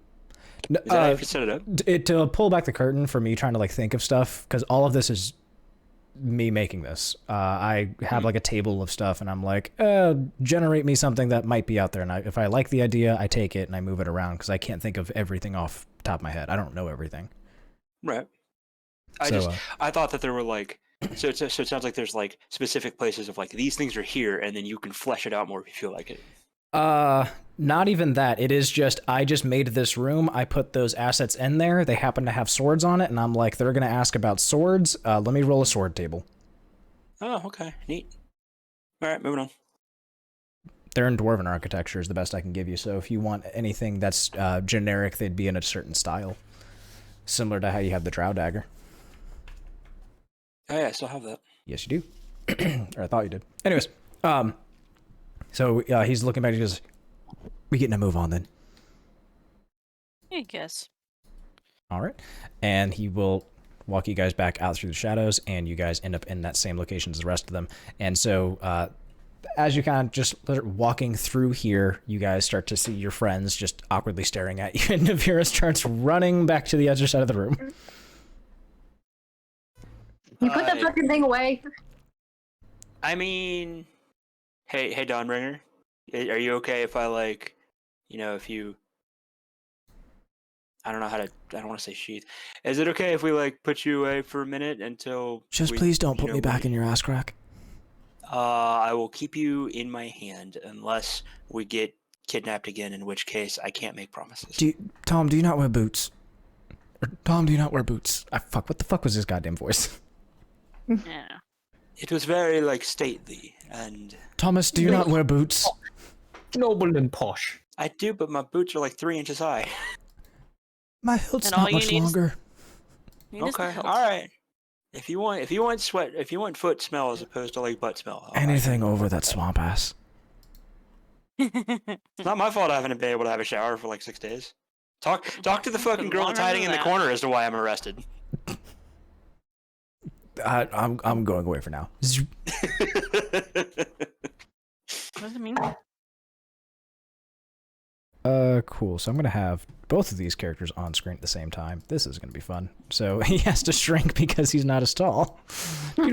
Is that how you have to set it up? To pull back the curtain for me trying to like think of stuff, because all of this is me making this. I have like a table of stuff and I'm like, generate me something that might be out there. And if I like the idea, I take it and I move it around because I can't think of everything off the top of my head. I don't know everything. Right. I thought that there were like, so it sounds like there's like specific places of like, these things are here and then you can flesh it out more if you feel like it. Not even that. It is just, I just made this room. I put those assets in there. They happen to have swords on it, and I'm like, they're going to ask about swords. Let me roll a sword table. Oh, okay. Neat. All right, moving on. They're in dwarven architecture is the best I can give you. So if you want anything that's generic, they'd be in a certain style. Similar to how you have the drow dagger. Oh, yeah, I still have that. Yes, you do. Or I thought you did. Anyways, so he's looking back and he goes, we getting to move on then. I guess. All right. And he will walk you guys back out through the shadows, and you guys end up in that same location as the rest of them. And so as you kind of just start walking through here, you guys start to see your friends just awkwardly staring at you, and Nevira starts running back to the other side of the room. You put that fucking thing away. I mean, hey, Dawnbringer, are you okay if I, like, you know, if you, I don't know how to, I don't want to say sheath. Is it okay if we, like, put you away for a minute until Just please don't put me back in your ass crack. I will keep you in my hand unless we get kidnapped again, in which case I can't make promises. Tom, do you not wear boots? Or, Tom, do you not wear boots? Fuck, what the fuck was his goddamn voice? Yeah. It was very, like, stately, and... Thomas, do you not wear boots? Noble and posh. I do, but my boots are, like, 3 inches high. My hilt's And all not you much need is- longer. Okay, alright. If you want sweat, if you want foot smell as opposed to, like, butt smell. Anything over that swamp ass. It's not my fault I haven't been able to have a shower for, like, 6 days. Talk to the fucking girl that's hiding in the corner as to why I'm arrested. I'm going away for now. What does it mean? Cool. So I'm gonna have both of these characters on screen at the same time. This is gonna be fun. So he has to shrink because he's not as tall. So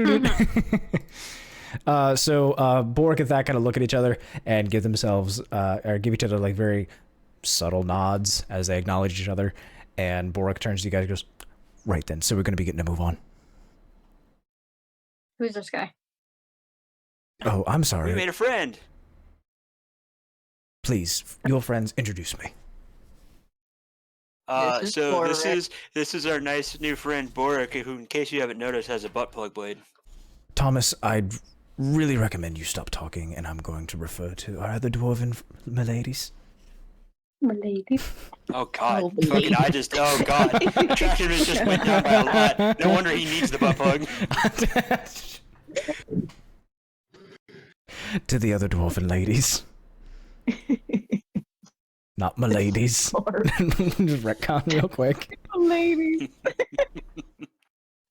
Borick and Thack kind of look at each other and give themselves, or give each other like very subtle nods as they acknowledge each other. And Borick turns to you guys and goes, "Right then. So we're gonna be getting to move on." Who's this guy? Oh, I'm sorry. We made a friend. Please, your friends, introduce me. This is our nice new friend Borick, who, in case you haven't noticed, has a butt plug blade. Thomas, I'd really recommend you stop talking, and I'm going to refer to our other dwarven miladies. Milady. Oh God! Oh, Fucking, oh God! Attractiveness just went down by a lot. No wonder he needs the butt plug. To the other dwarven ladies. Not miladies. Just retcon real quick. Ladies.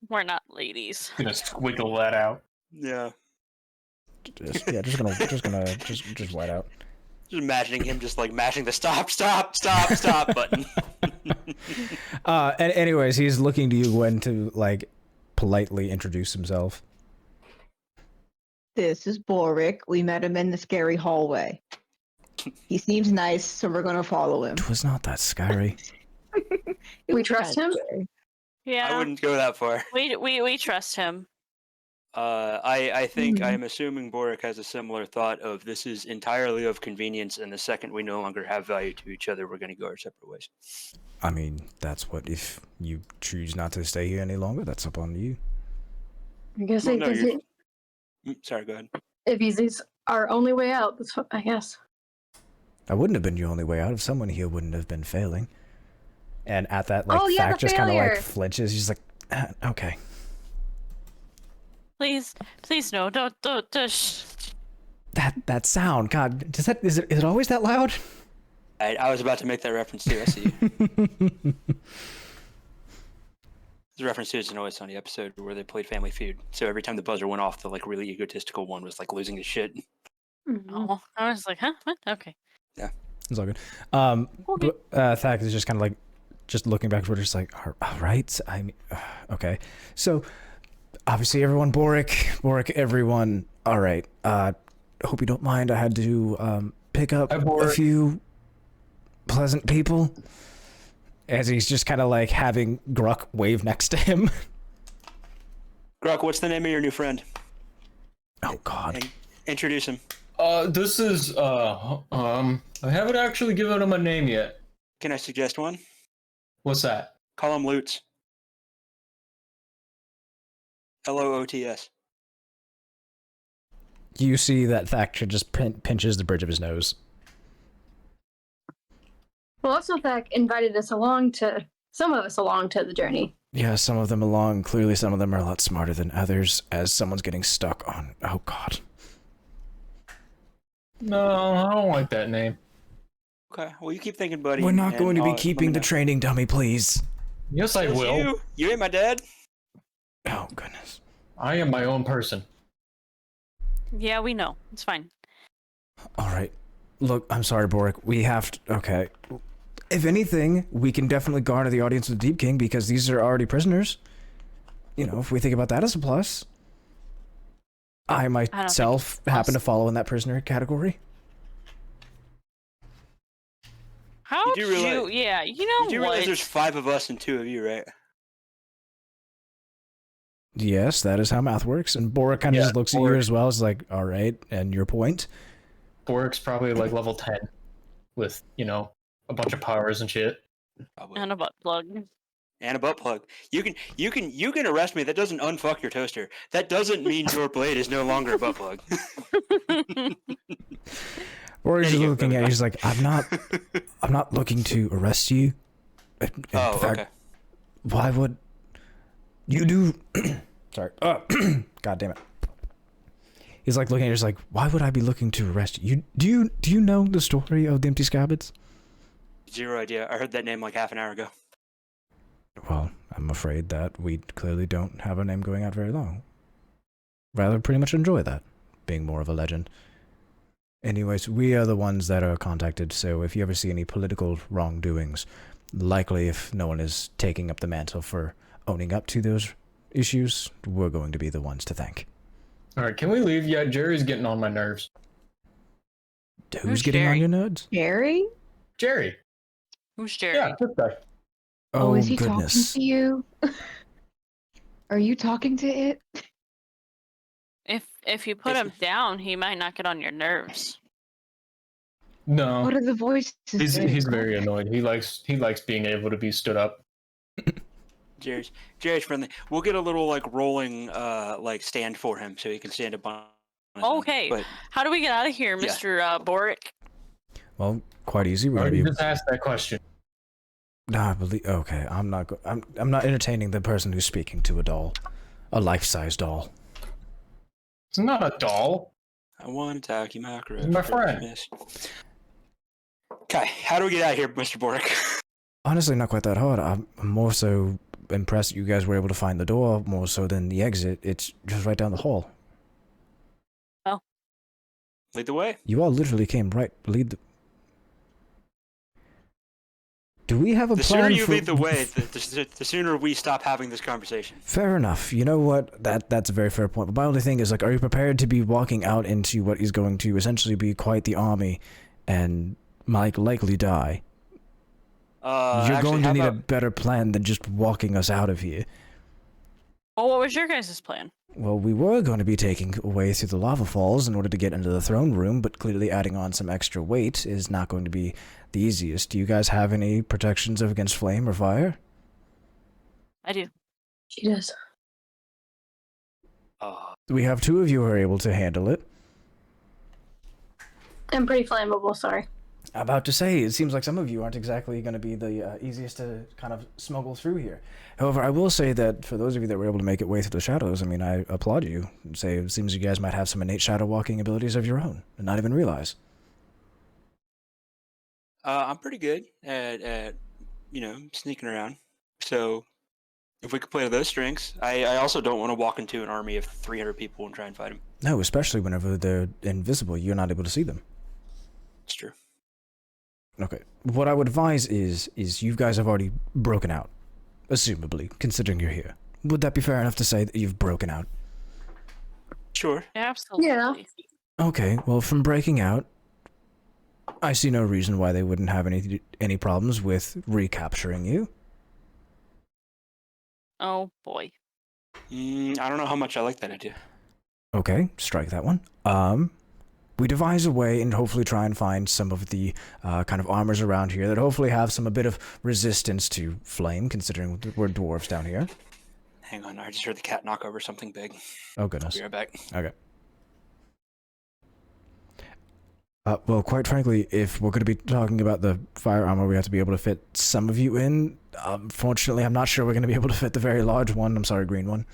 We're not ladies. Gonna squiggle that out. Yeah. Just white out. Just imagining him just like mashing the stop button. And anyways, he's looking to you, Gwen, to like politely introduce himself. This is Borick. We met him in the scary hallway. He seems nice, so we're gonna follow him. It was not that scary. We trust him? Yeah. I wouldn't go that far. We trust him. I think I'm assuming Borick has a similar thought of this is entirely of convenience, and the second we no longer have value to each other, we're going to go our separate ways. I mean, that's what, if you choose not to stay here any longer, that's up on you. I guess Well, no, sorry, go ahead. if he's our only way out, that's what I guess. I wouldn't have been your only way out if someone here wouldn't have been failing. And at that, like, Oh, yeah, Thack the just kind of like failure. flinches. He's like, okay. Please no, don't. That sound, God, is it always that loud? I was about to make that reference too. I see you. The reference to is an Always Sunny episode where they played Family Feud. So every time the buzzer went off, the like really egotistical one was like losing his shit. Oh, I was like, huh? What? Okay. Yeah, It's all good. Okay. Thack is just kind of like, just looking back, we're just like, all right. I mean, okay. So, obviously, everyone, Borick, everyone. All right. Hope you don't mind. I had to pick up a few pleasant people. As he's just kind of like having Gruk wave next to him. Gruk, what's the name of your new friend? Oh God. And introduce him. This is I haven't actually given him a name yet. Can I suggest one? What's that? Call him Loots. Loots. You see that Thack just pinches the bridge of his nose. Well, also Thack invited us along to, some of us along to the journey. Yeah, some of them along. Clearly some of them are a lot smarter than others, as someone's getting stuck on... Oh, God. No, I don't like that name. Okay, well, you keep thinking, buddy. We're not and going to be let me keeping the know. training dummy, please. Yes, I Yes, will. You ain't my dad. Oh, goodness. I am my own person. Yeah, we know. It's fine. All right. Look, I'm sorry, Borick. We have to... Okay. If anything, we can definitely garner the audience of the Deep King because these are already prisoners. You know, if we think about that as a plus. I myself happen to follow in that prisoner category. How You did do realize- you? Yeah, you know You do what? realize there's 5 of us and 2 of you, right? Yes, that is how math works. And Borick kind of just looks at you as well. It's like, all right, and your point? Borick's probably like level 10 with, you know, a bunch of powers and shit. Probably. And a butt plug. And a butt plug. You can arrest me. That doesn't unfuck your toaster. That doesn't mean your blade is no longer a butt plug. Borick's just There you go, looking at you. He's like, I'm not looking to arrest you. In Oh, fact, okay. why would you do? Sorry. God damn it. He's like looking at you. He's like, why would I be looking to arrest you? Do you know the story of the Empty Scabbards? Zero idea. I heard that name like half an hour ago. Well, I'm afraid that we clearly don't have our name going out very long. Rather, pretty much enjoy that, being more of a legend. Anyways, we are the ones that are contacted, so if you ever see any political wrongdoings, likely if no one is taking up the mantle for owning up to those issues, we're going to be the ones to thank. Alright, can we leave yet? Jerry's getting on my nerves. Who's getting on Jerry? your nerves? Jerry? Jerry. Who's Jerry? Yeah, this guy. Oh, is he goodness. talking to you? Are you talking to it? If you put him down, he might not get on your nerves. No. What are the voices? say? He's very annoyed. He likes being able to be stood up. Jerry's friendly. We'll get a little like rolling like stand for him so he can stand up on his own. Okay. But How do we get out of here, Yeah. Mr. Borick? Well, quite easy. We're Already gonna be. just asked that question. Nah, I believe. Okay, I'm not entertaining the person who's speaking to a doll, a life-size doll. It's not a doll. I want to talk you macro. He's my friend. Yes. Okay, how do we get out of here, Mr. Borick? Honestly, not quite that hard. I'm more so impressed you guys were able to find the door more so than the exit. It's just right down the hall. Lead the way. You all literally came right. Do we have a The plan sooner you for... lead the way, the sooner we stop having this conversation. Fair enough. You know what? That's a very fair point. But my only thing is, like, are you prepared to be walking out into what is going to essentially be quite the army and might likely die? You're going to need a better plan than just walking us out of here. Well, what was your guys' plan? Well, we were going to be taking away through the lava falls in order to get into the throne room, but clearly adding on some extra weight is not going to be the easiest. Do you guys have any protections against flame or fire? I do. She does. We have 2 of you who are able to handle it. I'm pretty flammable, sorry. I'm about to say, it seems like some of you aren't exactly going to be the easiest to kind of smuggle through here. However, I will say that for those of you that were able to make it way through the shadows, I mean, I applaud you. Say, it seems you guys might have some innate shadow walking abilities of your own, and not even realize. I'm pretty good at sneaking around. So if we could play to those strengths, I also don't want to walk into an army of 300 people and try and fight them. No, especially whenever they're invisible, you're not able to see them. It's true. Okay. What I would advise is you guys have already broken out. Assumably, considering you're here. Would that be fair enough to say that you've broken out? Sure. Absolutely. Yeah. Okay, well, from breaking out, I see no reason why they wouldn't have any problems with recapturing you. Oh boy. I don't know how much I like that idea. Okay, strike that one. we devise a way and hopefully try and find some of the kind of armors around here that hopefully have a bit of resistance to flame, considering we're dwarves down here. Hang on, I just heard the cat knock over something big. Oh, goodness. I'll be right back. Okay. Well, quite frankly, if we're going to be talking about the fire armor, we have to be able to fit some of you in. Unfortunately, I'm not sure we're going to be able to fit the very large one. I'm sorry, green one.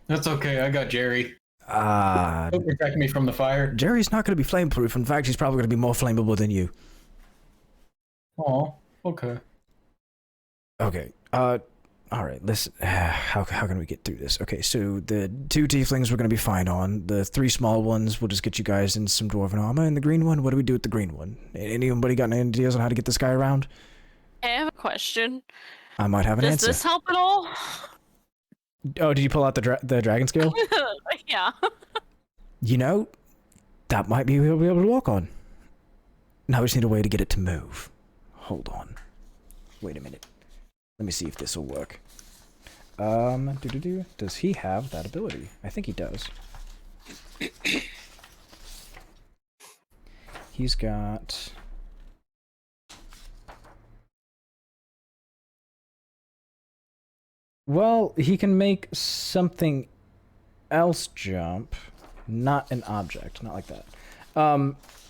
That's okay. I got Jerry. He'll protect me from the fire. Jerry's not going to be flame-proof. In fact, he's probably going to be more flammable than you. Oh, okay. Okay. All right. Listen. How can we get through this? Okay. So the 2 tieflings we're going to be fine on. The 3 small ones, we'll just get you guys in some dwarven armor. And the green one, what do we do with the green one? Anybody got any ideas on how to get this guy around? I have a question. I might have an answer. Does this help at all? Oh, did you pull out the dragon scale? Yeah. You know, that might be what we'll be able to walk on. Now we just need a way to get it to move. Hold on. Wait a minute. Let me see if this will work. Does he have that ability? I think he does. He's got... Well, he can make something else jump, not an object, not like that.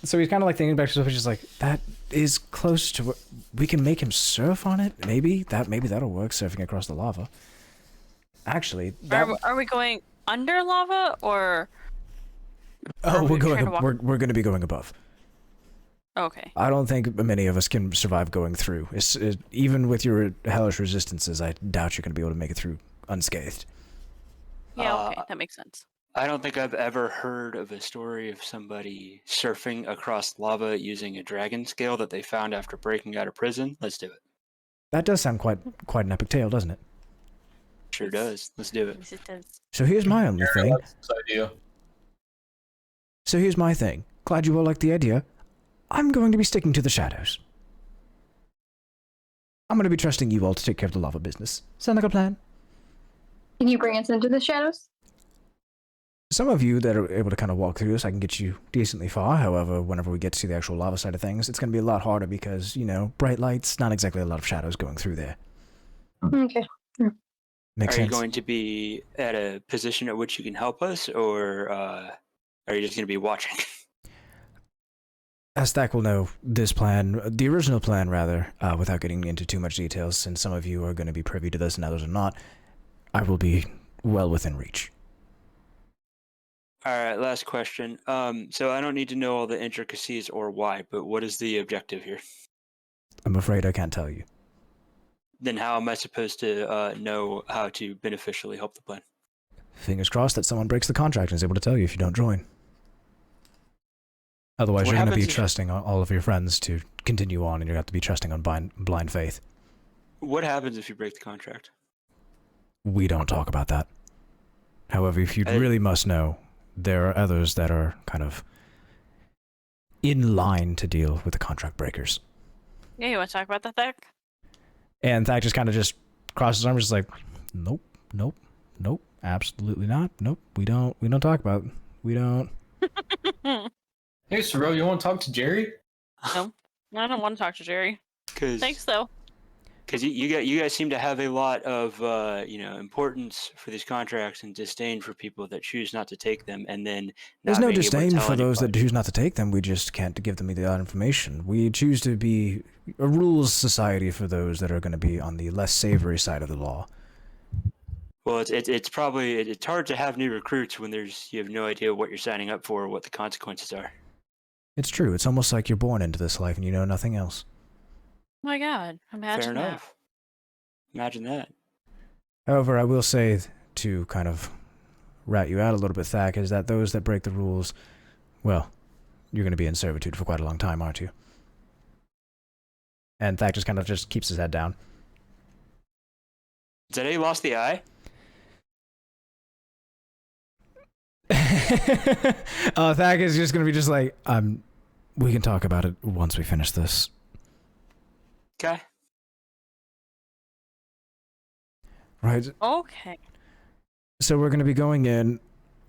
So he's kind of like thinking back to stuff, which is like, that is close to what we can make him surf on it. Maybe that'll work, surfing across the lava. Actually, Are we going under lava or? Oh, we're going to be going above. Okay. I don't think many of us can survive going through. Even with your hellish resistances, I doubt you're going to be able to make it through unscathed. Yeah, okay, that makes sense. I don't think I've ever heard of a story of somebody surfing across lava using a dragon scale that they found after breaking out of prison. Let's do it. That does sound quite an epic tale, doesn't it? Sure does. Let's do it. Yes, it does. So here's my only thing. Idea. So here's my thing. Glad you all like the idea. I'm going to be sticking to the shadows. I'm going to be trusting you all to take care of the lava business. Sound like a plan? Can you bring us into the shadows? Some of you that are able to kind of walk through this, I can get you decently far. However, whenever we get to the actual lava side of things, it's going to be a lot harder because, you know, bright lights, not exactly a lot of shadows going through there. Okay. Makes Are sense. you going to be at a position at which you can help us, or are you just going to be watching? As Thack will know, this plan, the original plan rather, without getting into too much details, since some of you are going to be privy to this and others are not, I will be well within reach. All right, last question. So I don't need to know all the intricacies or why, but what is the objective here? I'm afraid I can't tell you. Then how am I supposed to know how to beneficially help the plan? Fingers crossed that someone breaks the contract and is able to tell you if you don't join. Otherwise, What you're going to be happens if- trusting all of your friends to continue on, and you're going to have to be trusting on blind faith. What happens if you break the contract? We don't talk about that. However, if you really must know, there are others that are kind of in line to deal with the contract breakers. Yeah, you want to talk about that, Thack? And Thack just kind of just crosses his arms, just like, nope, absolutely not. Nope, we don't talk about it. We don't. Hey, Cirella, you want to talk to Jerry? No, I don't want to talk to Jerry. Thanks, though. Because you guys seem to have a lot of importance for these contracts and disdain for people that choose not to take them, and then There's not no being able to disdain tell for those that anybody. choose not to take them. We just can't give them that information. We choose to be a rules society for those that are going to be on the less savory side of the law. Well, it's hard to have new recruits when you have no idea what you're signing up for or what the consequences are. It's true. It's almost like you're born into this life and you know nothing else. Oh my god, imagine Fair that. enough. Imagine that. However, I will say, to kind of rat you out a little bit, Thack, is that those that break the rules, well, you're going to be in servitude for quite a long time, aren't you? And Thack just kind of just keeps his head down. Is that how you lost the eye? Thack is just going to be just like, we can talk about it once we finish this. Okay. Right. Okay. So we're going to be going in.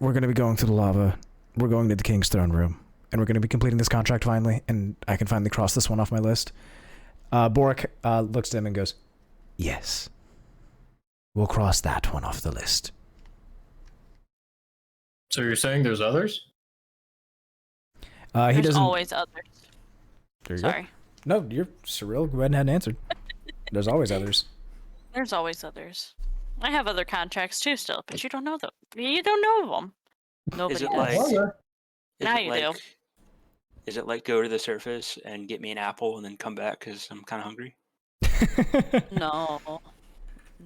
We're going to be going through the lava. we're going to the king's throne room, and we're going to be completing this contract finally, and I can finally cross this one off my list. Borick looks at him and goes, yes. We'll cross that one off the list. So you're saying there's others? He There's doesn't. always others. There you go. Sorry. No, you're Cirella. Gwen hadn't answered. There's always others. There's always others. I have other contracts too still, but you don't know them. You don't know them. Nobody Is it does. like? Now you do. Is it like go to the surface and get me an apple and then come back because I'm kind of hungry? No.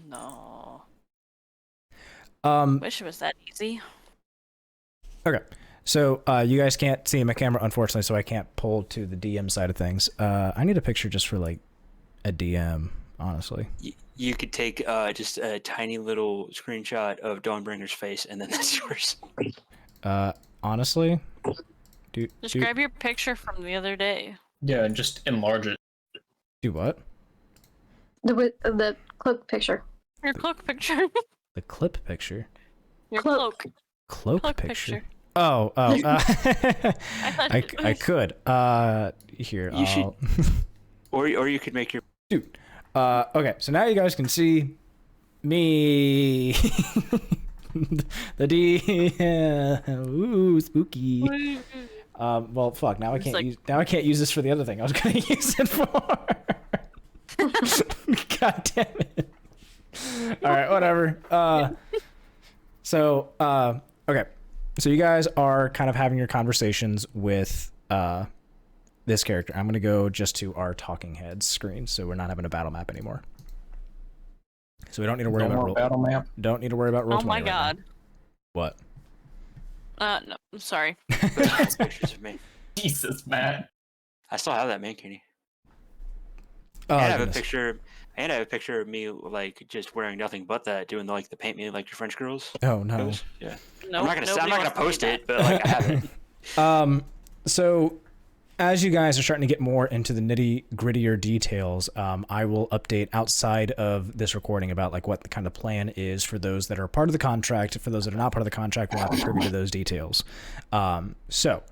No. Wish it was that easy. Okay. So you guys can't see my camera, unfortunately, so I can't pull to the DM side of things. I need a picture just for like a DM, honestly. You could take just a tiny little screenshot of Dawnbringer's face, and then that's yours. Honestly, Just grab your picture from the other day. Yeah, and just enlarge it. do what? The cloak picture. Your cloak picture. The clip picture. Your Cloak. Cloak Cloak picture. picture. Oh. thought I could. Here. You should- Or you could make your Dude. Okay, so now you guys can see me. The D. Ooh, spooky. Well, fuck. Now I It's can't like- use. Now I can't use this for the other thing I was gonna use it for. God damn it. All right, whatever. Okay. So you guys are kind of having your conversations with this character. I'm gonna go just to our talking heads screen, so we're not having a battle map anymore. So we don't need to worry No about more roll. battle map. Don't need to worry about roll. Oh my 20 right now. god. What? No, I'm sorry. pictures of me. Jesus, Matt. I still have that mankini. Oh, And I have a goodness. picture. And I have a picture of me like just wearing nothing but that, doing the paint me like your French girls. Oh no. pose. Yeah. No, I'm not gonna post it, but like I have it. So as you guys are starting to get more into the nitty grittier details, I will update outside of this recording about like what the kind of plan is for those that are part of the contract. For those that are not part of the contract, we'll have to privy to those details. So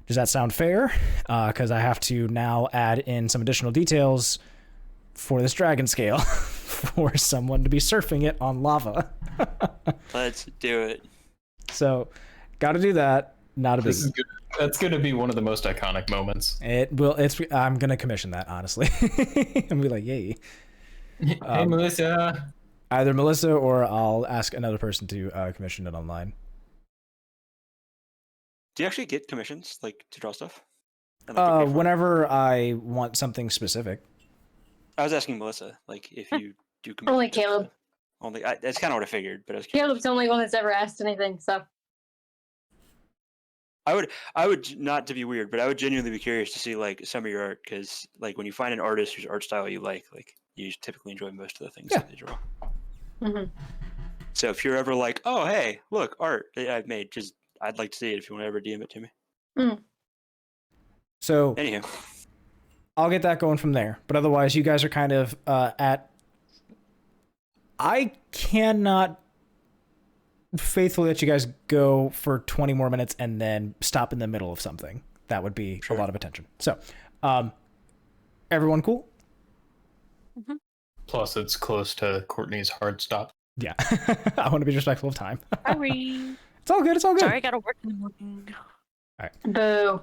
does that sound fair? Because I have to now add in some additional details for this dragon scale for someone to be surfing it on lava. Let's do it. So got to do that. Not a big. This is good. That's going to be one of the most iconic moments. It will. I'm gonna commission that, honestly. I'm gonna be like, yay. Hey, Melissa. Either Melissa or I'll ask another person to commission it online. Do you actually get commissions like to draw stuff? And, like, get paid for it? Whenever I want something specific. I was asking Melissa, like if you do commissions. Only and stuff. Caleb. Only that's kind of what I figured, but I was curious. Caleb's the only one that's ever asked anything, so. I would not to be weird, but I would genuinely be curious to see like some of your art because like when you find an artist whose art style you like you typically enjoy most of the things Yeah. that they draw. Mm-hmm. So if you're ever like, oh hey, look art that I've made, just I'd like to see it if you want to ever DM it to me. So Anywho, I'll get that going from there. But otherwise, you guys are kind of at. I cannot faithfully let you guys go for 20 more minutes and then stop in the middle of something. That would be Sure. a lot of attention. So, everyone cool? Plus, it's close to Courtney's hard stop. Yeah. I want to be respectful of time. Sorry. It's all good. It's all good. Sorry, I gotta work in the morning. Boo.